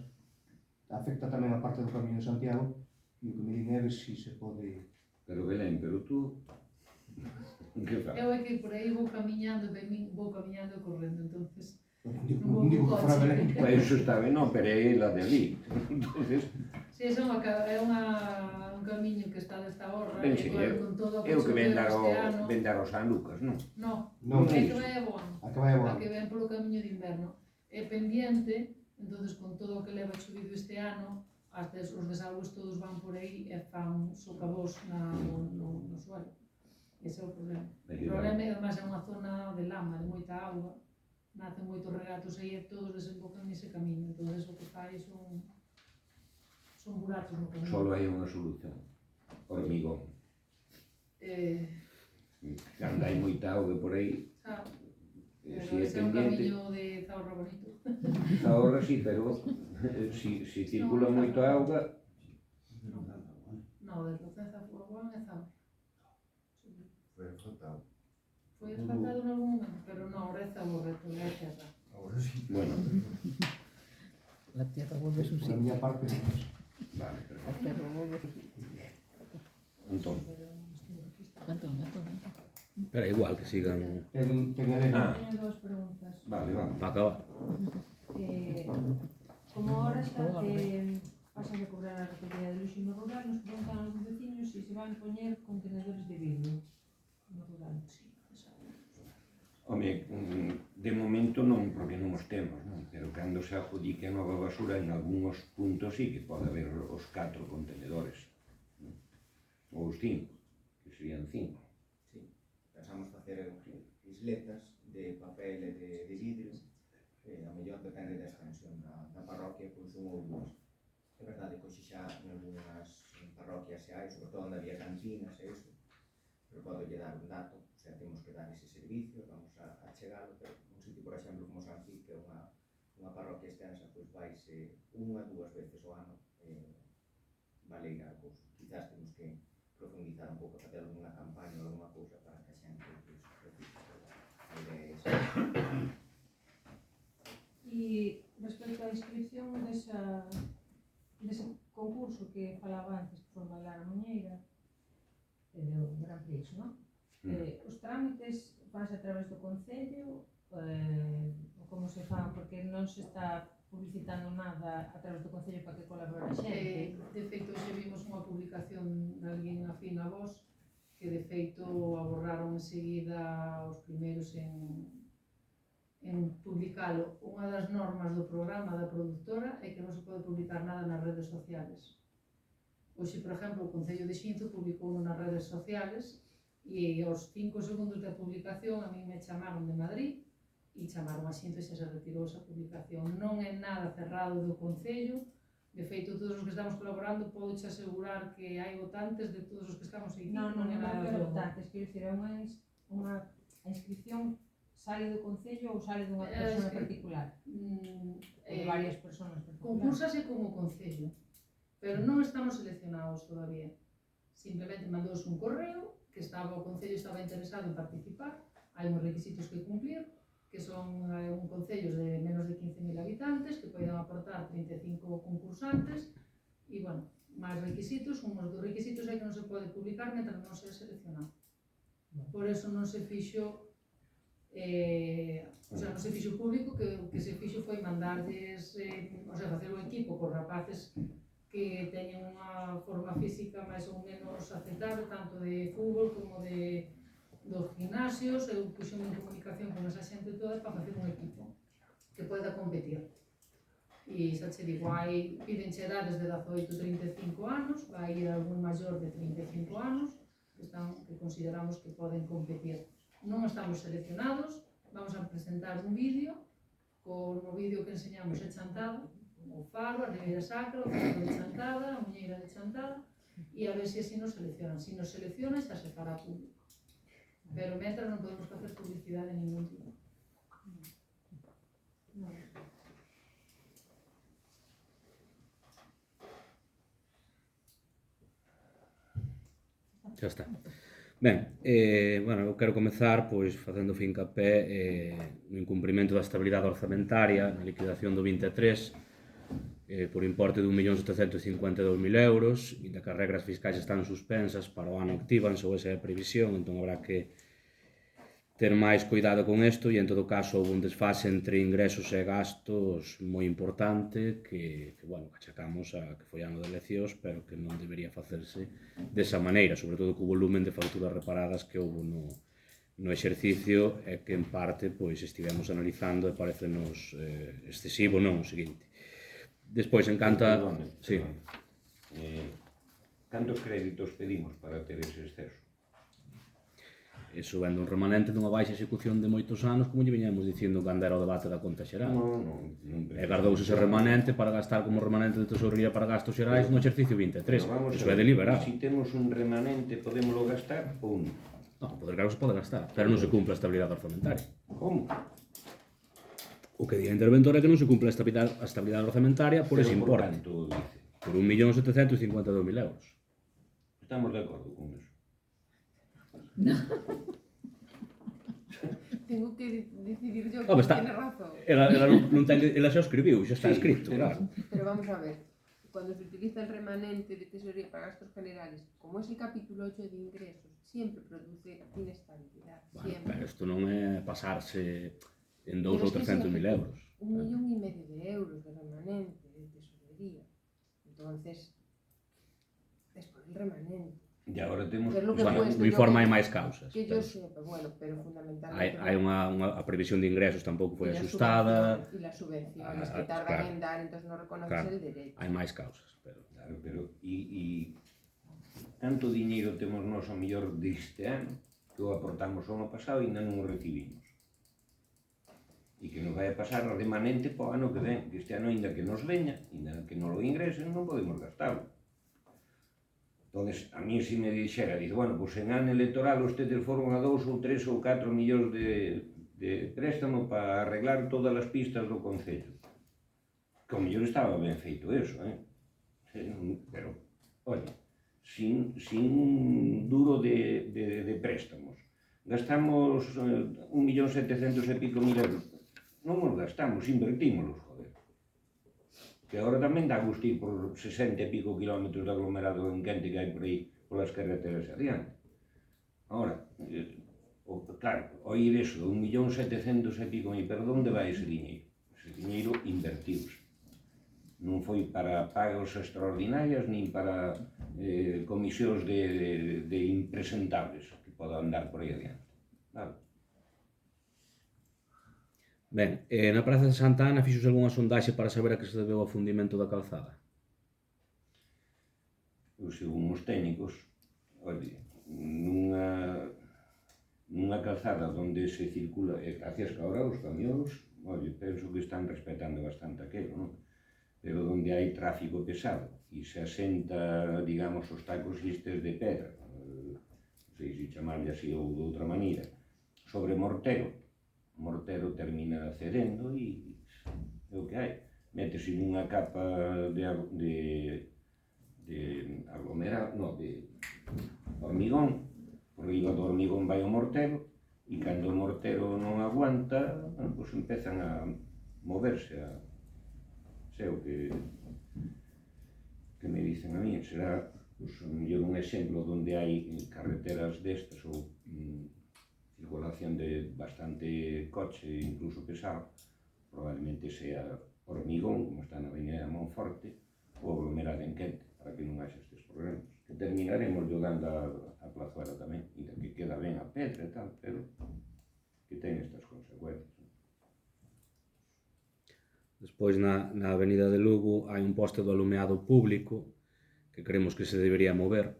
Afecta tamén a parte do Camiño de Santiago, e o que me din é se se pode... Pero Belén, pero tú... Que faz? Eu é que por aí vou camiñando e correndo, entonces Non digo que fora Belén. Pois iso está ben, non, pero é la de ali. Entonces, si, é un camiño que está desta horra, ben, e sí, con todo o é o que ven dar ano... ao San Lucas, non? No, Non, é que vai a Boan. A que vai a Boan. A que ven polo camiño de inverno. É pendiente, entonces con todo o que leva chovido este ano, até os desagües todos van por aí e fan socavós no suelo. Ese é o problema. O problema é, además, é unha zona de lama, de moita auga, nacen moitos regatos aí e todos desembocan nese camiño, entón o que fai son buracos no camiño. Solo hai unha solución, hormigón. Cando hai moita auga por aí, Pero ese é un camiño de Zaorra bonito. Zaorra sí, pero si circula moito auga... No, de Lucenza a Guán é Zaorra. Foi asfaltado. Foi asfaltado en algún momento, pero non, ahora é Zaorra, porque é terra. Ahora sí. Bueno. La tierra vuelve a su Por a sitio. miña parte, Vale, La perfecto. tierra vuelve a su sitio. Entón, Antón. Pero igual que sigan ten Elena. Teño dúas preguntas. vale, vamos. para acabar. Como ahora está que pasa a cobrar a categoría de luxo no rural, nos preguntan os vecinos se se van poñer contenedores de vidro no rural. Home, de momento non, porque non os temos, non? Pero cando se adjudique a nova basura, en algúns puntos sí que pode haber os 4 contenedores, non? Ou os 5, que serían 5. Sí, pensamos facer isletas de papel e de vidro, a mellor depende da extensión da parroquia, pois un ou dúas. É verdade que hoxe xa en algunhas parroquias xa hai, sobre todo onde había cantinas e iso, pero podo lle dar un dato, o sea, temos que dar ese servicio, vamos a chegalo, pero un sitio, por exemplo, como San Cid, que é unha parroquia extensa, pois vaise 1 a 2 veces ao ano valeirar a cousa. Quizás temos que profundizar un pouco, facer alguna campaña ou alguna cousa para que a xente recicle. A idea é esa. E respecto á inscripción dese concurso que falaba antes, que foi bailar a Muñeira, do Gran Prix, non? Os trámites fanse a través do Concello, ou como se fan, porque non se está publicitando nada a través do Concello para que colabore a xente. De feito, hoxe vimos unha publicación de alguén afín a vos, que de feito abordaron enseguida os primeiros en publicalo. Unha das normas do programa da produtora é que non se pode publicar nada nas redes sociales. Hoxe, por exemplo, o Concello de Xinzo publicou nas redes sociales e aos 5 segundos da publicación a mí me chamaron de Madrid e chamaron a Xinzo e xa se retirou esa publicación. Non é nada cerrado do Concello, de feito, todos os que estamos colaborando podo che asegurar que hai votantes de todos os que estamos aí. Non é nada de votantes, quero dicir, é unha inscripción sale do Concello ou sale dunha persona particular? De varias personas particulares. Concursase como Concello, pero non estamos seleccionados todavía. Simplemente mandouse un correo que o Concello estaba interesado en participar, hai uns requisitos que cumplir, que son un concellos de menos de 15.000 habitantes, que poden aportar 35 concursantes, e, bueno, máis requisitos, unhos dos requisitos é que non se pode publicar mentre non se seleccionado. Por eso non se fixo, non se fixo público, que o que se fixo foi mandarlles, facer un equipo con rapaces que teñen unha forma física máis ou menos aceptable, tanto de fútbol como do gimnasio, gimnasios, eu puxome en comunicación con esa xente toda para facer un equipo que poida competir. E xa che digo, piden edades de 18 a 35 anos, vai ir algún maior de 35 anos, que consideramos que poden competir. Non estamos seleccionados, vamos a presentar un vídeo, no vídeo que enseñamos é chantada, o faro, a ribeira sacra, o faro de chantada, a muñeira de chantada, e a ver se así nos seleccionan. Se nos seleccionan, xa se fará público. Pero mentras non podemos facer publicidade en ningún tipo. Xa está. Ben, bueno, eu quero comezar pois facendo fincapé no incumprimento da estabilidade orzamentaria na liquidación do 23 por importe de 1.752.000 euros e da que as regras fiscais están suspensas para o ano actívanse ou esa é a previsión, entón habrá que ter máis cuidado con isto e en todo caso houve un desfase entre ingresos e gastos moi importante que bueno, achacamos a que foi ano de eleccións pero que non debería facerse desa maneira, sobre todo co volumen de facturas reparadas que houve no exercicio e que en parte pois estivemos analizando e parecenos excesivo non o seguinte. Despois, en canto a... Sí. Cantos créditos pedimos para ter ese exceso? Iso vendo un remanente dunha baixa execución de moitos anos, como lle viñamos dicindo cando era o debate da conta xeral. E gardouse ese remanente para gastar como remanente de tesorería para gastos xerais no exercicio 23. Iso é deliberado. Se temos un remanente, podémoslo gastar ou non? Non, poder claro se pode gastar, pero non se cumpre a estabilidade orzamentaria. Como? O que di a interventora é que non se cumpre a estabilidade orzamentaria por ese importe. Por 1.752.000 euros. Estamos de acordo con eso. Tengo que decidir yo que tiene razón. Ela xa o escribiu, xa está escrito, claro. Pero vamos a ver, cuando se utiliza el remanente de tesorería para gastos generales, como es el capítulo 8 de ingresos, siempre produce inestabilidad. Bueno, pero isto non é pasarse en 2 ou 300.000 euros. 1,5 millón de euros de remanente de tesorería. Entonces, después el remanente. E agora temos... Bueno, no informe hai máis causas. Que yo sepa, bueno, pero fundamentalmente... Hai a previsión de ingresos tampouco foi ajustada. E las subvenciones que tardan en dar, entonces non reconoces el derecho. Hai máis causas, pero... Claro, pero... E tanto diñeiro temos nós ao mellor deste ano que o aportamos ao ano pasado e ainda non o recibimos. E que nos vai a pasar o remanente para o ano que ven, que este ano ainda que nos veña, ainda que non lo ingresen, non podemos gastarlo. Entón, a mí se me dixera, dice, bueno, pois en ano electoral ustedes foron a 2 ou 3 ou 4 millóns de préstamo para arreglar todas as pistas do Concello. Que ao mellor estaba ben feito eso, pero, oye, sin duro de préstamos. Gastamos 1.700.000 e pico euros. Non os gastamos, invertímolos, joder. Que agora tamén dá gusto ir por 60 e pico kilómetros de aglomerado en quente que hai por aí, polas carreteras adiante. Ahora, claro, oír eso de 1.700.000 e pico, pero onde vai ese diñeiro? Ese diñeiro invertiuse. Non foi para pagas extraordinarias, nin para comisións de impresentables que podan andar por aí adiante. Vale. Ben, na Praza de Santa Ana fixose algunha sondaxe para saber a que se debeu o afundimento da calzada? Según os técnicos, nunha calzada onde se circula, gracias que ahora os camións, penso que están respetando bastante aquilo, non? Pero onde hai tráfico pesado e se asenta, digamos, os tacos estes de pedra, non sei se chamarlle así ou de outra maneira, sobre mortero, o mortero termina cedendo e é o que hai. Métese nunha capa de hormigón, por riba do hormigón vai o mortero e cando o mortero non aguanta, pois empezan a moverse, sei o que me dicen a mí, será mellor un exemplo onde hai carreteras destas ou circulación de bastante coche, incluso pesado, probablemente sea hormigón, como está na avenida Monforte, ou aglomerado en quente, para que non haxa estes problemas. Que terminaremos dando a plazuela tamén, e que queda ben a pedra e tal, pero que ten estas consecuencias. Despois na avenida de Lugo hai un poste do alumeado público que creemos que se debería mover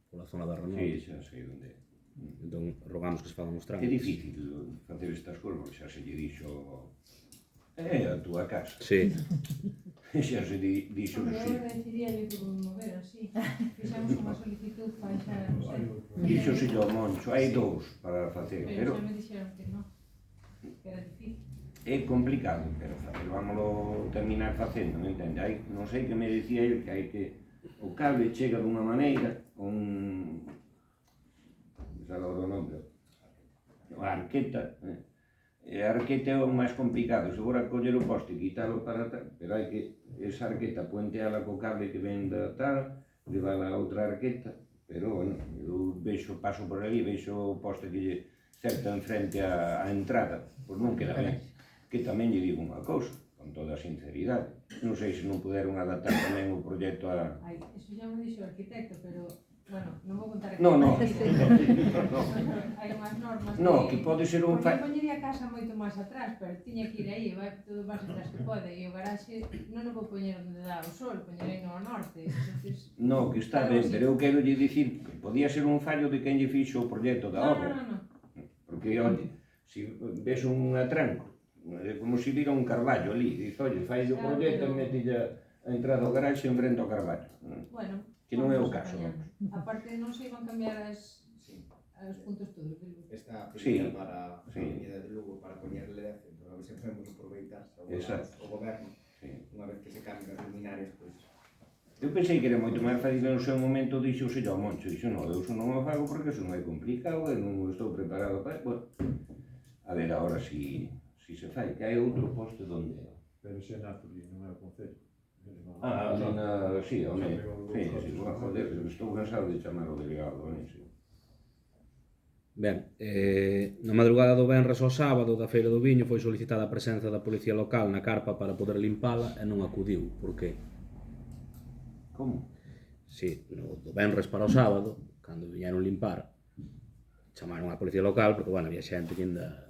pola zona da Renault. Sí, xa sei onde é. Entón, rogamos que se fagan os É trámites. difícil facer estas cousas, porque xa se lle dixo a túa casa. Sí. Xa se dixo Hombre, sí. eu decidiría que mover así. Fixamos unha solicitud para xa, non sei. Dixo se ao Moncho, hai dous para facer, Pero pero xa me dixeron que non, que era difícil. é complicado, pero vámoslo terminar facendo, non entende? Non sei que me dicía ele que hai que o cable chega dunha maneira, sabe o nome, a arqueta, e a arqueta é o máis complicado, se agora coller o poste e quitalo para tal, pero hai que esa arqueta puenteala co cable que ven da tal, levala a outra arqueta, pero, bueno, eu paso por ali, vexo o poste que lle cerca enfrente a entrada, pois non queda ben. Que tamén lle digo unha cousa, con toda a sinceridade. Non sei se non puderon adaptar tamén o proxecto a... Ai, iso xa me dixo o arquitecto, pero, bueno, non vou contar aquí. No. Hai unhas normas No, que pode ser un porque poñería a casa moito máis atrás, pero tiña que ir aí, vai todo máis atrás que pode, e o garaxe non o vou poñer onde dá o sol, poñerei no norte. Entonces, No, que está ben, pero eu quero lle dicir que podía ser un fallo de quen lle fixo o proxecto da obra. No. Porque, oye, se ves un atranco, é como se vira un carballo ali, dice, oye, fai o proxecto e metille a entrada ao garaxe enfrente ao carballo. Bueno, Que non é o caso. aparte non se iban cambiar os puntos todos de luz. Está Sí, pedida para a sí. Avenida de Lugo para poñerle LED, entón a ver se podemos aproveitar Exacto. o goberno, Sí. unha vez que se cambien as luminarias, pois Eu pensei que era moito máis fácil no seu momento, dixo ao Moncho, dixo, non, eu non o fago porque eso non é complicado e non estou preparado para... Bueno, a ver, agora si se fai, que hai outro poste donde... Pero se é Napoli, non é o Concello. Sí, home, sí, joder, estou cansado de chamar o delegado, sí. Ben, na madrugada do venres ao sábado da Feira do Viño foi solicitada a presenza da policía local na carpa para poder limpala e non acudiu. Por que? Como? Si, do venres para o sábado, cando viñeron limpar, chamaron a policía local porque, bueno, había xente que ainda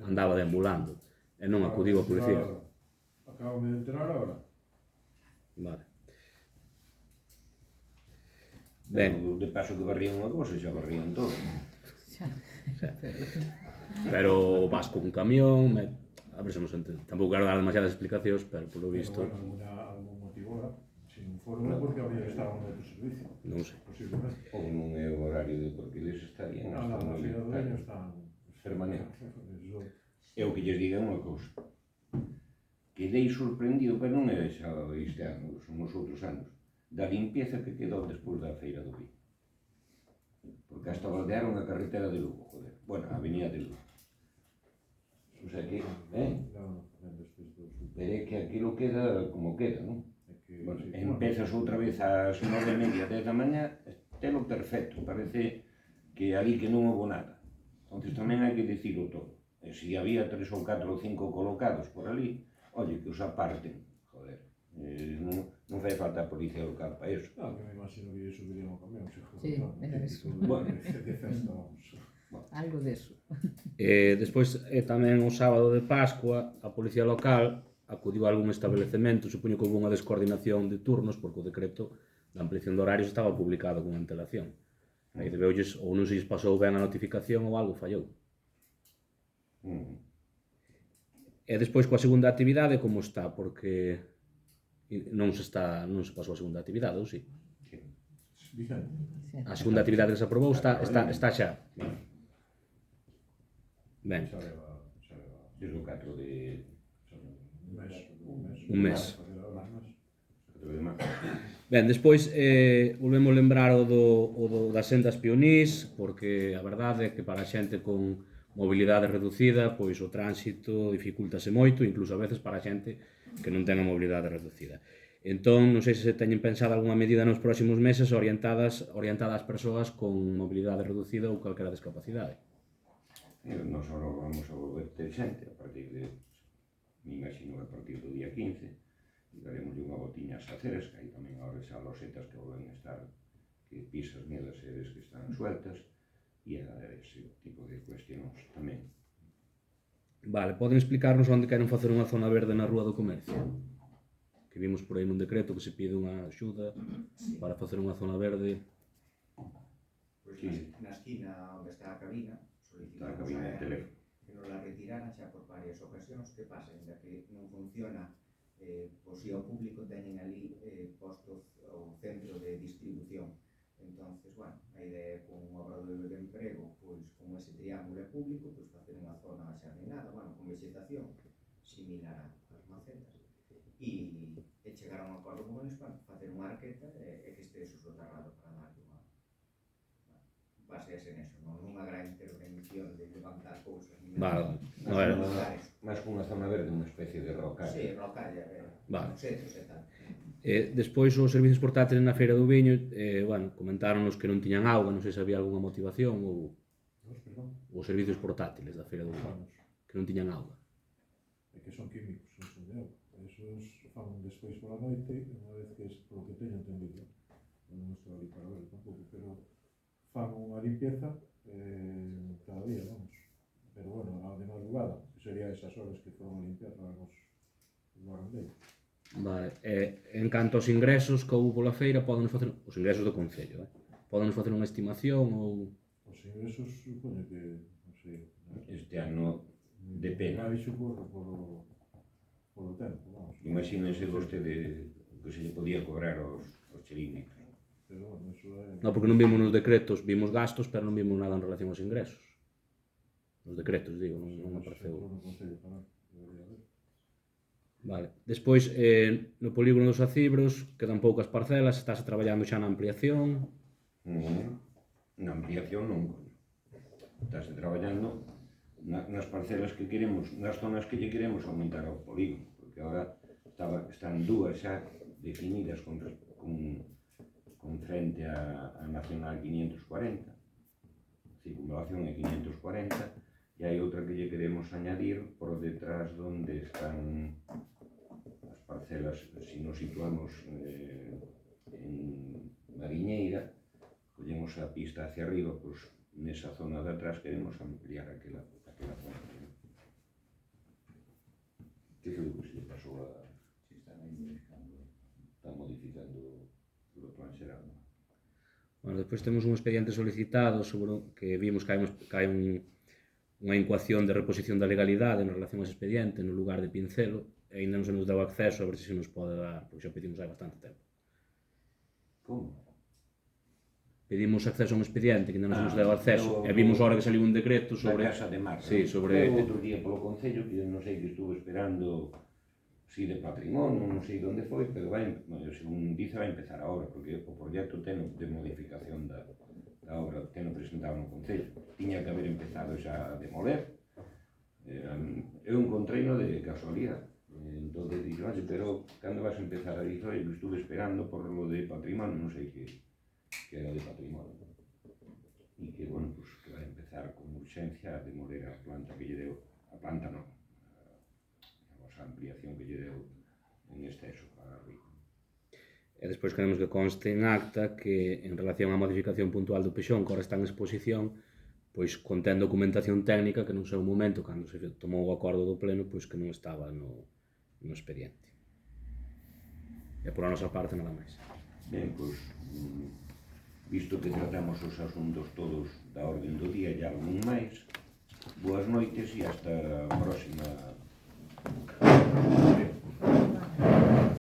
andaba deambulando e non acudiu a policía. Acabo de enterar agora. Vale. Ben, de paso que barrían unha cosa, xa barrían todo. Pero vas con un camión, a ver se nos entende. Tampouco quero dar demasiadas explicacións, pero polo visto... Algún motivo era, se non for porque había que estar en outro servicio. Non sei. Posiblemente. Ou non é o horario de porque eles estarían Na Feira do Viño están... permanentes. Eu que lles diga unha cousa. Quedei sorprendido, pero non é xa este ano, son os outros anos, da limpieza que quedou despois da Feira do Viño. Porque hasta baldearon a carretera de Lugo, joder. Bueno, a avenida de Lugo. O sea que, pero é que aquilo queda como queda, non? Bueno, empezas outra vez ás 9:30, 10 da mañá, telo perfecto, parece que ali que non houve nada. Entonces tamén hai que dicilo todo. E se había 3 ou 4 ou 5 colocados por ali, oye, que os aparten, joder. Non fai falta a policía local para eso. Non, que me imagino que subirían o camión. Sí, era eso. Bueno, de festa, vamos. Algo deso. Despois, tamén o sábado de Pascua, a policía local acudiu a algún establecemento, supoño que houve unha descoordinación de turnos, porque o decreto da ampliación de horarios estaba publicado con antelación. Aí debeulles, ou non se lles pasou ben a notificación ou algo fallou. E despois coa segunda actividade como está, porque non se pasou a segunda actividade, ou si? A segunda actividade que se aprobou está xa. Ben. Desde o 4 de... Un mes. Ben, despois volvemos lembrar o das sendas pionís, porque a verdade é que para a xente con mobilidade reducida, pois o tránsito dificultase moito, incluso a veces para a xente que non ten a mobilidade reducida. Entón, non sei se teñen pensado algunha medida nos próximos meses orientada ás persoas con mobilidade reducida ou calquera discapacidade. Nos ahora vamos a volver ter xente a partir de, me imagino, a partir do día 15, daremos unha botiña ás aceras, que hai tamén agora xa losetas que volven a estar, que pisas nelas e ves que están sueltas, e ese tipo de cuestións tamén. Vale, poden explicarnos onde queren facer unha zona verde na Rúa do Comercio? Que vimos por aí nun decreto que se pide unha axuda para facer unha zona verde. Pois Sí. na esquina onde está a cabina, A solicitamos cabina de teléfono. que nos la retiraran xa por varias ocasións. Que pasa? Ainda que non funciona, pois si ao público teñen ali posto o centro de distribución. Entonces, bueno, a idea é con un obradoiro de emprego, pois como ese triángulo é público, pois facer unha zona axardinada, bueno, con vegetación similar ás macetas. E chegar a un acordo con eles para facer unha arqueta e que este soterrado para darlle unha... basease neso, non unha gran intervención de levantar cousas. Vale, Mas con unha zona verde, unha especie de rocalla. Sí, rocalla, Vale. setos e tal. Despois os servizos portátiles na Feira do Viño, bueno, comentáronos que non tiñan auga, non sei se había algunha motivación ou os servicios portátiles da Feira do Viño, que non tiñan auga. É que son químicos, non son de auga. Esos fan despois pola noite, unha vez que, polo que teño entendido, non estou ali para ver tampouco, pero fan unha limpieza cada día, vamos. Pero bueno, a de madrugada, que sería esas horas que foron a limpiar para os barandeiros. Vale, en canto aos ingresos que houve pola feira, poden facer os ingresos do Concello, poden facer unha estimación ou... Os ingresos, supoño que, non sei... Este ano de pena. Baixo polo tempo, vamos. Imagínense vostede que se lle podía cobrar aos chiringuitos. Pero, bueno, eso é... Non, porque non vimos nos decretos, vimos gastos, pero non vimos nada en relación aos ingresos. Nos decretos, digo, non apareceu. No Concello tamén, debería haber. Vale. Despois, no polígono dos Acibros, quedan poucas parcelas, estáse traballando xa na ampliación. Na ampliación non. Estáse traballando nas parcelas que queremos, nas zonas que lle queremos aumentar ao polígono, porque agora están dúas xa definidas con frente a Nacional 540, circunvalación é 540, e hai outra que lle queremos añadir por detrás donde están as parcelas, se nos situamos en Mariñeira, collemos a pista hacia arriba, pois nesa zona de atrás queremos ampliar aquela zona. Que foi o que se lle pasou a... Si están aí modificando. Están modificando o plan xeral. Bueno, despois temos un expediente solicitado sobre que vimos que hai unha incoación de reposición da legalidade en relación a ese expediente no lugar de Pincelo, e ainda non se nos deu acceso, a ver se nos pode dar, porque xa pedimos hai bastante tempo. Como? Pedimos acceso a un expediente que ainda non se nos deu acceso, e vimos agora que saliu un decreto sobre... Da Casa de Mar. Sí, sobre... Outro día polo Concello, que non sei que estuvo esperando si de patrimonio, non sei onde foi, pero según dice vai empezar a obra, porque o proxecto ten de modificación da obra, ten presentado no Concello. Tiña que haber empezado xa a demoler. Eu encontreino de casualidade. Entón, dixo, pero cando vas a empezar a dicir, que estuve esperando por lo de patrimonio, non sei que era de patrimonio. E que, bueno, pues, que vai empezar con urxencia a demoler a planta que lle deu, a planta non, a ampliación que lle deu en exceso a Rico. E despois queremos que conste en acta que en relación á modificación puntual do Pexón, que agora está en exposición, pois contén documentación técnica que non sei o momento, cando se tomou o acordo do pleno, pois que non estaba no expediente. E por a nosa parte nada máis. Ben, pois, visto que tratamos os asuntos todos da orden do día e algún máis, boas noites e hasta a próxima